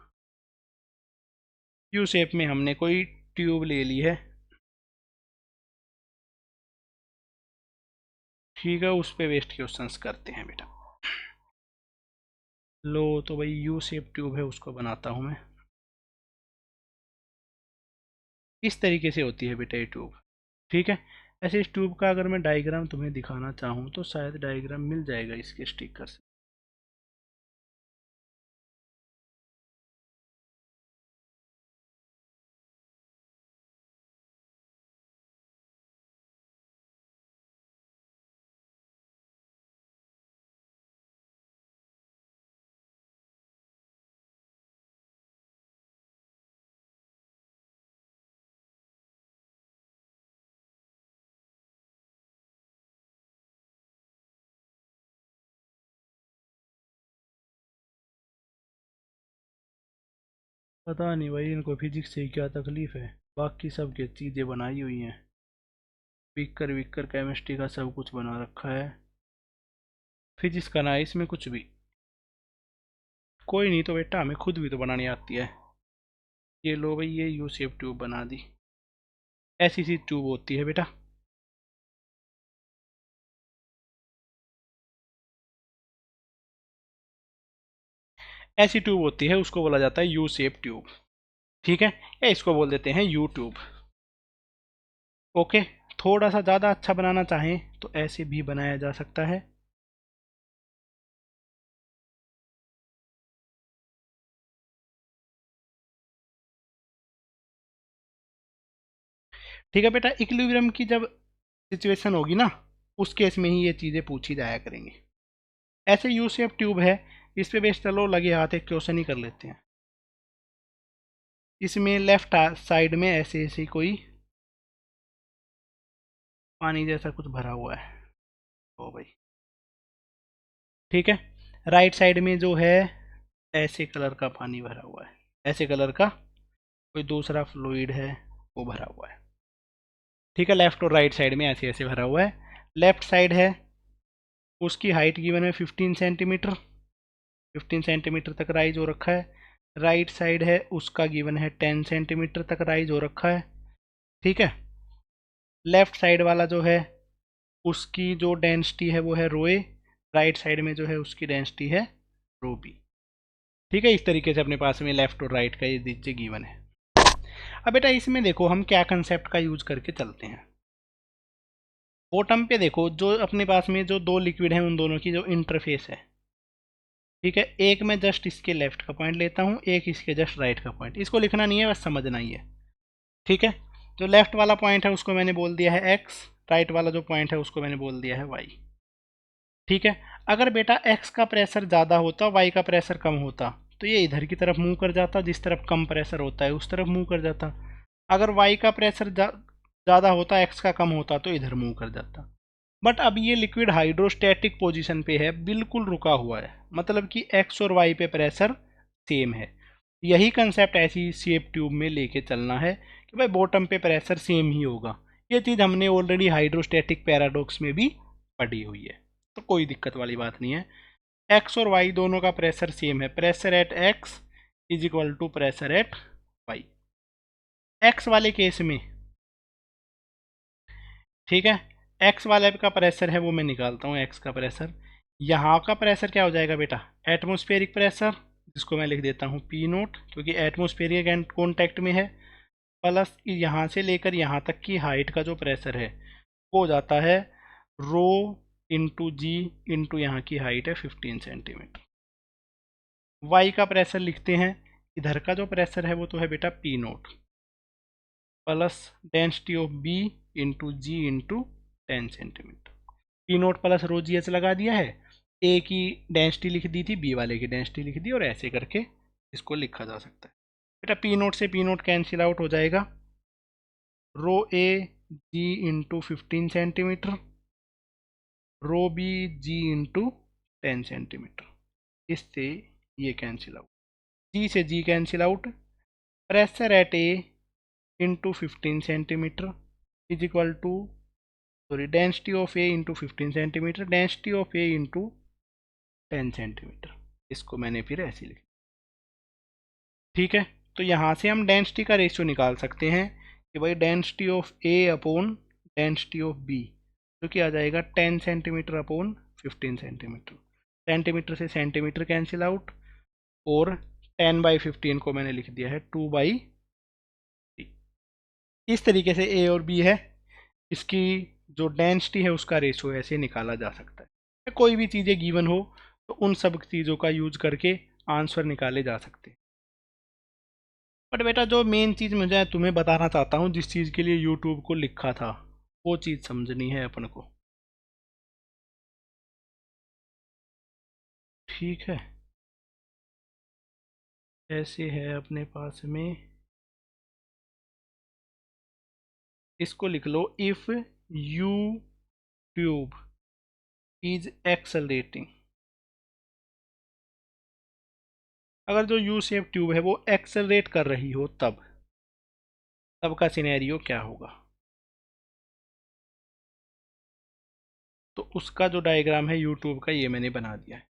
U shape में हमने कोई ट्यूब ले ली है, ठीक है। उस पे वेस्ट क्वेश्चंस करते हैं बेटा। लो तो भाई यू शेप ट्यूब है, उसको बनाता हूँ मैं। इस तरीके से होती है बेटा ये ट्यूब, ठीक है। ऐसे इस ट्यूब का अगर मैं डायग्राम तुम्हें दिखाना चाहूँ तो शायद डायग्राम मिल जाएगा इसके स्टिकर से। पता नहीं भाई इनको फिजिक्स से क्या तकलीफ है, बाकी सब की चीज़ें बनाई हुई हैं। विक्कर विक्कर केमिस्ट्री का सब कुछ बना रखा है, फिजिक्स का ना है इसमें कुछ भी। कोई नहीं तो बेटा हमें खुद भी तो बनानी आती है। ये लो भाई ये यू शेप ट्यूब बना दी। ऐसी सी ट्यूब होती है बेटा। ऐसी ट्यूब होती है, उसको बोला जाता है यू शेप ट्यूब, ठीक है। या इसको बोल देते हैं यू ट्यूब। ओके। थोड़ा सा ज़्यादा अच्छा बनाना चाहें तो ऐसे भी बनाया जा सकता है। ठीक है बेटा, इक्विलिब्रियम की जब सिचुएशन होगी ना, उस केस में ही ये चीज़ें पूछी जाया करेंगी। ऐसे यू शेप ट्यूब है, इस पे बेस चलो लगे हाथ एक क्वेश्चन ही कर लेते हैं। इसमें लेफ्ट साइड में ऐसे ऐसे कोई पानी जैसा कुछ भरा हुआ है, ओ भाई, ठीक है। राइट साइड में जो है ऐसे कलर का पानी भरा हुआ है, ऐसे कलर का कोई दूसरा फ्लूइड है वो भरा हुआ है, ठीक है। लेफ्ट और राइट साइड में ऐसे ऐसे भरा हुआ है। लेफ्ट साइड है, उसकी हाइट गिवन है 15 सेंटीमीटर, 15 सेंटीमीटर तक राइज हो रखा है। राइट साइड है, उसका गिवन है 10 सेंटीमीटर तक राइज हो रखा है, ठीक है। लेफ्ट साइड वाला जो है उसकी जो डेंसिटी है वो है रो ए, राइट साइड में जो है उसकी डेंसिटी है रो बी, ठीक है। इस तरीके से अपने पास में लेफ्ट और राइट का ये दीजिए गिवन है। अब बेटा इसमें देखो हम क्या कंसेप्ट का यूज करके चलते हैं। बॉटम पे देखो जो अपने पास में जो दो लिक्विड हैं उन दोनों की जो इंटरफेस है, ठीक है। एक मैं जस्ट इसके लेफ्ट का पॉइंट लेता हूँ, एक इसके जस्ट राइट का पॉइंट, इसको लिखना नहीं है बस समझना ही है, ठीक है। जो लेफ्ट वाला पॉइंट है उसको मैंने बोल दिया है एक्स, राइट वाला जो पॉइंट है उसको मैंने बोल दिया है वाई, ठीक है। अगर बेटा एक्स का प्रेशर ज़्यादा होता, वाई का प्रेशर कम होता, तो ये इधर की तरफ मूव कर जाता, जिस तरफ कम प्रेशर होता है उस तरफ मूव कर जाता। अगर वाई का प्रेशर ज़्यादा होता, एक्स का कम होता, तो इधर मूव कर जाता। बट अब ये लिक्विड हाइड्रोस्टैटिक पोजीशन पे है, बिल्कुल रुका हुआ है, मतलब कि एक्स और वाई पे प्रेशर सेम है। यही कंसेप्ट ऐसी शेप ट्यूब में लेके चलना है कि भाई बॉटम पे प्रेशर सेम ही होगा। ये चीज़ हमने ऑलरेडी हाइड्रोस्टैटिक पैराडॉक्स में भी पढ़ी हुई है, तो कोई दिक्कत वाली बात नहीं है। एक्स और वाई दोनों का प्रेशर सेम है, pressure at X is equal to pressure at Y. X वाले केस में, ठीक है, एक्स वाले का प्रेशर है वो मैं निकालता हूँ, एक्स का प्रेशर। यहाँ का प्रेशर क्या हो जाएगा बेटा, एटमोस्फेरिक प्रेशर, जिसको मैं लिख देता हूँ पी नोट, क्योंकि एटमोस्फेरिक कॉन्टैक्ट में है, प्लस यहाँ से लेकर यहाँ तक की हाइट का जो प्रेशर है वो हो जाता है रो इंटू जी इंटू यहाँ की हाइट है 15 सेंटीमीटर। वाई का प्रेशर लिखते हैं, इधर का जो प्रेशर है वो तो है बेटा P naught plus density of B into ji into 10 centimetre. P naught plus rho ji H लगा दिया है, ए की डेंसिटी लिख दी थी, बी वाले की डेंसिटी लिख दी, और ऐसे करके इसको लिखा जा सकता है। बेटा पी नोट से पी नोट कैंसिल आउट हो जाएगा, rho A G into 15 centimetre, rho B G into 10 centimetre. इससे ये कैंसिल आउट, जी से G cancel out, pressure at A into 15 centimetre is equal to, sorry, density of A into 15 centimetre, density of A into 10 centimetre. इसको मैंने फिर ऐसे लिखा, ठीक है। तो यहाँ से हम डेंसिटी का रेशियो निकाल सकते हैं कि भाई density of A upon density of B, जो कि आ जाएगा 10 सेंटीमीटर अपॉन 15 सेंटीमीटर। सेंटीमीटर से सेंटीमीटर कैंसिल आउट, और 10/15 को मैंने लिख दिया है 2/3। इस तरीके से ए और बी है, इसकी जो डेंसिटी है उसका रेशियो ऐसे निकाला जा सकता है। कोई भी चीज़ें गिवन हो तो उन सब चीज़ों का यूज करके आंसर निकाले जा सकते हैं। बट बेटा जो मेन चीज़ मुझे तुम्हें बताना चाहता हूँ, जिस चीज़ के लिए यूट्यूब को लिखा था, वो चीज़ समझनी है अपन को, ठीक है। ऐसे है अपने पास में, इसको लिख लो, if U tube is accelerating. अगर जो यू शेप ट्यूब है वो एक्सेलरेट कर रही हो, तब का सिनेरियो क्या होगा? तो उसका जो डायग्राम है यूट्यूब का, ये मैंने बना दिया है।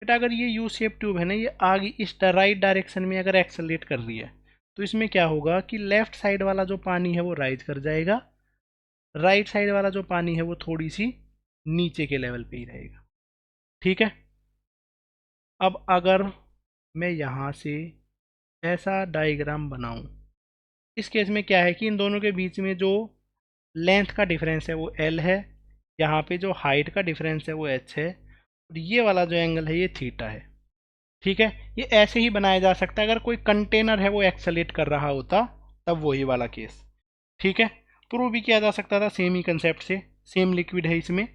बेटा अगर ये यू शेप ट्यूब है ना, ये आगे इस राइट डायरेक्शन में अगर एक्सेलरेट कर रही है, तो इसमें क्या होगा कि लेफ्ट साइड वाला जो पानी है वो राइज कर जाएगा, राइट साइड वाला जो पानी है वो थोड़ी सी नीचे के लेवल पे ही रहेगा, ठीक है। अब अगर मैं यहाँ से ऐसा डायग्राम बनाऊं, इस केस में क्या है कि इन दोनों के बीच में जो लेंथ का डिफरेंस है वो L है, यहाँ पे जो हाइट का डिफरेंस है वो H है, और ये वाला जो एंगल है ये थीटा है, ठीक है। ये ऐसे ही बनाया जा सकता है, अगर कोई कंटेनर है वो एक्सेलेट कर रहा होता तब वही वाला केस, ठीक है। प्रूव भी किया जा सकता था सेम ही कंसेप्ट से, सेम लिक्विड है इसमें,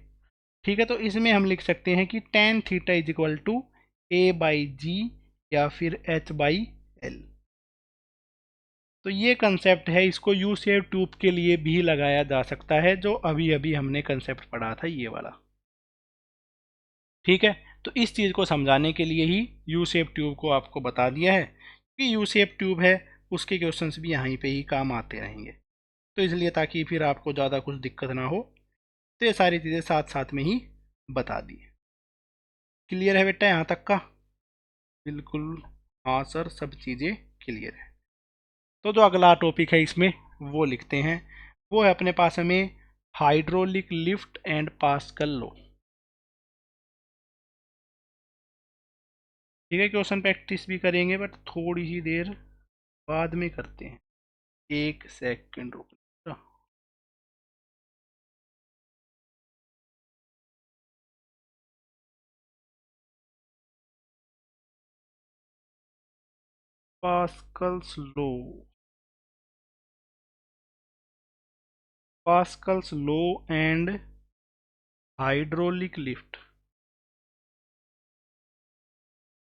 ठीक है। तो इसमें हम लिख सकते हैं कि tan theta is equal to A/G या फिर H/L। तो ये कंसेप्ट है, इसको यू शेप ट्यूब के लिए भी लगाया जा सकता है, जो अभी अभी हमने कंसेप्ट पढ़ा था ये वाला, ठीक है। तो इस चीज़ को समझाने के लिए ही यू शेप ट्यूब को आपको बता दिया है कि यू शेप ट्यूब है, उसके क्वेश्चंस भी यहीं पे ही काम आते रहेंगे, तो इसलिए ताकि फिर आपको ज़्यादा कुछ दिक्कत ना हो, तो ये सारी चीज़ें साथ साथ में ही बता दी। क्लियर है बेटा यहाँ तक का? बिल्कुल, हाँ सर, सब चीज़ें क्लियर है। तो जो अगला टॉपिक है इसमें वो लिखते हैं, वो है अपने पास हमें hydraulic lift and pascal law, ठीक है। क्वेश्चन प्रैक्टिस भी करेंगे बट थोड़ी ही देर बाद में करते हैं, 1 सेकंड रुक। Pascal's law, Pascal's law and hydraulic lift.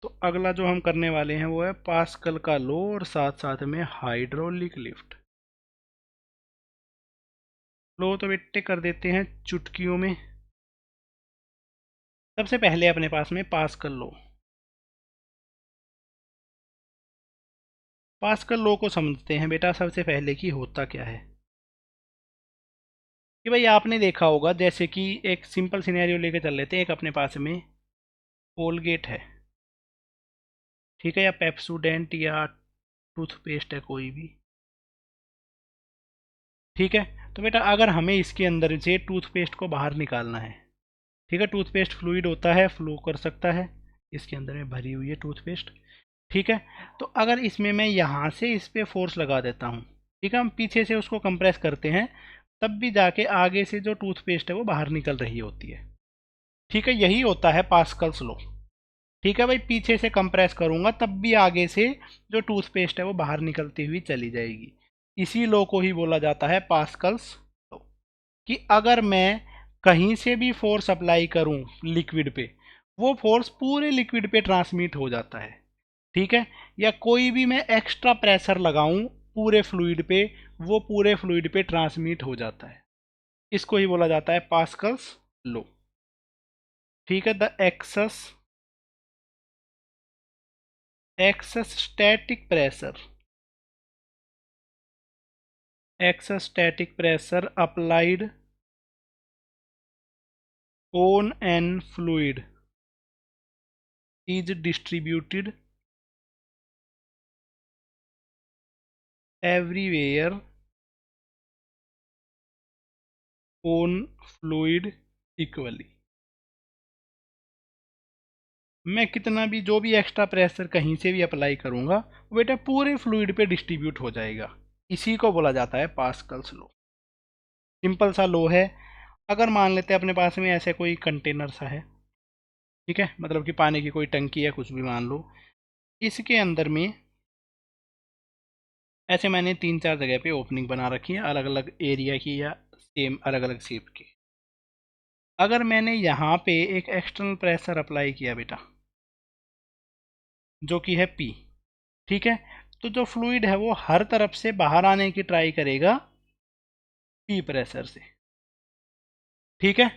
तो अगला जो हम करने वाले हैं वो है पास्कल का लॉ और साथ साथ में हाइड्रोलिक लिफ्ट। लॉ तो बेटे कर देते हैं चुटकियों में। सबसे पहले अपने पास में पास्कल लॉ, पास्कल लॉ को समझते हैं बेटा सबसे पहले कि होता क्या है। कि भाई आपने देखा होगा, जैसे कि एक सिंपल सिनेरियो लेके चल लेते हैं, एक अपने पास में कोलगेट है, ठीक है, या पेप्सोडेंट या टूथपेस्ट है कोई भी, ठीक है। तो बेटा अगर हमें इसके अंदर से टूथपेस्ट को बाहर निकालना है, ठीक है, टूथपेस्ट फ्लूइड होता है, फ्लो कर सकता है, इसके अंदर में भरी हुई है टूथपेस्ट, ठीक है। तो अगर इसमें मैं यहाँ से इस पर फोर्स लगा देता हूँ, ठीक है, हम पीछे से उसको कंप्रेस करते हैं, तब भी जाके आगे से जो टूथपेस्ट है वो बाहर निकल रही होती है, ठीक है। यही होता है पास्कल्स लॉ, ठीक है भाई, पीछे से कंप्रेस करूंगा तब भी आगे से जो टूथपेस्ट है वो बाहर निकलती हुई चली जाएगी। इसी लॉ को ही बोला जाता है पास्कल्स लॉ, कि अगर मैं कहीं से भी फोर्स अप्लाई करूं लिक्विड पे, वो फोर्स पूरे लिक्विड पे ट्रांसमिट हो जाता है, ठीक है। या कोई भी मैं एक्स्ट्रा प्रेशर लगाऊं पूरे फ्लूइड पे, वो पूरे फ्लूइड पे ट्रांसमिट हो जाता है। इसको ही बोला जाता है पास्कल्स लॉ। ठीक है, the excess static pressure applied on an fluid is distributed everywhere on fluid equally। मैं कितना भी जो भी एक्स्ट्रा प्रेशर कहीं से भी अप्लाई करूंगा वो बेटा पूरे फ्लूइड पे डिस्ट्रीब्यूट हो जाएगा। इसी को बोला जाता है पास्कल्स लॉ। सिंपल सा लॉ है। अगर मान लेते हैं अपने पास में ऐसे कोई कंटेनर सा है, ठीक है, मतलब कि पानी की कोई टंकी या कुछ भी मान लो, इसके अंदर में ऐसे मैंने 3-4 जगह पे ओपनिंग बना रखी है अलग अलग एरिया की या सेम अलग अलग शेप की। अगर मैंने यहाँ पे एक एक्सटर्नल प्रेशर अप्लाई किया बेटा, जो कि है P, ठीक है, तो जो फ्लूइड है वो हर तरफ से बाहर आने की ट्राई करेगा P प्रेशर से। ठीक है,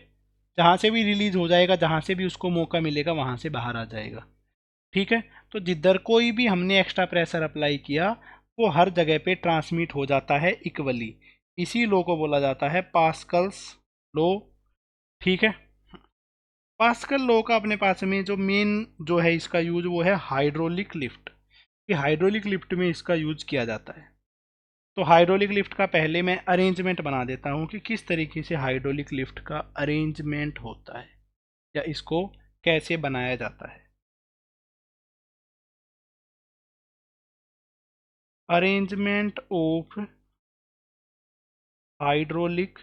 जहाँ से भी रिलीज हो जाएगा, जहाँ से भी उसको मौका मिलेगा वहाँ से बाहर आ जाएगा। ठीक है, तो जिधर कोई भी हमने एक्स्ट्रा प्रेशर अप्लाई किया वो हर जगह पे ट्रांसमिट हो जाता है इक्वली। इसी लॉ को बोला जाता है पास्कल्स लॉ। ठीक है, पास्कल लॉ का अपने पास में जो मेन जो है इसका यूज वो है हाइड्रोलिक लिफ्ट। कि हाइड्रोलिक लिफ्ट में इसका यूज किया जाता है। तो हाइड्रोलिक लिफ्ट का पहले मैं अरेंजमेंट बना देता हूँ कि किस तरीके से हाइड्रोलिक लिफ्ट का अरेंजमेंट होता है या इसको कैसे बनाया जाता है। Arrangement of hydraulic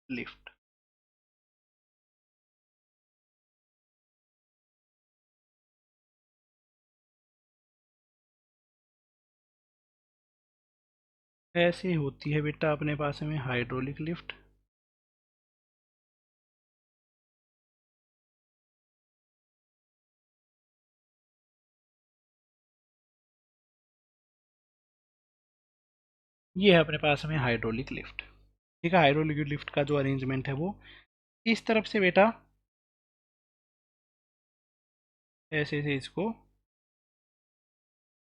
lift. ऐसे होती है बेटा अपने पास में हाइड्रोलिक लिफ्ट। ये है अपने पास में हाइड्रोलिक लिफ्ट। ठीक है, हाइड्रोलिक लिफ्ट का जो अरेंजमेंट है वो इस तरफ से बेटा ऐसे से इसको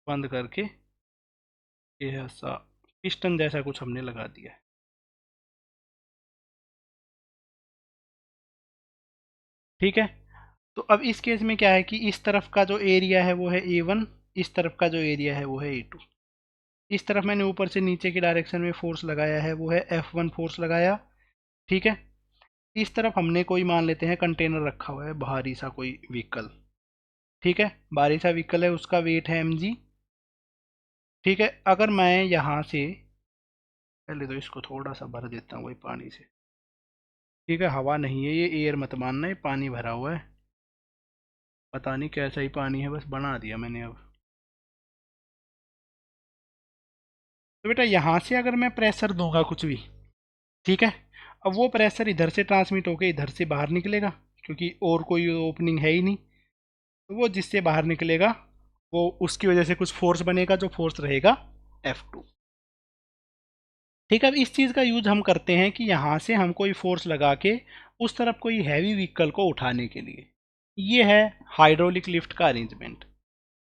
बंद करके ये ऐसा पिस्टन जैसा कुछ हमने लगा दिया है। ठीक है, तो अब इस केस में क्या है कि इस तरफ का जो एरिया है वो है A1, इस तरफ का जो एरिया है वो है A2। इस तरफ मैंने ऊपर से नीचे की डायरेक्शन में फोर्स लगाया है वो है F1 फोर्स लगाया। ठीक है, इस तरफ हमने कोई मान लेते हैं कंटेनर रखा हुआ है, भारी सा कोई व्हीकल। ठीक है, भारी सा व्हीकल है, उसका वेट है mg। ठीक है, अगर मैं यहाँ से पहले तो इसको थोड़ा सा भर देता हूँ वही पानी से। ठीक है, हवा नहीं है ये, एयर मत मानना, ये पानी भरा हुआ है। पता नहीं कैसा ही पानी है, बस बना दिया मैंने अब। तो बेटा यहाँ से अगर मैं प्रेशर दूंगा कुछ भी, ठीक है, अब वो प्रेशर इधर से ट्रांसमिट होकर इधर से बाहर निकलेगा, क्योंकि और कोई ओपनिंग है ही नहीं। तो वो जिससे बाहर निकलेगा वो उसकी वजह से कुछ फोर्स बनेगा, जो फोर्स रहेगा F2। ठीक है, अब इस चीज़ का यूज हम करते हैं कि यहाँ से हम कोई फोर्स लगा के उस तरफ कोई हैवी व्हीकल को उठाने के लिए। ये है हाइड्रोलिक लिफ्ट का arrangement.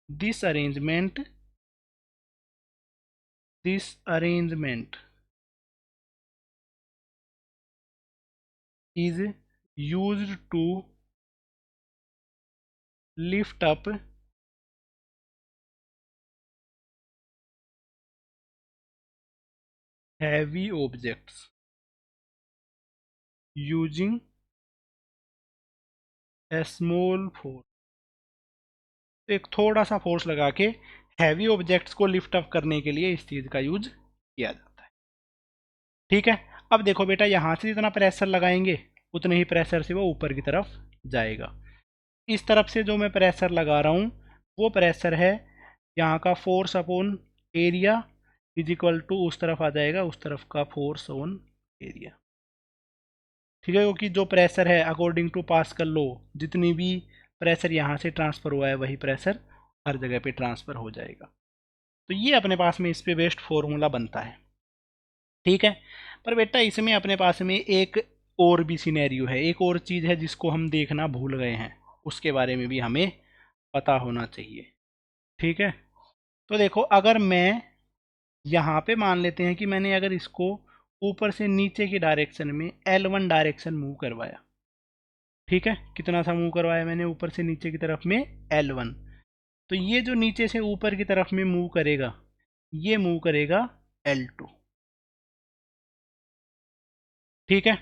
This arrangement this arrangement is used to lift up heavy objects using a small force। एक थोड़ा सा फोर्स लगा के हैवी ऑब्जेक्ट्स को लिफ्ट अप करने के लिए इस चीज़ का यूज किया जाता है। ठीक है, अब देखो बेटा यहाँ से जितना प्रेशर लगाएंगे उतने ही प्रेशर से वो ऊपर की तरफ जाएगा। इस तरफ से जो मैं प्रेशर लगा रहा हूँ वो प्रेशर है यहाँ का force upon area is equal to उस तरफ आ जाएगा उस तरफ का फोर्स ऑन एरिया। ठीक है, क्योंकि जो प्रेशर है अकॉर्डिंग टू पास्कल लॉ, जितनी भी प्रेशर यहाँ से ट्रांसफ़र हुआ है वही प्रेशर हर जगह पे ट्रांसफ़र हो जाएगा। तो ये अपने पास में इस पे बेस्ड फॉर्मूला बनता है, ठीक है। पर बेटा इसमें अपने पास में एक और भी सिनेरियो है, एक और चीज़ है जिसको हम देखना भूल गए हैं, उसके बारे में भी हमें पता होना चाहिए, ठीक है। तो देखो, अगर मैं यहाँ पे मान लेते हैं कि मैंने अगर इसको ऊपर से नीचे की डायरेक्शन में L1 डायरेक्शन मूव करवाया, ठीक है। कितना सा मूव करवाया मैंने ऊपर से नीचे की तरफ में L1, तो ये जो नीचे से ऊपर की तरफ में मूव करेगा, ये मूव करेगा L2, ठीक है।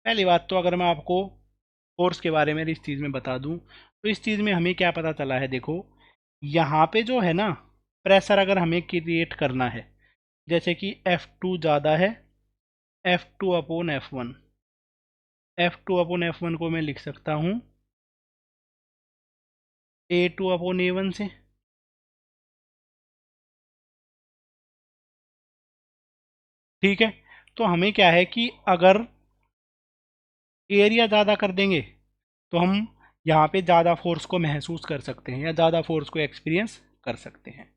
पहली बात तो अगर मैं आपको फोर्स के बारे में इस चीज़ में बता दूं, तो इस चीज़ में हमें क्या पता चला है, देखो यहाँ पे जो है ना प्रेशर अगर हमें क्रिएट करना है, जैसे कि F2 ज़्यादा है, F2 upon F1, F2 upon F1 को मैं लिख सकता हूँ A2 अपॉन A1 से, ठीक है। तो हमें क्या है कि अगर एरिया ज़्यादा कर देंगे तो हम यहाँ पे ज़्यादा फोर्स को महसूस कर सकते हैं या ज़्यादा फोर्स को एक्सपीरियंस कर सकते हैं।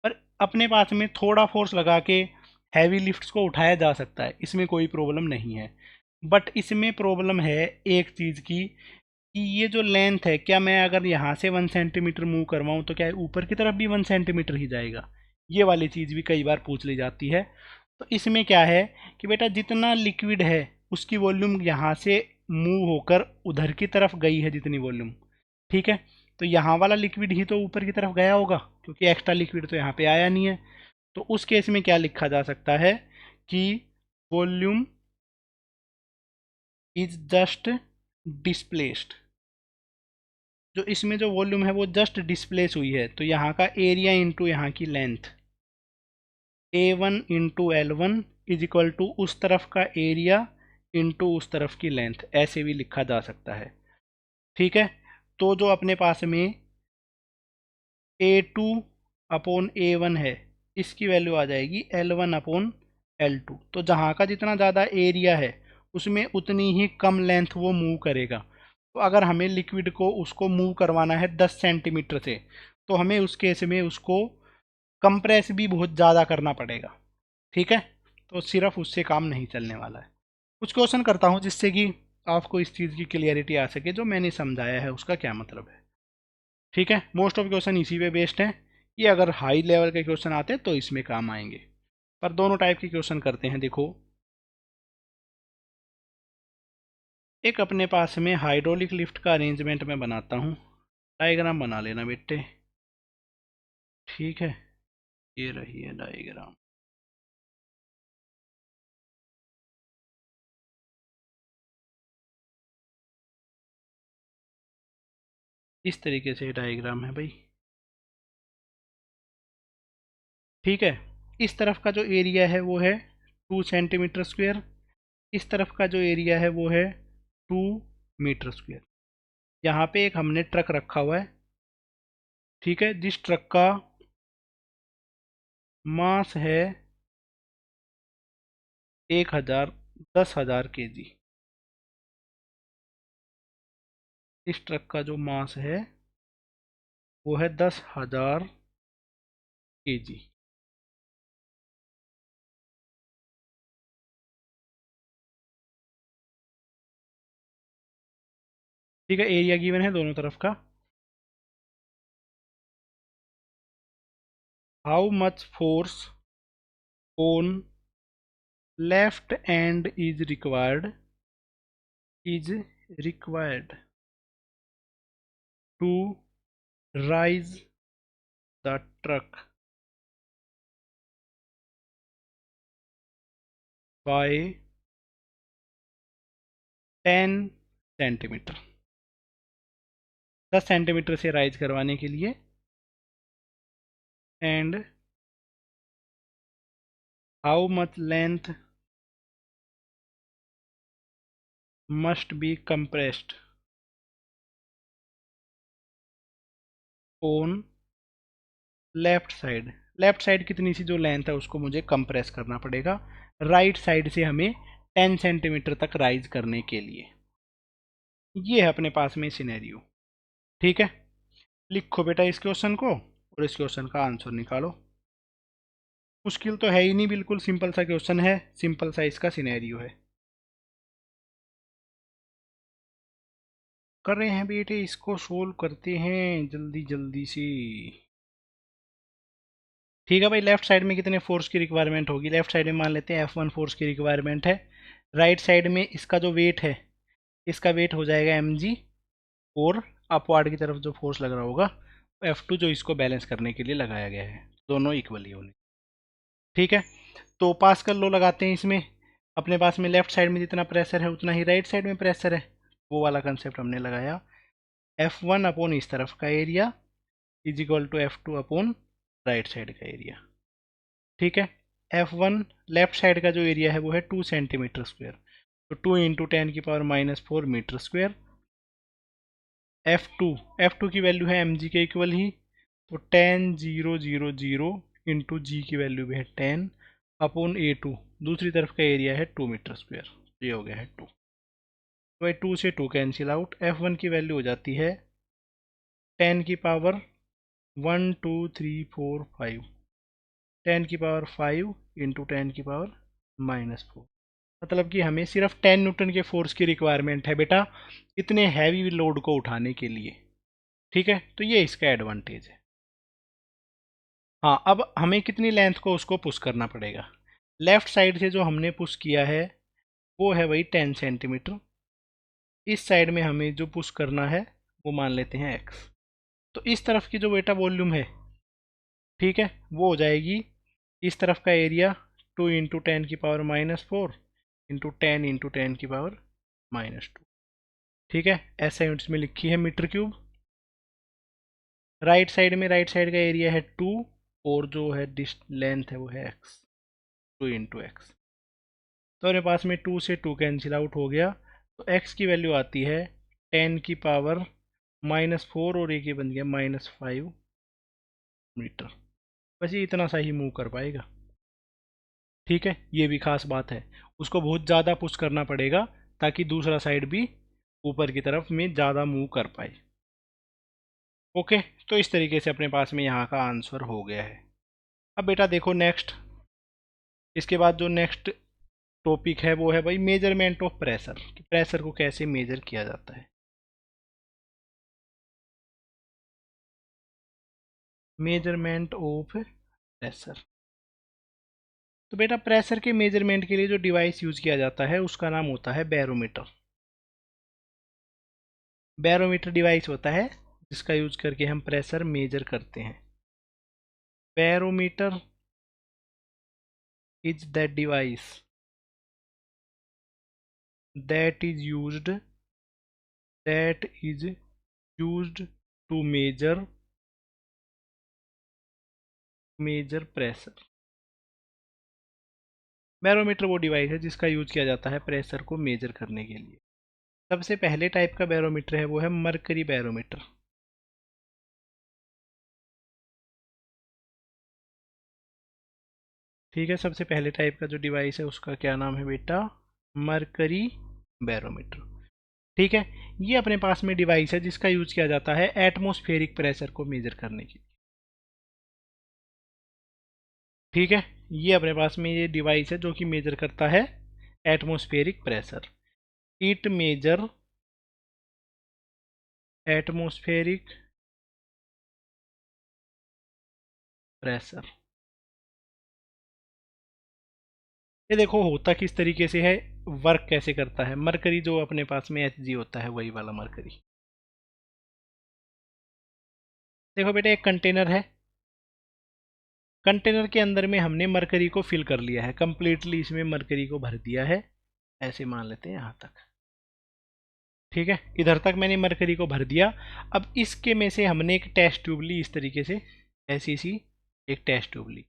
पर अपने पास में थोड़ा फोर्स लगा के हैवी लिफ्ट्स को उठाया जा सकता है, इसमें कोई प्रॉब्लम नहीं है। बट इसमें प्रॉब्लम है एक चीज़ की, कि ये जो लेंथ है, क्या मैं अगर यहाँ से 1 सेंटीमीटर मूव करवाऊँ तो क्या ऊपर की तरफ भी 1 सेंटीमीटर ही जाएगा? ये वाली चीज़ भी कई बार पूछ ली जाती है। तो इसमें क्या है कि बेटा जितना लिक्विड है उसकी वॉल्यूम यहाँ से मूव होकर उधर की तरफ गई है जितनी वॉल्यूम, ठीक है। तो यहाँ वाला लिक्विड ही तो ऊपर की तरफ गया होगा, क्योंकि एक्स्ट्रा लिक्विड तो यहाँ पे आया नहीं है। तो उस केस में क्या लिखा जा सकता है कि वॉल्यूम इज जस्ट डिस्प्लेस्ड। जो इसमें जो वॉल्यूम है वो जस्ट डिस्प्लेस हुई है, तो यहाँ का एरिया इंटू यहाँ की length A1 into L1 is equal to उस तरफ का एरिया इंटू उस तरफ की लेंथ, ऐसे भी लिखा जा सकता है, ठीक है। तो जो अपने पास में A2 अपॉन A1 है, इसकी वैल्यू आ जाएगी L1 अपॉन L2। तो जहाँ का जितना ज़्यादा एरिया है उसमें उतनी ही कम लेंथ वो मूव करेगा। तो अगर हमें लिक्विड को उसको मूव करवाना है 10 सेंटीमीटर से, तो हमें उस केस में उसको कंप्रेस भी बहुत ज़्यादा करना पड़ेगा, ठीक है। तो सिर्फ उससे काम नहीं चलने वाला है। कुछ क्वेश्चन करता हूँ जिससे कि आपको इस चीज़ की क्लियरिटी आ सके, जो मैंने समझाया है उसका क्या मतलब है, ठीक है। मोस्ट ऑफ क्वेश्चन इसी पे बेस्ड हैं, ये अगर हाई लेवल के क्वेश्चन आते हैं तो इसमें काम आएंगे। पर दोनों टाइप के क्वेश्चन करते हैं। देखो, एक अपने पास में हाइड्रोलिक लिफ्ट का अरेंजमेंट मैं बनाता हूँ, डायग्राम बना लेना बेटे, ठीक है। ये रही है डायग्राम। इस तरीके से डायग्राम है भाई, ठीक है। इस तरफ का जो एरिया है वो है 2 सेंटीमीटर स्क्वायर, इस तरफ का जो एरिया है वो है 2 मीटर स्क्वायर। यहाँ पे एक हमने ट्रक रखा हुआ है, ठीक है, जिस ट्रक का मास है 10,000 इस ट्रक का जो मास है वो है 10,000 kg, ठीक है। एरिया गिवन है दोनों तरफ का। How much force on left end is required to rise the truck by 10 centimetre. 10 centimetre से राइज करवाने के लिए, and how much length must be compressed on left side कितनी सी जो लेंथ है उसको मुझे कंप्रेस करना पड़ेगा राइट साइड से हमें 10 सेंटीमीटर तक राइज करने के लिए। ये है अपने पास में सिनेरियो, ठीक है। लिखो बेटा इस क्वेश्चन को और इस क्वेश्चन का आंसर निकालो। मुश्किल तो है ही नहीं, बिल्कुल सिंपल सा क्वेश्चन है, सिंपल सा इसका सिनेरियो है। कर रहे हैं बेटे, इसको सोल्व करते हैं जल्दी जल्दी से। ठीक है भाई, लेफ्ट साइड में कितने फोर्स की रिक्वायरमेंट होगी? लेफ्ट साइड में मान लेते हैं F1 फोर्स की रिक्वायरमेंट है। राइट साइड में इसका जो वेट है, इसका वेट हो जाएगा mg, और अपवार्ड की तरफ जो फोर्स लग रहा होगा F2, जो इसको बैलेंस करने के लिए लगाया गया है, दोनों इक्वली होने। ठीक है, तो पास्कल लॉ लगाते हैं इसमें। अपने पास में लेफ्ट साइड में जितना प्रेशर है उतना ही राइट साइड में प्रेशर है, वो वाला कंसेप्ट हमने लगाया। F1 अपॉन इस तरफ का area is equal to F2 upon right side का एरिया। ठीक है, F1 लेफ्ट साइड का जो एरिया है वो है 2 सेंटीमीटर स्क्वायर, तो 2 इंटू 10⁻⁻⁴ मीटर स्क्वायर। F2 की वैल्यू है mg के इक्वल ही, तो 10,000 इंटू जी की वैल्यू भी है 10 अपॉन A2, दूसरी तरफ का एरिया है 2 मीटर स्क्वायर, ये हो गया है 2। तो भाई 2 से 2 कैंसिल आउट, F1 की वैल्यू हो जाती है 10 की पावर 1 2 3 4 5, 10 की पावर 5 इंटू 10 की पावर -4। मतलब कि हमें सिर्फ 10 न्यूटन के फोर्स की रिक्वायरमेंट है बेटा, इतने हैवी लोड को उठाने के लिए। ठीक है, तो ये इसका एडवांटेज है। हाँ, अब हमें कितनी लेंथ को उसको पुश करना पड़ेगा? लेफ्ट साइड से जो हमने पुश किया है वो है वही 10 सेंटीमीटर। इस साइड में हमें जो पुश करना है वो मान लेते हैं x। तो इस तरफ की जो बेटा वॉल्यूम है, ठीक है, वो हो जाएगी इस तरफ का एरिया 2 इंटू 10⁻⁻⁴ इंटू 10 इंटू 10⁻²। ठीक है, ऐसा यूनिट्स में लिखी है मीटर क्यूब। राइट साइड में राइट साइड का एरिया है 2, और जो है लेंथ है वो है x, 2 इंटू एक्स। तो मेरे पास में 2 से 2 कैंसिल आउट हो गया, तो x की वैल्यू आती है 10 की पावर -4, और एक ये बन गया -5 मीटर। बस ये इतना सा ही मूव कर पाएगा। ठीक है, ये भी खास बात है, उसको बहुत ज़्यादा पुश करना पड़ेगा ताकि दूसरा साइड भी ऊपर की तरफ में ज़्यादा मूव कर पाए। ओके, तो इस तरीके से अपने पास में यहाँ का आंसर हो गया है। अब बेटा देखो नेक्स्ट, इसके बाद जो नेक्स्ट टॉपिक है वो है भाई मेजरमेंट ऑफ प्रेशर, कि प्रेशर को कैसे मेजर किया जाता है। Measurement of pressure. तो बेटा प्रेशर के मेजरमेंट के लिए जो डिवाइस यूज किया जाता है उसका नाम होता है बैरोमीटर। बैरोमीटर डिवाइस होता है जिसका यूज करके हम प्रेशर मेजर करते हैं। Barometer is that device that is used that is used to measure pressure। Barometer वो डिवाइस है जिसका यूज किया जाता है प्रेशर को मेजर करने के लिए। सबसे पहले टाइप का बैरोमीटर है वो है मरकरी बैरोमीटर। ठीक है, सबसे पहले टाइप का जो डिवाइस है उसका क्या नाम है बेटा? Mercury barometer. ठीक है, ये अपने पास में डिवाइस है जिसका यूज किया जाता है एटमॉस्फेरिक प्रेशर को मेजर करने के लिए। ठीक है, ये अपने पास में ये डिवाइस है जो कि मेजर करता है atmospheric pressure. It measure atmospheric pressure. ये देखो होता किस तरीके से है, वर्क कैसे करता है। मरकरी जो अपने पास में Hg होता है वही वाला मरकरी। देखो बेटा एक कंटेनर है, कंटेनर के अंदर में हमने मरकरी को फिल कर लिया है कंप्लीटली, इसमें मरकरी को भर दिया है, ऐसे मान लेते हैं यहाँ तक। ठीक है, इधर तक मैंने मरकरी को भर दिया। अब इसके में से हमने एक टेस्ट ट्यूब ली, इस तरीके से ऐसी सी एक टेस्ट ट्यूब ली,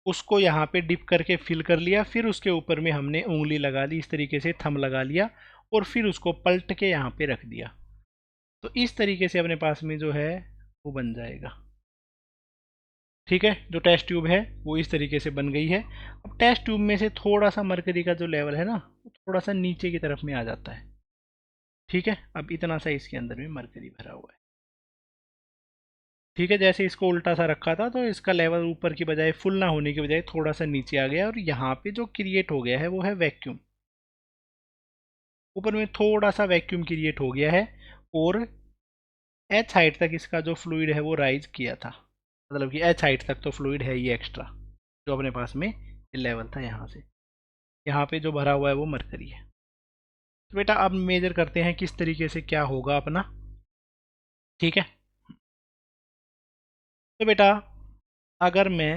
उसको यहाँ पे डिप करके फिल कर लिया, फिर उसके ऊपर में हमने उंगली लगा ली, इस तरीके से थंब लगा लिया, और फिर उसको पलट के यहाँ पे रख दिया। तो इस तरीके से अपने पास में जो है वो बन जाएगा। ठीक है, जो टेस्ट ट्यूब है वो इस तरीके से बन गई है। अब टेस्ट ट्यूब में से थोड़ा सा मरकरी का जो लेवल है ना, थोड़ा सा नीचे की तरफ में आ जाता है। ठीक है, अब इतना सा इसके अंदर में मरकरी भरा हुआ है। ठीक है, जैसे इसको उल्टा सा रखा था तो इसका लेवल ऊपर की बजाय फुल ना होने की बजाय थोड़ा सा नीचे आ गया, और यहाँ पे जो क्रिएट हो गया है वो है वैक्यूम। ऊपर में थोड़ा सा वैक्यूम क्रिएट हो गया है, और एच हाइट तक इसका जो फ्लूइड है वो राइज किया था। मतलब कि एच हाइट तक तो फ्लूइड है ये एक्स्ट्रा, जो अपने पास में लेवल था यहाँ से। यहाँ पे जो भरा हुआ है वो मरकरी है। तो बेटा अब मेजर करते हैं किस तरीके से क्या होगा अपना। ठीक है, तो बेटा अगर मैं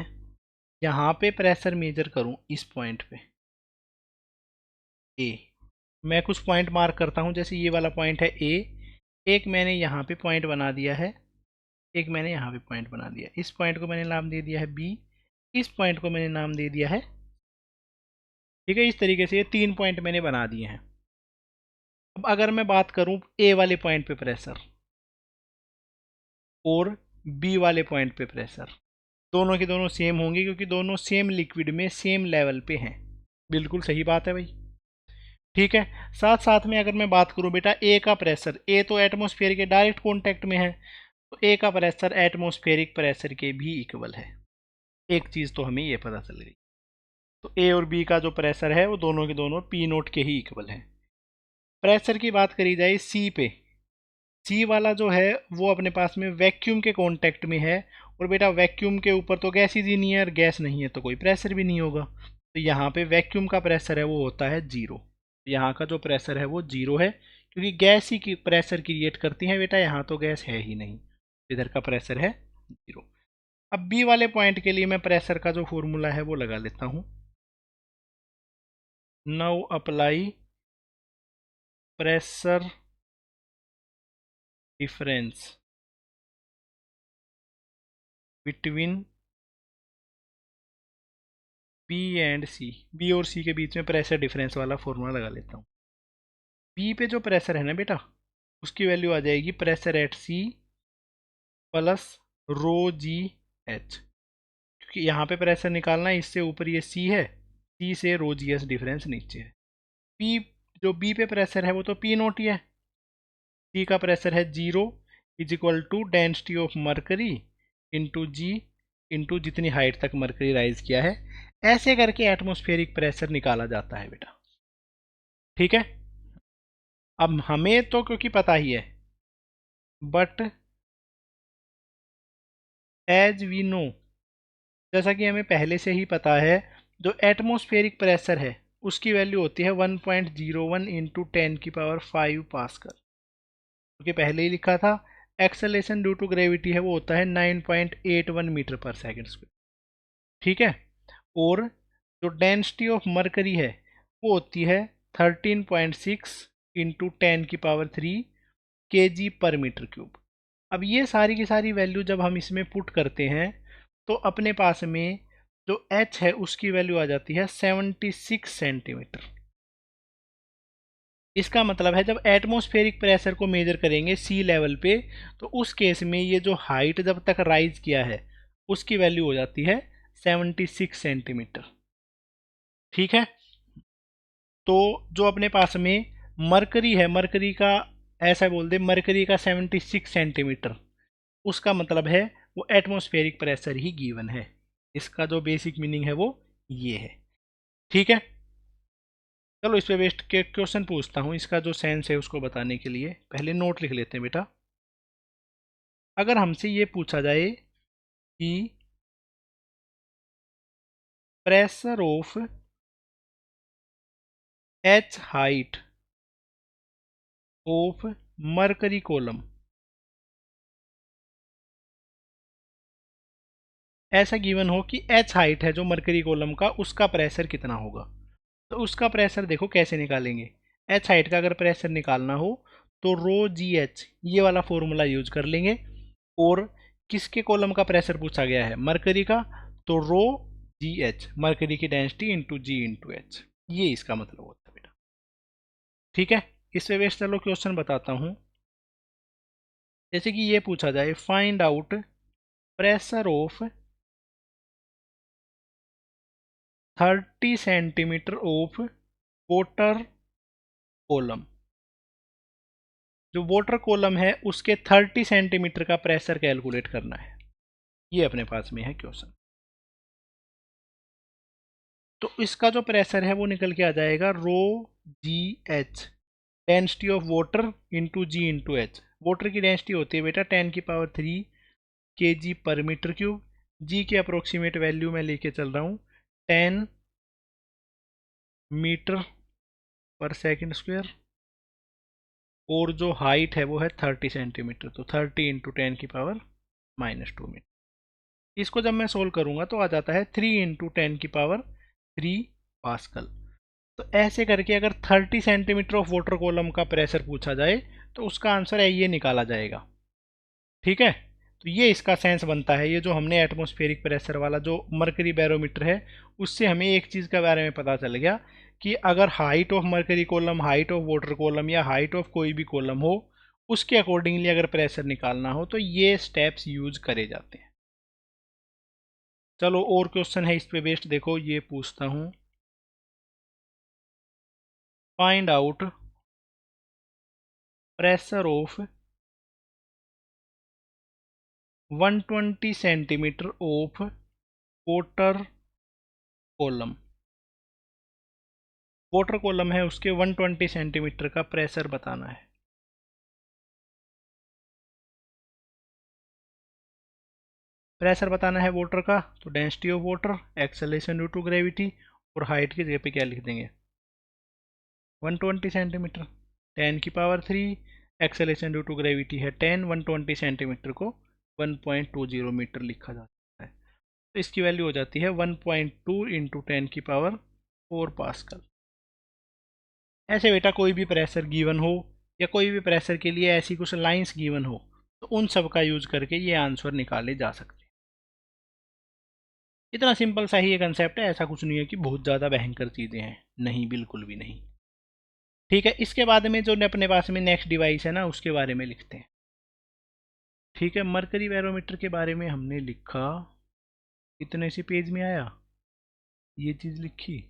यहाँ पे प्रेशर मेजर करूँ इस पॉइंट पे ए, मैं कुछ पॉइंट मार्क करता हूँ, जैसे ये वाला पॉइंट है ए, एक मैंने यहाँ पे पॉइंट बना दिया है, एक मैंने यहाँ पे पॉइंट बना दिया। इस पॉइंट को मैंने नाम दे दिया है बी, इस पॉइंट को मैंने नाम दे दिया है। ठीक है, इस तरीके से ये 3 पॉइंट मैंने बना दिए हैं। अब अगर मैं बात करूँ ए वाले पॉइंट पे प्रेशर और बी वाले पॉइंट पे प्रेशर, दोनों के दोनों सेम होंगे क्योंकि दोनों सेम लिक्विड में सेम लेवल पे हैं। बिल्कुल सही बात है भाई। ठीक है, साथ साथ में अगर मैं बात करूं बेटा ए का प्रेशर, ए तो एटमॉस्फेयर के डायरेक्ट कांटेक्ट में है, तो ए का प्रेशर एटमॉस्फेरिक प्रेशर के भी इक्वल है। एक चीज़ तो हमें ये पता चल गई। तो ए और बी का जो प्रेशर है वो दोनों के दोनों पी नोट के ही इक्वल है। प्रेशर की बात करी जाए सी पे, सी वाला जो है वो अपने पास में वैक्यूम के कांटेक्ट में है, और बेटा वैक्यूम के ऊपर तो गैस ही नहीं है, और गैस नहीं है तो कोई प्रेशर भी नहीं होगा। तो यहाँ पे वैक्यूम का प्रेशर है वो होता है जीरो। यहाँ का जो प्रेशर है वो जीरो है, क्योंकि गैस ही की प्रेशर क्रिएट करती है बेटा, यहाँ तो गैस है ही नहीं, इधर का प्रेशर है जीरो। अब बी वाले पॉइंट के लिए मैं प्रेशर का जो फॉर्मूला है वो लगा लेता हूँ। Now apply pressure difference between B and C, B और सी के बीच में प्रेशर डिफरेंस वाला फॉर्मूला लगा लेता हूँ। बी पे जो प्रेशर है ना बेटा, उसकी वैल्यू आ जाएगी pressure at C plus rho ji H, क्योंकि यहाँ पे प्रेशर निकालना है, इससे ऊपर ये सी है, सी से रो जी एच डिफरेंस नीचे है। पी, जो बी पे प्रेशर है वो तो पी नोट ही है, सी का प्रेशर है zero, is equal to density of mercury into ji into जितनी हाइट तक मरकरी राइज किया है। ऐसे करके एटमॉस्फेरिक प्रेशर निकाला जाता है बेटा। ठीक है, अब हमें तो क्योंकि पता ही है, बट एज वी नो, जैसा कि हमें पहले से ही पता है, जो एटमॉस्फेरिक प्रेशर है उसकी वैल्यू होती है 1.01 इंटू 10⁵ पास्कल, क्योंकि पहले ही लिखा था। एक्सेलेरेशन ड्यू टू ग्रेविटी है वो होता है 9.81 मीटर पर सेकेंड स्क्वायर। ठीक है, और जो डेंसिटी ऑफ मरकरी है वो होती है 13.6 इंटू 10⁻³ kg पर मीटर क्यूब। अब ये सारी की सारी वैल्यू जब हम इसमें पुट करते हैं तो अपने पास में जो h है उसकी वैल्यू आ जाती है 76 सेंटीमीटर। इसका मतलब है जब एटमॉस्फेरिक प्रेशर को मेजर करेंगे सी लेवल पे, तो उस केस में ये जो हाइट जब तक राइज किया है उसकी वैल्यू हो जाती है 76 सेंटीमीटर। ठीक है, तो जो अपने पास में मरकरी है, मरकरी का ऐसा बोल दे, मरकरी का 76 सेंटीमीटर, उसका मतलब है वो एटमॉस्फेरिक प्रेशर ही गिवन है। इसका जो बेसिक मीनिंग है वो ये है। ठीक है, चलो इस पे बेस्ड के क्वेश्चन पूछता हूँ, इसका जो सेंस है उसको बताने के लिए पहले नोट लिख लेते हैं बेटा। अगर हमसे ये पूछा जाए कि pressure of H height of mercury column, ऐसा गिवन हो कि एच हाइट है जो मरकरी कॉलम का, उसका प्रेशर कितना होगा। तो उसका प्रेशर देखो कैसे निकालेंगे। एच हाइट का अगर प्रेशर निकालना हो तो रो जी एच ये वाला फॉर्मूला यूज कर लेंगे, और किसके कॉलम का प्रेशर पूछा गया है, मरकरी का, तो रो जी एच मरकरी की डेंसिटी इंटू जी इंटू एच, ये इसका मतलब होता है बेटा। ठीक है, इस पे बेस चलो क्वेश्चन बताता हूँ। जैसे कि ये पूछा जाए find out pressure of 30 centimetre of water column, जो वाटर कॉलम है उसके 30 सेंटीमीटर का प्रेशर कैलकुलेट करना है। ये अपने पास में है क्वेश्चन। तो इसका जो प्रेशर है वो निकल के आ जाएगा rho ji H, density of water into ji into H. Water की डेंसिटी होती है बेटा 10⁻³ kg पर मीटर क्यूब। जी के अप्रोक्सीमेट वैल्यू मैं लेके चल रहा हूँ 10 मीटर पर सेकेंड स्क्वायर, और जो हाइट है वो है 30 सेंटीमीटर, तो 30 इंटू 10⁻⁻² मीटर। इसको जब मैं सोल्व करूंगा तो आ जाता है 3 इंटू 10⁻³ पास्कल। तो ऐसे करके अगर 30 सेंटीमीटर ऑफ वाटर कॉलम का प्रेशर पूछा जाए तो उसका आंसर है ये निकाला जाएगा। ठीक है, तो ये इसका सेंस बनता है। ये जो हमने एटमॉस्फेरिक प्रेशर वाला जो मरकरी बैरोमीटर है उससे हमें एक चीज़ के बारे में पता चल गया कि अगर height of mercury column, height of water column या हाइट ऑफ कोई भी कॉलम हो उसके अकॉर्डिंगली अगर प्रेशर निकालना हो तो ये स्टेप्स यूज करे जाते हैं। चलो और क्वेश्चन है इस पे बेस्ड, देखो ये पूछता हूँ, find out pressure of 120 centimetre of water column. Water column है उसके 120 सेंटीमीटर का प्रेशर बताना है। प्रेशर बताना है वाटर का, तो density of water, acceleration due to gravity, और हाइट की जगह पे क्या लिख देंगे 120 centimetre, 10⁻³ acceleration due to gravity है 10, 120 सेंटीमीटर को 1.20 मीटर लिखा जाता है। तो इसकी वैल्यू हो जाती है 1.2 इंटू 10⁻⁴ पास्कल। ऐसे बेटा कोई भी प्रेशर गिवन हो या कोई भी प्रेशर के लिए ऐसी कुछ लाइंस गिवन हो तो उन सब का यूज करके ये आंसर निकाले जा सकते हैं। इतना सिंपल सा ही ये कंसेप्ट है, ऐसा कुछ नहीं है कि बहुत ज़्यादा भयंकर चीज़ें हैं, नहीं, बिल्कुल भी नहीं। ठीक है, इसके बाद में जो अपने पास में नेक्स्ट डिवाइस है ना उसके बारे में लिखते हैं। ठीक है, मरकरी बैरोमीटर के बारे में हमने लिखा, इतने से पेज में आया, ये चीज़ लिखी।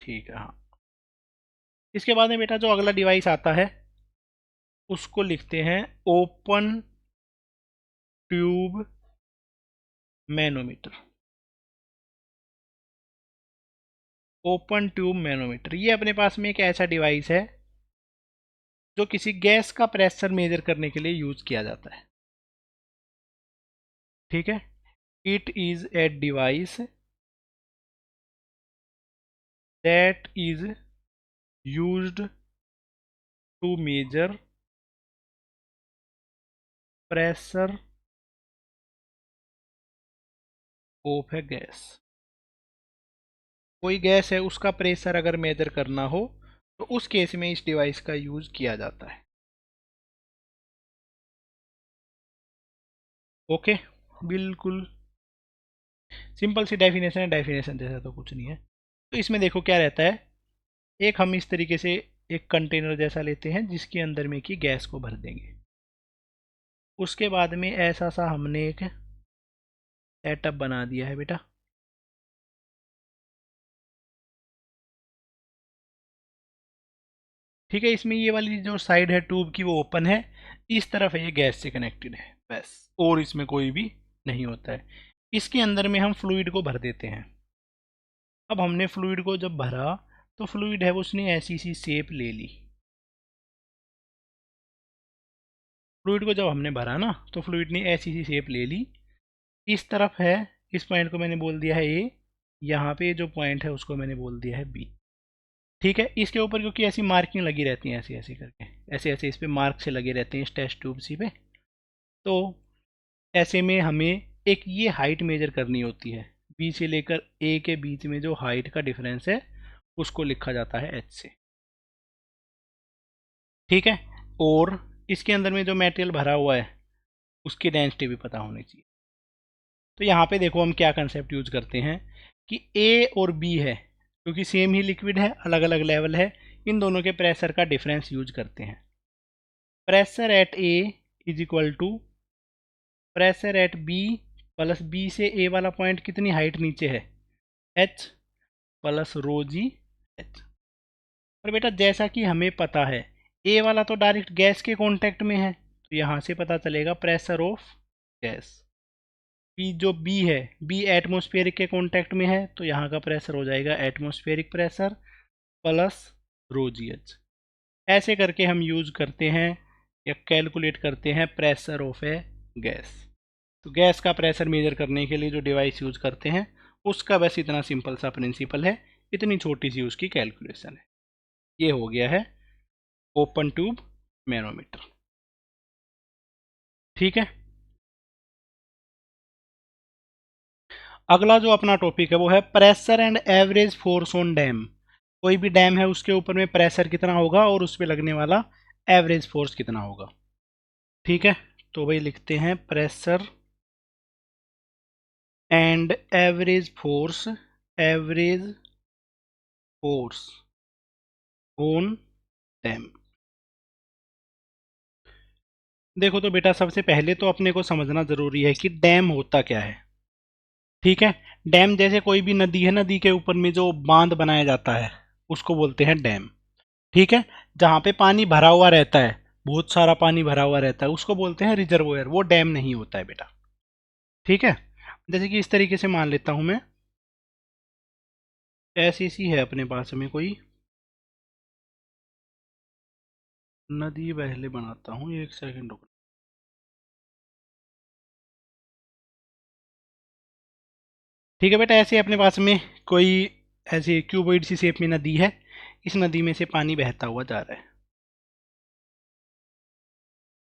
ठीक है, हाँ। इसके बाद में बेटा जो अगला डिवाइस आता है उसको लिखते हैं open tube manometer. Open tube manometer ये अपने पास में एक ऐसा डिवाइस है जो किसी गैस का प्रेशर मेजर करने के लिए यूज किया जाता है। ठीक है, it is a device that is used to measure pressure of a gas. कोई गैस है उसका प्रेशर अगर मेजर करना हो तो उस केस में इस डिवाइस का यूज किया जाता है। ओके, बिल्कुल सिंपल सी डेफिनेशन है, डेफिनेशन जैसा तो कुछ नहीं है। तो इसमें देखो क्या रहता है, एक हम इस तरीके से एक कंटेनर जैसा लेते हैं जिसके अंदर में की गैस को भर देंगे। उसके बाद में ऐसा सा हमने एक सेटअप बना दिया है बेटा। ठीक है, इसमें ये वाली जो साइड है ट्यूब की वो ओपन है, इस तरफ है ये गैस से कनेक्टेड है बस, और इसमें कोई भी नहीं होता है। इसके अंदर में हम फ्लूइड को भर देते हैं। अब हमने फ्लूइड को जब भरा तो फ्लूइड है उसने ऐसी सी शेप ले ली। फ्लूइड को जब हमने भरा ना तो फ्लूइड ने ऐसी सी शेप ले ली। इस तरफ है, इस पॉइंट को मैंने बोल दिया है ए, यहाँ पे जो पॉइंट है उसको मैंने बोल दिया है बी। ठीक है, इसके ऊपर क्योंकि ऐसी मार्किंग लगी रहती हैं, ऐसे ऐसे करके ऐसे ऐसे इस पे मार्क से लगे रहते हैं इस टेस्ट ट्यूब सी पे। तो ऐसे में हमें एक ये हाइट मेजर करनी होती है, बी से लेकर ए के बीच में जो हाइट का डिफरेंस है उसको लिखा जाता है एच से। ठीक है, और इसके अंदर में जो मटेरियल भरा हुआ है उसकी डेंसिटी भी पता होनी चाहिए। तो यहाँ पे देखो हम क्या कंसेप्ट यूज करते हैं कि ए और बी है, क्योंकि सेम ही लिक्विड है, अलग अलग लेवल है, इन दोनों के प्रेशर का डिफरेंस यूज करते हैं। Pressure at A is equal to pressure at B plus B से ए वाला पॉइंट कितनी हाइट नीचे है एच प्लस रो जी एच। और बेटा जैसा कि हमें पता है ए वाला तो डायरेक्ट गैस के कांटेक्ट में है, तो यहाँ से पता चलेगा प्रेशर ऑफ गैस। बी जो बी है, बी एटमॉस्फेरिक के कांटेक्ट में है, तो यहाँ का प्रेशर हो जाएगा एटमॉस्फेरिक प्रेशर प्लस रो जी एच। ऐसे करके हम यूज करते हैं या कैलकुलेट करते हैं प्रेशर ऑफ ए गैस। तो गैस का प्रेशर मेजर करने के लिए जो डिवाइस यूज करते हैं उसका बस इतना सिंपल सा प्रिंसिपल है, इतनी छोटी सी उसकी कैलकुलेशन है। ये हो गया है ओपन ट्यूब मैनोमीटर। ठीक है, अगला जो अपना टॉपिक है वो है pressure and average force on dam. कोई भी डैम है उसके ऊपर में प्रेशर कितना होगा और उस पर लगने वाला एवरेज फोर्स कितना होगा। ठीक है, तो भाई लिखते हैं pressure and average force on dam. देखो तो बेटा सबसे पहले तो अपने को समझना जरूरी है कि डैम होता क्या है। ठीक है, डैम जैसे कोई भी नदी है, नदी के ऊपर में जो बांध बनाया जाता है उसको बोलते हैं डैम। ठीक है, जहाँ पे पानी भरा हुआ रहता है, बहुत सारा पानी भरा हुआ रहता है, उसको बोलते हैं रिजर्वोयर। वो डैम नहीं होता है बेटा। ठीक है, जैसे कि इस तरीके से मान लेता हूं मैं, ऐसी सी है अपने पास में कोई नदी, पहले बनाता हूँ, एक सेकंड रुक। ठीक है बेटा, ऐसे अपने पास में कोई ऐसी क्यूबॉइड सी शेप में नदी है। इस नदी में से पानी बहता हुआ जा रहा है।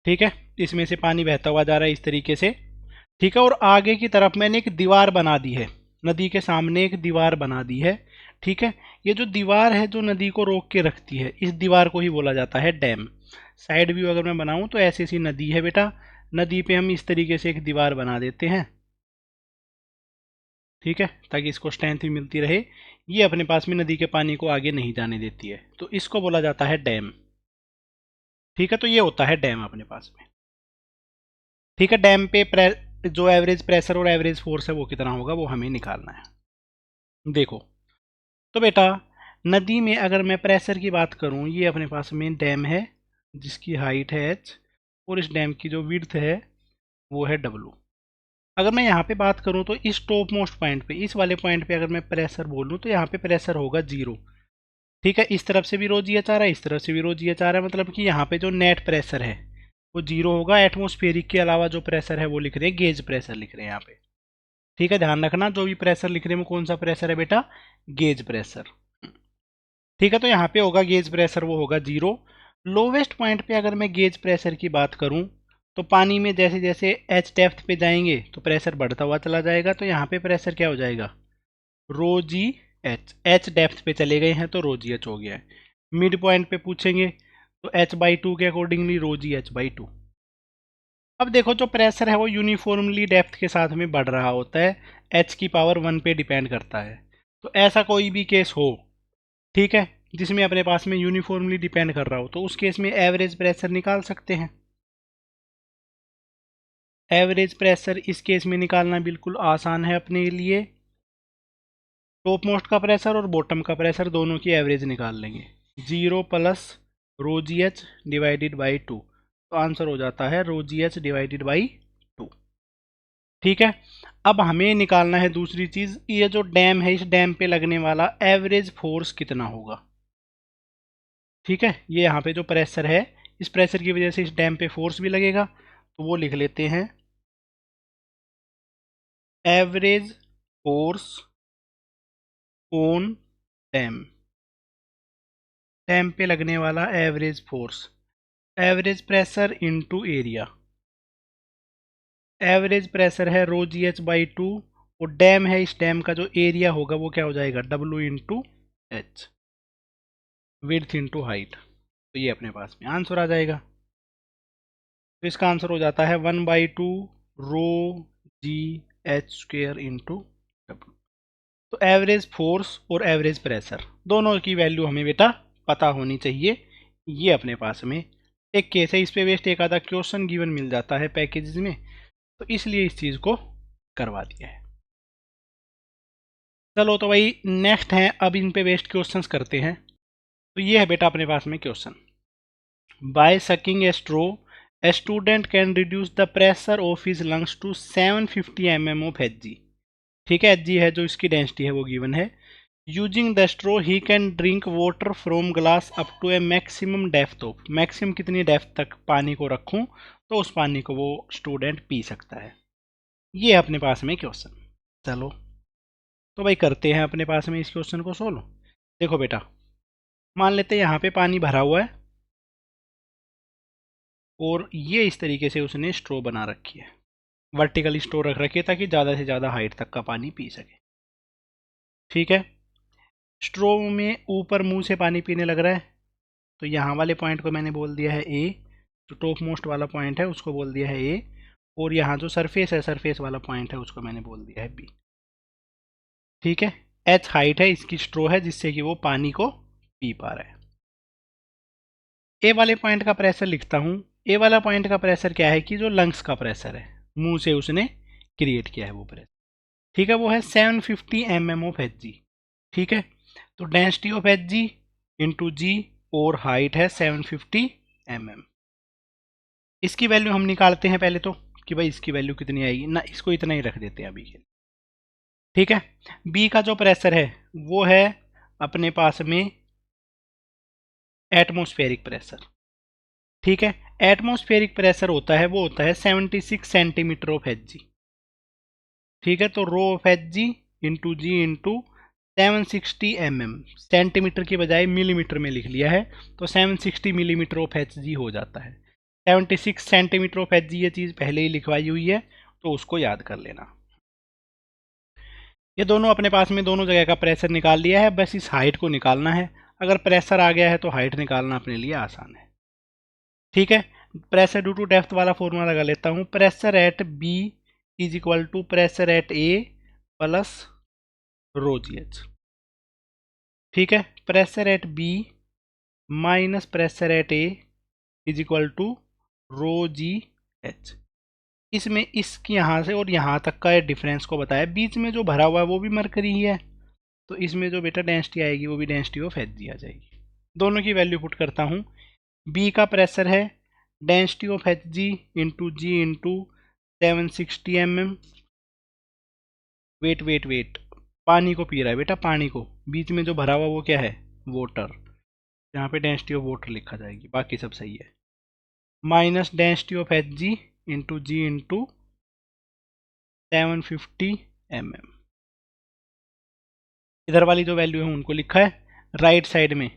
ठीक है, इसमें से पानी बहता हुआ जा रहा है इस तरीके से। ठीक है, और आगे की तरफ मैंने एक दीवार बना दी है, नदी के सामने एक दीवार बना दी है। ठीक है, ये जो दीवार है जो नदी को रोक के रखती है, इस दीवार को ही बोला जाता है डैम। साइड व्यू अगर मैं बनाऊं तो ऐसी सी नदी है बेटा, नदी पे हम इस तरीके से एक दीवार बना देते हैं। ठीक है, ताकि इसको स्ट्रेंथ भी मिलती रहे। ये अपने पास में नदी के पानी को आगे नहीं जाने देती है, तो इसको बोला जाता है डैम। ठीक है, तो ये होता है डैम अपने पास में। ठीक है, डैम पे जो एवरेज प्रेशर और एवरेज फोर्स है वो कितना होगा वो हमें निकालना है। देखो तो बेटा, नदी में अगर मैं प्रेशर की बात करूं, ये अपने पास में डैम है जिसकी हाइट है h, और इस डैम की जो विड्थ है वो है w। अगर मैं यहाँ पे बात करूँ तो इस टॉप मोस्ट पॉइंट पे, इस वाले पॉइंट पे अगर मैं प्रेशर बोलूँ तो यहाँ पे प्रेशर होगा 0। ठीक है, इस तरफ से भी रो जी एच आ रहा है, इस तरफ से भी रो जी एच आ रहा है, मतलब कि यहाँ पे जो नेट प्रेशर है वो 0 होगा। एटमोस्फेरिक के अलावा जो प्रेशर है वो लिख रहे हैं गेज प्रेशर लिख रहे हैं यहाँ पे। ठीक है, ध्यान रखना जो भी प्रेशर लिख रहे हैं वो कौन सा प्रेशर है बेटा, गेज प्रेशर। ठीक है, तो यहाँ पे होगा गेज प्रेशर, वो होगा 0। लोवेस्ट पॉइंट पे अगर मैं गेज प्रेशर की बात करूँ तो पानी में जैसे जैसे एच डेप्थ पे जाएंगे तो प्रेशर बढ़ता हुआ चला जाएगा, तो यहाँ पे प्रेशर क्या हो जाएगा, रो जी एच। एच डेप्थ पे चले गए हैं तो रो जी एच हो गया है। मिड पॉइंट पे पूछेंगे तो h/2 के अकॉर्डिंगली रो जी h/2। अब देखो जो प्रेशर है वो यूनिफॉर्मली डेप्थ के साथ में बढ़ रहा होता है, h की पावर 1 पे डिपेंड करता है। तो ऐसा कोई भी केस हो, ठीक है, जिसमें अपने पास में यूनिफॉर्मली डिपेंड कर रहा हो, तो उस केस में एवरेज प्रेशर निकाल सकते हैं। एवरेज प्रेशर इस केस में निकालना बिल्कुल आसान है अपने लिए। टॉप मोस्ट का प्रेशर और बॉटम का प्रेशर दोनों की एवरेज निकाल लेंगे। 0 plus rho ji H divided by 2, तो आंसर हो जाता है rho ji H divided by 2। ठीक है, अब हमें निकालना है दूसरी चीज़, ये जो डैम है इस डैम पे लगने वाला एवरेज फोर्स कितना होगा। ठीक है, ये यहाँ पे जो प्रेशर है, इस प्रेशर की वजह से इस डैम पे फोर्स भी लगेगा, तो वो लिख लेते हैं average force on dam. Dam पे लगने वाला average force, average pressure into area. Average pressure है रो जी एच बाई 2, और डैम है, इस डैम का जो एरिया होगा वो क्या हो जाएगा, W into H, width into height. तो ये अपने पास में आंसर आ जाएगा। तो इसका आंसर हो जाता है 1/2 रो जी एच स्क्वेयर इंटू W। तो एवरेज फोर्स और एवरेज प्रेशर दोनों की वैल्यू हमें बेटा पता होनी चाहिए। ये अपने पास में एक केस है, इस पे वेस्ट एक आधा क्वेश्चन गिवन मिल जाता है पैकेजेस में, तो इसलिए इस चीज़ को करवा दिया है। चलो तो भाई नेक्स्ट है, अब इन पे बेस्ड क्वेश्चंस करते हैं। तो ये है बेटा अपने पास में question, by sucking a straw a student can reduce the pressure of his lungs to 750 mm of Hg। ठीक है, Hg है जो इसकी डेंसिटी है वो गिवन है। Using the straw he can drink water from glass up to a maximum depth of, maximum कितनी depth तक पानी को रखूं तो उस पानी को वो स्टूडेंट पी सकता है। ये अपने पास में क्वेश्चन। चलो तो भाई करते हैं अपने पास में इस क्वेश्चन को सोल्व। देखो बेटा, मान लेते हैं यहाँ पे पानी भरा हुआ है और ये इस तरीके से उसने स्ट्रो बना रखी है, वर्टिकली स्ट्रो रख रखी है ताकि ज़्यादा से ज़्यादा हाइट तक का पानी पी सके। ठीक है, स्ट्रो में ऊपर मुंह से पानी पीने लग रहा है, तो यहाँ वाले पॉइंट को मैंने बोल दिया है ए, जो टॉप मोस्ट वाला पॉइंट है उसको बोल दिया है ए, और यहाँ जो सरफेस है, सरफेस वाला पॉइंट है उसको मैंने बोल दिया है बी। ठीक है, एच हाइट है इसकी स्ट्रो है जिससे कि वो पानी को पी पा रहा है। ए वाले पॉइंट का प्रेशर लिखता हूँ। ए वाला पॉइंट का प्रेशर क्या है कि जो लंग्स का प्रेशर है, मुंह से उसने क्रिएट किया है वो प्रेशर। ठीक है, वो है 750 mm ऑफ Hg। ठीक है, तो डेंसिटी ऑफ Hg इंटू जी और हाइट है 750 mm। इसकी वैल्यू हम निकालते हैं पहले तो कि भाई इसकी वैल्यू कितनी आएगी ना, इसको इतना ही रख देते हैं अभी के लिए। ठीक है, बी का जो प्रेशर है वो है अपने पास में एटमॉस्फेरिक प्रेशर। ठीक है, एटमॉस्फेरिक प्रेशर होता है वो होता है 76 सेंटीमीटर ऑफ Hg। ठीक है, तो rho of Hg into ji into 760 mm, centimetre की बजाय मिलीमीटर में लिख लिया है तो 760 मिलीमीटर ऑफ Hg हो जाता है। 76 सेंटीमीटर ऑफ Hg ये चीज़ पहले ही लिखवाई हुई है तो उसको याद कर लेना। ये दोनों अपने पास में दोनों जगह का प्रेशर निकाल लिया है, बस इस हाइट को निकालना है। अगर प्रेशर आ गया है तो हाइट निकालना अपने लिए आसान है। ठीक है, प्रेशर ड्यू टू डेप्थ वाला फॉर्मूला लगा लेता हूँ। Pressure at B is equal to pressure at A plus rho ji H. ठीक है, pressure at B minus pressure at A is equal to rho ji H. इसमें इसकी यहाँ से और यहाँ तक का डिफरेंस को बताया, बीच में जो भरा हुआ है वो भी मरकरी ही है, तो इसमें जो बेटा डेंसिटी आएगी वो भी डेंसिटी ऑफ Hg आ जाएगी। दोनों की वैल्यू पुट करता हूँ। बी का प्रेशर है density of Hg into ji into 760 mm। Wait wait wait, पानी को पी रहा है बेटा, पानी को, बीच में जो भरा हुआ वो क्या है, वाटर, यहाँ पे डेंसिटी ऑफ वाटर लिखा जाएगी, बाकी सब सही है। Minus density of Hg into ji into 750 mm। इधर वाली जो वैल्यू है उनको लिखा है। राइट साइड में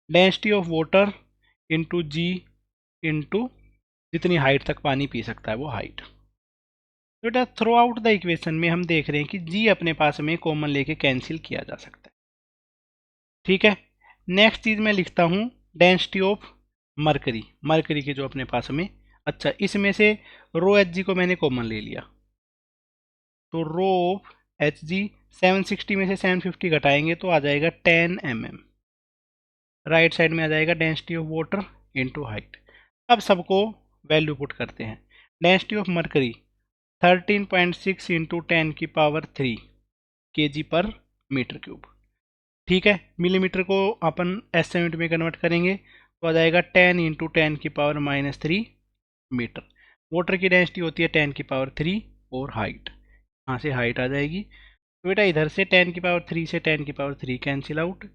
density of water into ji into जितनी हाइट तक पानी पी सकता है वो हाइट। तो बेटा थ्रू आउट द इक्वेशन में हम देख रहे हैं कि जी अपने पास में कॉमन लेके कैंसिल किया जा सकता है। ठीक है, नेक्स्ट चीज़ मैं लिखता हूँ डेंसिटी ऑफ मरकरी, मरकरी के जो अपने पास में, अच्छा इसमें से रो एच जी को मैंने कॉमन ले लिया, तो रो ऑफ एच जी 760 में से 750 घटाएंगे तो आ जाएगा 10 mm। राइट साइड में आ जाएगा density of water into height. अब सबको वैल्यू पुट करते हैं। डेंसिटी ऑफ मरकरी 13.6 इंटू 10 की पावर 3 kg पर मीटर क्यूब। ठीक है, मिलीमीटर को अपन एस यूनिट में कन्वर्ट करेंगे तो आ जाएगा 10 इंटू 10 की पावर -3 मीटर। वाटर की डेंसिटी होती है 10 की पावर 3 और हाइट, यहाँ से हाइट आ जाएगी। तो बेटा इधर से 10 की पावर 3 से 10 की पावर 3 कैंसिल आउट,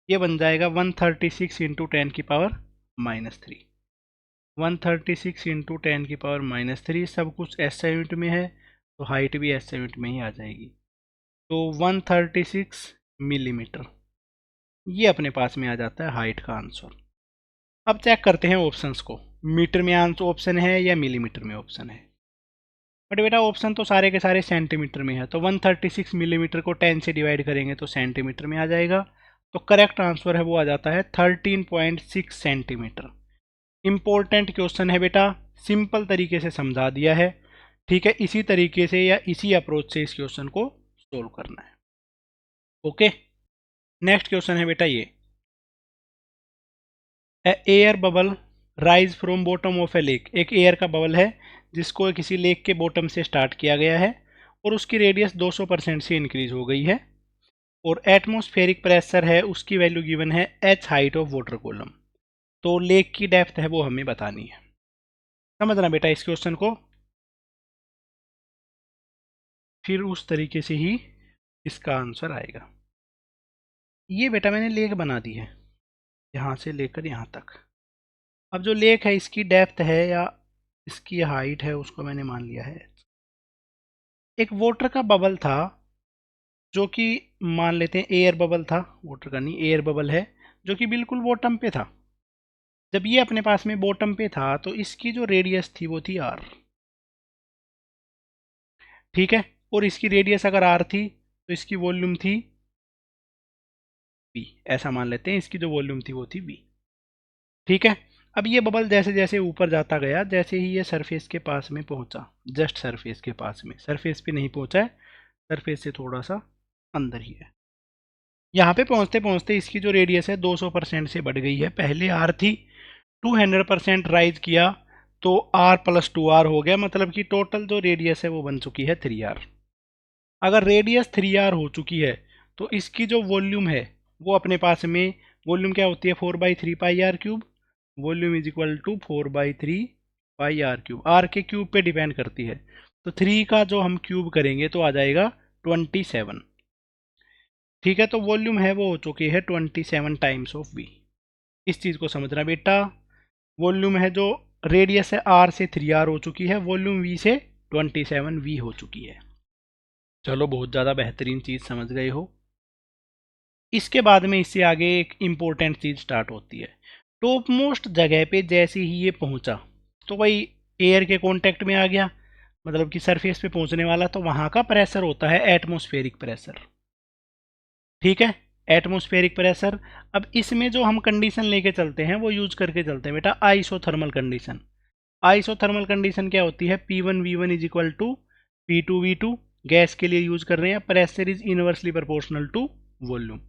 ये बन जाएगा 136 इंटू 10 की पावर -3। 136 इंटू 10 की पावर -3, सब कुछ एस यूनिट में है तो हाइट भी एस यूनिट में ही आ जाएगी, तो 136 मिलीमीटर, ये अपने पास में आ जाता है हाइट का आंसर। अब चेक करते हैं ऑप्शंस को, मीटर में आंसर ऑप्शन है या मिलीमीटर में ऑप्शन है। बट बेटा ऑप्शन तो सारे के सारे सेंटीमीटर में है, तो 136 मिलीमीटर को 10 से डिवाइड करेंगे तो सेंटीमीटर में आ जाएगा, तो करेक्ट आंसर है वो आ जाता है 13.6 सेंटीमीटर। इम्पोर्टेंट क्वेश्चन है बेटा, सिंपल तरीके से समझा दिया है। ठीक है, इसी तरीके से या इसी अप्रोच से इस क्वेश्चन को सोल्व करना है। ओके, नेक्स्ट क्वेश्चन है बेटा ये, air bubble rise from bottom of A lake. एक एयर का बबल है जिसको किसी लेक के बॉटम से स्टार्ट किया गया है और उसकी रेडियस 200% से इंक्रीज हो गई है, और एटमॉस्फेरिक प्रेशर है उसकी वैल्यू गिवन है H height of water column. तो लेक की डेप्थ है वो हमें बतानी है। समझना बेटा इस क्वेश्चन को, फिर उस तरीके से ही इसका आंसर आएगा। ये बेटा मैंने लेक बना दी है यहाँ से लेकर यहाँ तक। अब जो लेक है इसकी डेप्थ है या इसकी हाइट है उसको मैंने मान लिया है। एक वाटर का बबल था जो कि मान लेते हैं एयर बबल था, वाटर का नहीं एयर बबल है, जो कि बिल्कुल बॉटम पे था। जब ये अपने पास में बॉटम पे था तो इसकी जो रेडियस थी वो थी आर, ठीक है। और इसकी रेडियस अगर आर थी तो इसकी वॉल्यूम थी बी, ऐसा मान लेते हैं इसकी जो वॉल्यूम थी वो थी बी, ठीक है। अब ये बबल जैसे जैसे ऊपर जाता गया, जैसे ही ये सरफेस के पास में पहुंचा, जस्ट सरफेस के पास में, सरफेस पे नहीं पहुंचा है, सरफेस से थोड़ा सा अंदर ही है, यहाँ पे पहुंचते पहुंचते इसकी जो रेडियस है 200% से बढ़ गई है। पहले आर थी, 200% राइज किया तो आर प्लस 2r हो गया, मतलब कि टोटल जो रेडियस है वो बन चुकी है 3r। अगर रेडियस 3r हो चुकी है तो इसकी जो वॉल्यूम है वो अपने पास में, वॉल्यूम क्या होती है 4/3 pi R cube, volume is equal to 4/3 pi R cube, R के क्यूब पे डिपेंड करती है। तो 3 का जो हम क्यूब करेंगे तो आ जाएगा 27, ठीक है। तो वॉल्यूम है वो हो चुकी है 27 टाइम्स ऑफ वी। इस चीज़ को समझना बेटा, वॉल्यूम है जो रेडियस है आर से 3r हो चुकी है, वॉल्यूम वी से 27v हो चुकी है। चलो बहुत ज़्यादा बेहतरीन चीज़ समझ गए हो। इसके बाद में इससे आगे एक इम्पोर्टेंट चीज़ स्टार्ट होती है। टॉप मोस्ट जगह पे जैसे ही ये पहुंचा तो वही एयर के कांटेक्ट में आ गया, मतलब कि सरफेस पे पहुंचने वाला, तो वहाँ का प्रेशर होता है एटमॉस्फेरिक प्रेशर, ठीक है, एटमॉस्फेरिक प्रेशर। अब इसमें जो हम कंडीशन लेके चलते हैं वो यूज करके चलते हैं बेटा आइसोथर्मल कंडीशन। आइसोथर्मल कंडीशन क्या होती है, P1V1 is equal to P2V2, gas के लिए यूज कर रहे हैं, pressure is inversely proportional to volume.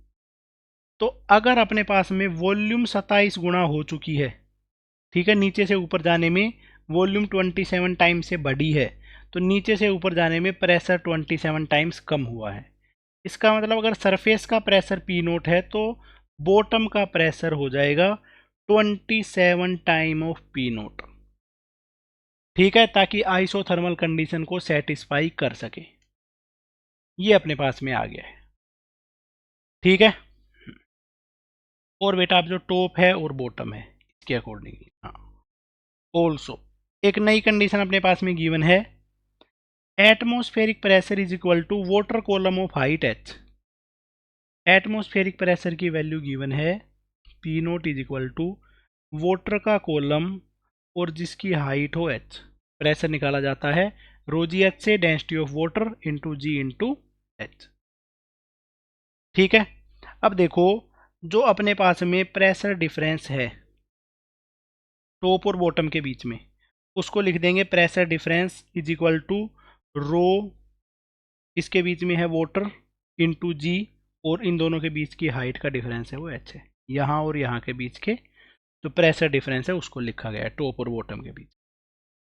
तो अगर अपने पास में वॉल्यूम 27 गुना हो चुकी है, ठीक है, नीचे से ऊपर जाने में वॉल्यूम 27 टाइम्स से बढ़ी है, तो नीचे से ऊपर जाने में प्रेशर 27 टाइम्स कम हुआ है। इसका मतलब अगर सरफेस का प्रेशर पी नोट है तो बॉटम का प्रेशर हो जाएगा 27 टाइम ऑफ पी नोट, ठीक है, ताकि आइसोथर्मल कंडीशन को सेटिस्फाई कर सके। ये अपने पास में आ गया है, ठीक है। और बेटा अब जो टॉप है और बॉटम है इसके अकॉर्डिंगली, हाँ, ऑल्सो एक नई कंडीशन अपने पास में गिवन है, atmospheric pressure is equal to water column of height h। Atmospheric pressure की वैल्यू गिवन है P naught is equal to water का कॉलम और जिसकी हाइट हो h, प्रेशर निकाला जाता है रो जी एच से, density of water into ji into H, ठीक है। अब देखो जो अपने पास में प्रेशर डिफरेंस है टॉप और बॉटम के बीच में, उसको लिख देंगे pressure difference is equal to रो, इसके बीच में है वाटर इंटू जी, और इन दोनों के बीच की हाइट का डिफरेंस है वो h है। यहाँ और यहाँ के बीच के जो प्रेशर डिफरेंस है उसको लिखा गया है टॉप और बॉटम के बीच,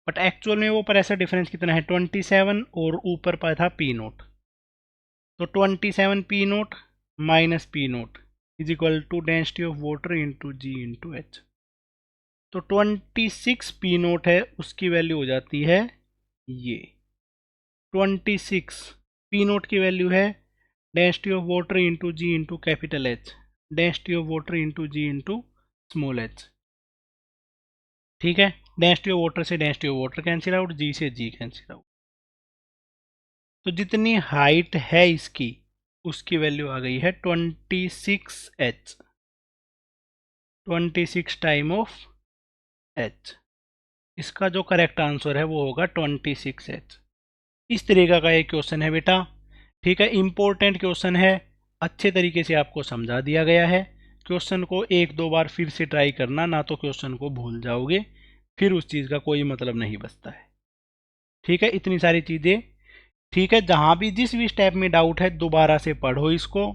बट एक्चुअल में वो प्रेशर डिफरेंस कितना है 27, और ऊपर पर था पी नोट, तो 27 P naught minus P naught is equal to density of water into ji into h. तो 26 पी नोट है उसकी वैल्यू हो जाती है ये 26, पी नोट की वैल्यू है density of water into ji into capital H, density of water into ji into small H, ठीक है। डेंसिटी ऑफ वाटर से density of water cancel out, G से जी कैंसिल आउट, तो जितनी height है इसकी उसकी वैल्यू आ गई है 26h, 26 टाइम ऑफ h। इसका जो करेक्ट आंसर है वो होगा 26h। इस तरीका का एक क्वेश्चन है बेटा, ठीक है, इंपॉर्टेंट क्वेश्चन है, अच्छे तरीके से आपको समझा दिया गया है। क्वेश्चन को एक दो बार फिर से ट्राई करना, ना तो क्वेश्चन को भूल जाओगे, फिर उस चीज़ का कोई मतलब नहीं बचता है, ठीक है। इतनी सारी चीज़ें, ठीक है, जहाँ भी जिस भी स्टेप में डाउट है दोबारा से पढ़ो इसको,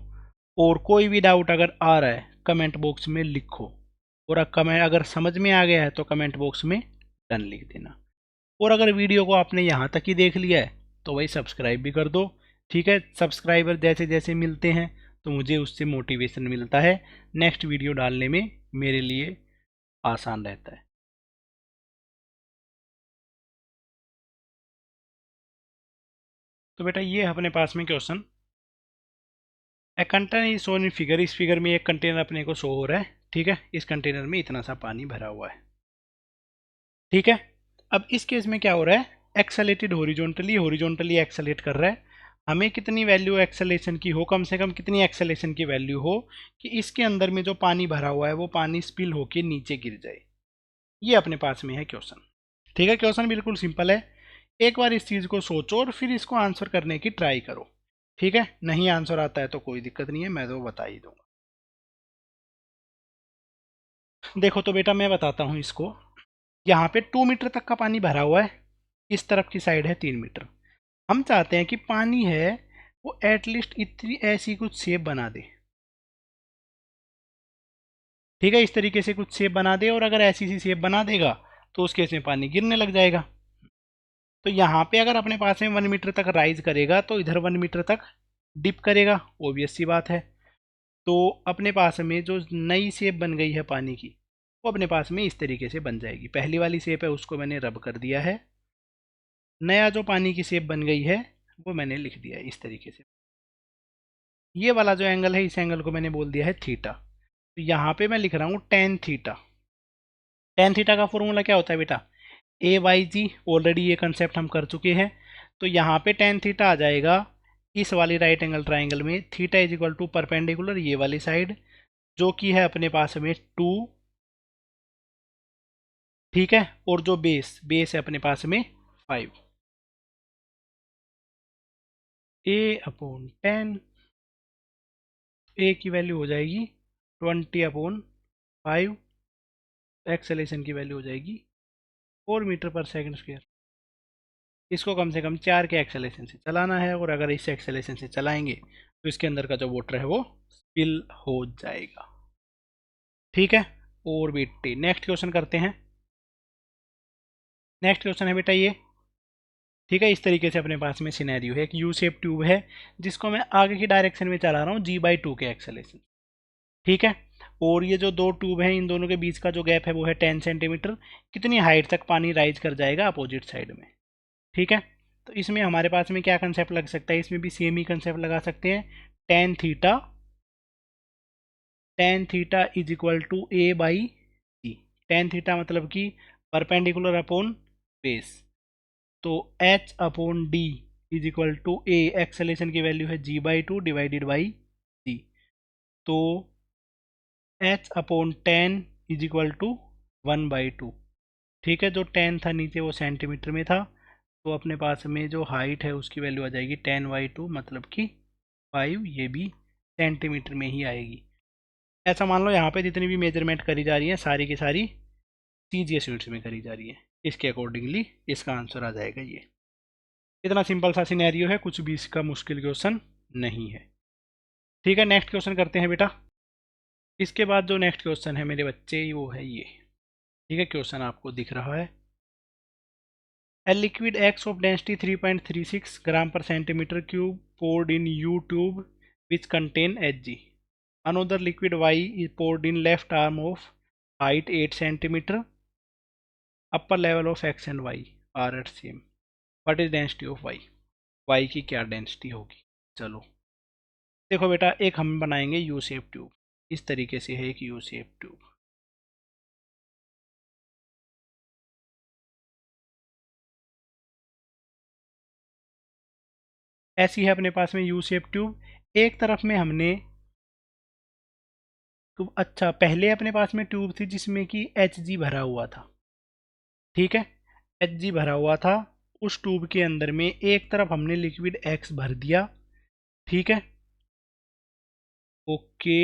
और कोई भी डाउट अगर आ रहा है कमेंट बॉक्स में लिखो, और कमेंट अगर समझ में आ गया है तो कमेंट बॉक्स में डन लिख देना। और अगर वीडियो को आपने यहाँ तक ही देख लिया है तो वही सब्सक्राइब भी कर दो, ठीक है। सब्सक्राइबर जैसे जैसे मिलते हैं तो मुझे उससे मोटिवेशन मिलता है नेक्स्ट वीडियो डालने में मेरे लिए आसान रहता है। तो बेटा ये है अपने पास में question. A container is shown in figure, इस फिगर में एक कंटेनर अपने को शो हो रहा है, ठीक है। इस कंटेनर में इतना सा पानी भरा हुआ है, ठीक है। अब इस केस में क्या हो रहा है, एक्सेलेटेड हॉरिजॉन्टली, हॉरिजॉन्टली एक्सेलेट कर रहा है। हमें कितनी वैल्यू एक्सेलेशन की हो, कम से कम कितनी एक्सेलेशन की वैल्यू हो कि इसके अंदर में जो पानी भरा हुआ है वो पानी स्पिल होके नीचे गिर जाए। ये अपने पास में है क्वेश्चन, ठीक है। क्वेश्चन बिल्कुल सिंपल है। एक बार इस चीज़ को सोचो और फिर इसको आंसर करने की ट्राई करो, ठीक है। नहीं आंसर आता है तो कोई दिक्कत नहीं है, मैं तो बता ही दूंगा। देखो तो बेटा मैं बताता हूँ इसको। यहाँ पे 2 मीटर तक का पानी भरा हुआ है, इस तरफ की साइड है 3 मीटर। हम चाहते हैं कि पानी है वो एटलीस्ट इतनी ऐसी कुछ शेप बना दे, ठीक है। इस तरीके से कुछ शेप बना दे, और अगर ऐसी सी शेप बना देगा तो उस केस में पानी गिरने लग जाएगा। तो यहाँ पे अगर अपने पास में 1 मीटर तक राइज करेगा तो इधर 1 मीटर तक डिप करेगा, ऑब्वियस सी बात है। तो अपने पास में जो नई शेप बन गई है पानी की, वो अपने पास में इस तरीके से बन जाएगी। पहली वाली शेप है उसको मैंने रब कर दिया है, नया जो पानी की शेप बन गई है वो मैंने लिख दिया है इस तरीके से। ये वाला जो एंगल है, इस एंगल को मैंने बोल दिया है थीटा। तो यहाँ पे मैं लिख रहा हूँ टेन थीटा। टेन थीटा का फॉर्मूला क्या होता है बेटा, ए वाई जी, ऑलरेडी ये कंसेप्ट हम कर चुके हैं। तो यहाँ पे टेन थीटा आ जाएगा इस वाली राइट एंगल ट्राइंगल में, theta is equal to perpendicular ये वाली साइड, जो कि है अपने पास में 2, ठीक है। और जो बेस बेस है अपने पास में 5, ए अपॉन 10, ए की वैल्यू हो जाएगी 20/5, एक्सेलेशन की वैल्यू हो जाएगी 4 मीटर पर सेकंड स्क्वायर। इसको कम से कम 4 के एक्सेलेशन से चलाना है, और अगर इस एक्सेलेशन से चलाएंगे तो इसके अंदर का जो वाटर है वो स्पिल हो जाएगा, ठीक है। और बेटे नेक्स्ट क्वेश्चन करते हैं। नेक्स्ट क्वेश्चन है बेटा ये, ठीक है। इस तरीके से अपने पास में सिनेरियो है, एक यू शेप ट्यूब है जिसको मैं आगे की डायरेक्शन में चला रहा हूँ G/2 के एक्सेलेशन, ठीक है। और ये जो दो ट्यूब हैं इन दोनों के बीच का जो गैप है वो है 10 सेंटीमीटर। कितनी हाइट तक पानी राइज कर जाएगा अपोजिट साइड में, ठीक है। तो इसमें हमारे पास में क्या कंसेप्ट लग सकता है, इसमें भी सेम ही कंसेप्ट लगा सकते हैं। Tan theta, tan theta is equal to a by g. Tan theta मतलब कि परपेंडिकुलर अपॉन बेस, तो h upon d is equal to a, acceleration की वैल्यू है G/2 डिवाइडेड बाई जी। तो h upon ten is equal to 1/2, ठीक है। जो ten था नीचे वो सेंटीमीटर में था, तो अपने पास में जो हाइट है उसकी वैल्यू आ जाएगी 10/2, मतलब कि 5, ये भी सेंटीमीटर में ही आएगी। ऐसा मान लो यहाँ पे जितनी भी मेजरमेंट करी जा रही है सारी की सारी सीजीएस यूनिट्स में करी जा रही है, इसके अकॉर्डिंगली इसका आंसर आ जाएगा ये। इतना सिंपल सा सिनेरियो है, कुछ भी इसका मुश्किल क्वेश्चन नहीं है, ठीक है। नेक्स्ट क्वेश्चन करते हैं बेटा। इसके बाद जो नेक्स्ट क्वेश्चन है मेरे बच्चे वो है ये, ठीक है। क्वेश्चन आपको दिख रहा है, A liquid X of density 3.36 gram per centimeter cube poured in U tube which contain Hg. Another liquid Y is poured in left arm of height 8 centimeter. Upper level of X and Y are at same. What is density of Y? Y की क्या density होगी? चलो देखो बेटा, एक हम बनाएंगे U shape tube. इस तरीके से है एक यू शेप ट्यूब, ऐसी है अपने पास में यू शेप ट्यूब। एक तरफ में हमने तो अच्छा, पहले अपने पास में ट्यूब थी जिसमें कि एच जी भरा हुआ था, ठीक है। एच जी भरा हुआ था, उस ट्यूब के अंदर में एक तरफ हमने लिक्विड एक्स भर दिया, ठीक है। ओके,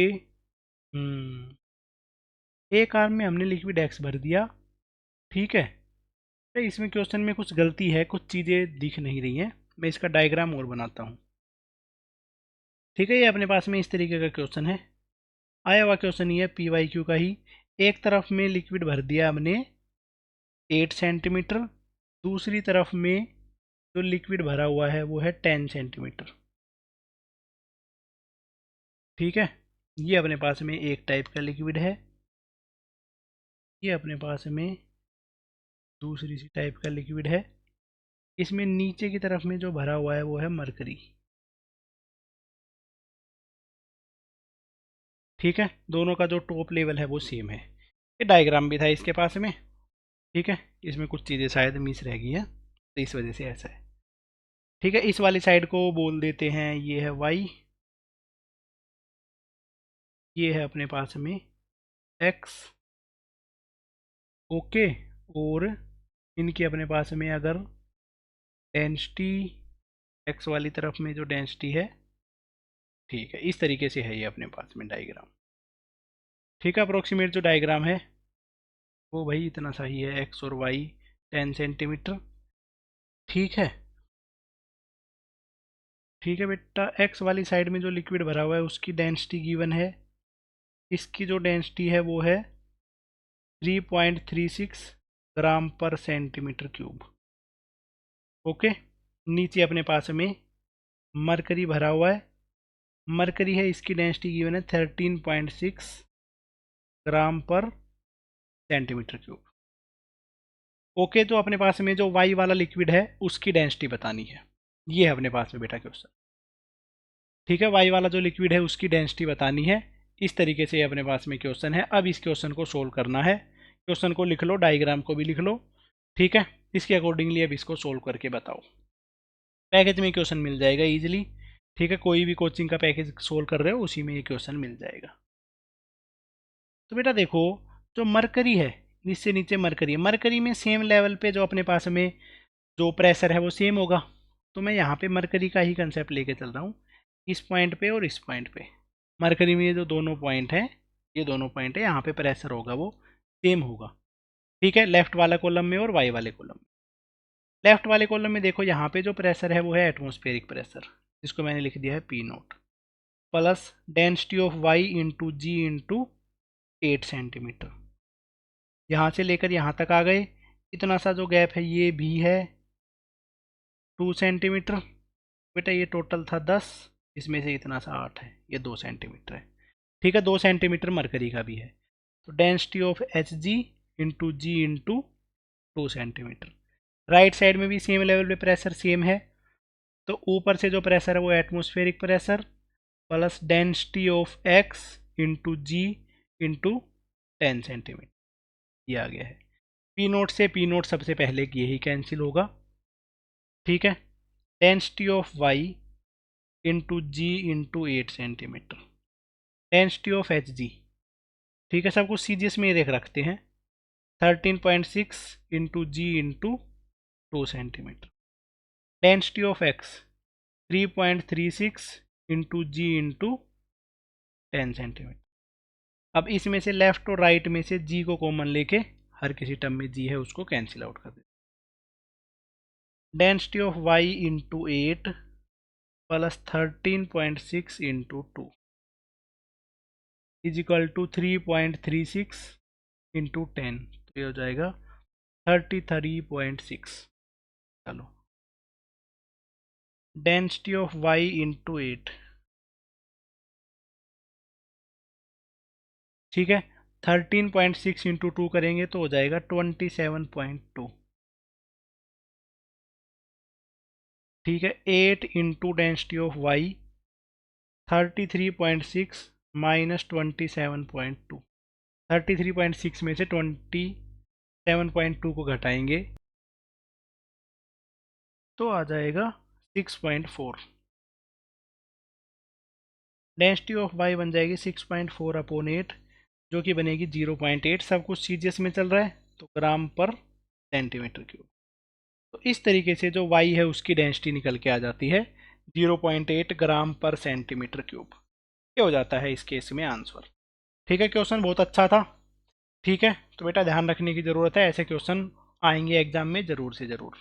एक आर्म में हमने लिक्विड एक्स भर दिया, ठीक है। तो इसमें क्वेश्चन में कुछ गलती है, कुछ चीज़ें दिख नहीं रही हैं। मैं इसका डायग्राम और बनाता हूँ, ठीक है। ये अपने पास में इस तरीके का क्वेश्चन है, आया हुआ क्वेश्चन ये है PYQ का ही। एक तरफ में लिक्विड भर दिया हमने 8 सेंटीमीटर, दूसरी तरफ में जो लिक्विड भरा हुआ है वो है 10 सेंटीमीटर, ठीक है। ये अपने पास में एक टाइप का लिक्विड है। ये अपने पास में दूसरी सी टाइप का लिक्विड है। इसमें नीचे की तरफ में जो भरा हुआ है वो है मरकरी। ठीक है, दोनों का जो टॉप लेवल है वो सेम है। ये डायग्राम भी था इसके पास में। ठीक है, इसमें कुछ चीज़ें शायद मिस रह गई हैं तो इस वजह से ऐसा है। ठीक है, इस वाली साइड को बोल देते हैं ये है y, ये है अपने पास में x। ओके, और इनकी अपने पास में अगर डेंसिटी x वाली तरफ में जो डेंसिटी है, ठीक है, इस तरीके से है ये अपने पास में डायग्राम। ठीक है, अप्रोक्सीमेट जो डायग्राम है वो भाई इतना सा ही है, x और y 10 सेंटीमीटर। ठीक है, ठीक है बेटा, x वाली साइड में जो लिक्विड भरा हुआ है उसकी डेंसिटी गिवन है। इसकी जो डेंसिटी है वो है 3.36 ग्राम पर सेंटीमीटर क्यूब। ओके, नीचे अपने पास में मरकरी भरा हुआ है। मरकरी है, इसकी डेंसिटी गिवन है 13.6 ग्राम पर सेंटीमीटर क्यूब। ओके, तो अपने पास में जो वाई वाला लिक्विड है उसकी डेंसिटी बतानी है। ये है अपने पास में बेटा क्वेश्चन। ठीक है, वाई वाला जो लिक्विड है उसकी डेंसिटी बतानी है। इस तरीके से अपने पास में क्वेश्चन है। अब इस क्वेश्चन को सोल्व करना है। क्वेश्चन को लिख लो, डायग्राम को भी लिख लो। ठीक है, इसके अकॉर्डिंगली अब इसको सोल्व करके बताओ। पैकेज में क्वेश्चन मिल जाएगा इजीली। ठीक है, कोई भी कोचिंग का पैकेज सोल्व कर रहे हो उसी में ये क्वेश्चन मिल जाएगा। तो बेटा देखो, जो मरकरी है, इससे नीचे मरकरी है, मरकरी में सेम लेवल पे जो अपने पास में जो प्रेशर है वो सेम होगा। तो मैं यहाँ पे मरकरी का ही कंसेप्ट लेके चल रहा हूँ, इस पॉइंट पे और इस पॉइंट पे। मरकरी में ये जो दोनों पॉइंट हैं, ये दोनों पॉइंट है, यहाँ पे प्रेशर होगा वो सेम होगा। ठीक है, लेफ्ट वाला कॉलम में और वाई वाले कॉलम में। लेफ्ट वाले कॉलम में देखो, यहाँ पे जो प्रेशर है वो है एटमॉस्फेरिक प्रेशर, जिसको मैंने लिख दिया है P0 plus density of Y into ji into 8 centimetre. यहाँ से लेकर यहाँ तक आ गए, इतना सा जो गैप है ये भी है 2 सेंटीमीटर। बेटा ये टोटल था 10, इसमें से इतना सा 8 है, ये 2 सेंटीमीटर है। ठीक है, 2 सेंटीमीटर मरकरी का भी है। तो density of H G into ji into 2 centimetre. Right side में भी सेम लेवल पे प्रेशर सेम है, तो ऊपर से जो प्रेशर है वो atmospheric pressure plus density of X into ji into 10 centimetre, ये आ गया है। पी नोट से पी नोट सबसे पहले यही कैंसिल होगा। ठीक है, density of Y into ji into 8 centimetre, density of H G. ठीक है, सब कुछ सीजीएस में ही रखते हैं, 13.6 into ji into 2 centimetre. Density of X 3.36 into ji into 10 centimetre. अब इसमें से लेफ्ट और राइट में से जी को कॉमन लेके हर किसी टर्म में जी है उसको कैंसिल आउट कर देते। Density of Y into 8 plus 13.6 into 2 is equal to 3.36 into 10, तो ये हो जाएगा 33.6। चलो, डेंसिटी ऑफ वाई इंटू 8, ठीक है, 13.6 इंटू 2 करेंगे तो हो जाएगा 27.2। ठीक है, 8 into density of Y 33.6 minus 27.2, 33.6 में से 27.2 को घटाएंगे तो आ जाएगा 6.4। डेंसिटी ऑफ वाई बन जाएगी 6.4 अपॉन 8, जो कि बनेगी 0.8। सब कुछ सीजीएस में चल रहा है तो ग्राम पर सेंटीमीटर क्यूब। तो इस तरीके से जो y है उसकी डेंसिटी निकल के आ जाती है 0.8 ग्राम पर सेंटीमीटर क्यूब। ये हो जाता है इस केस में आंसर। ठीक है, क्वेश्चन बहुत अच्छा था। ठीक है, तो बेटा ध्यान रखने की ज़रूरत है, ऐसे क्वेश्चन आएंगे एग्जाम में ज़रूर से ज़रूर।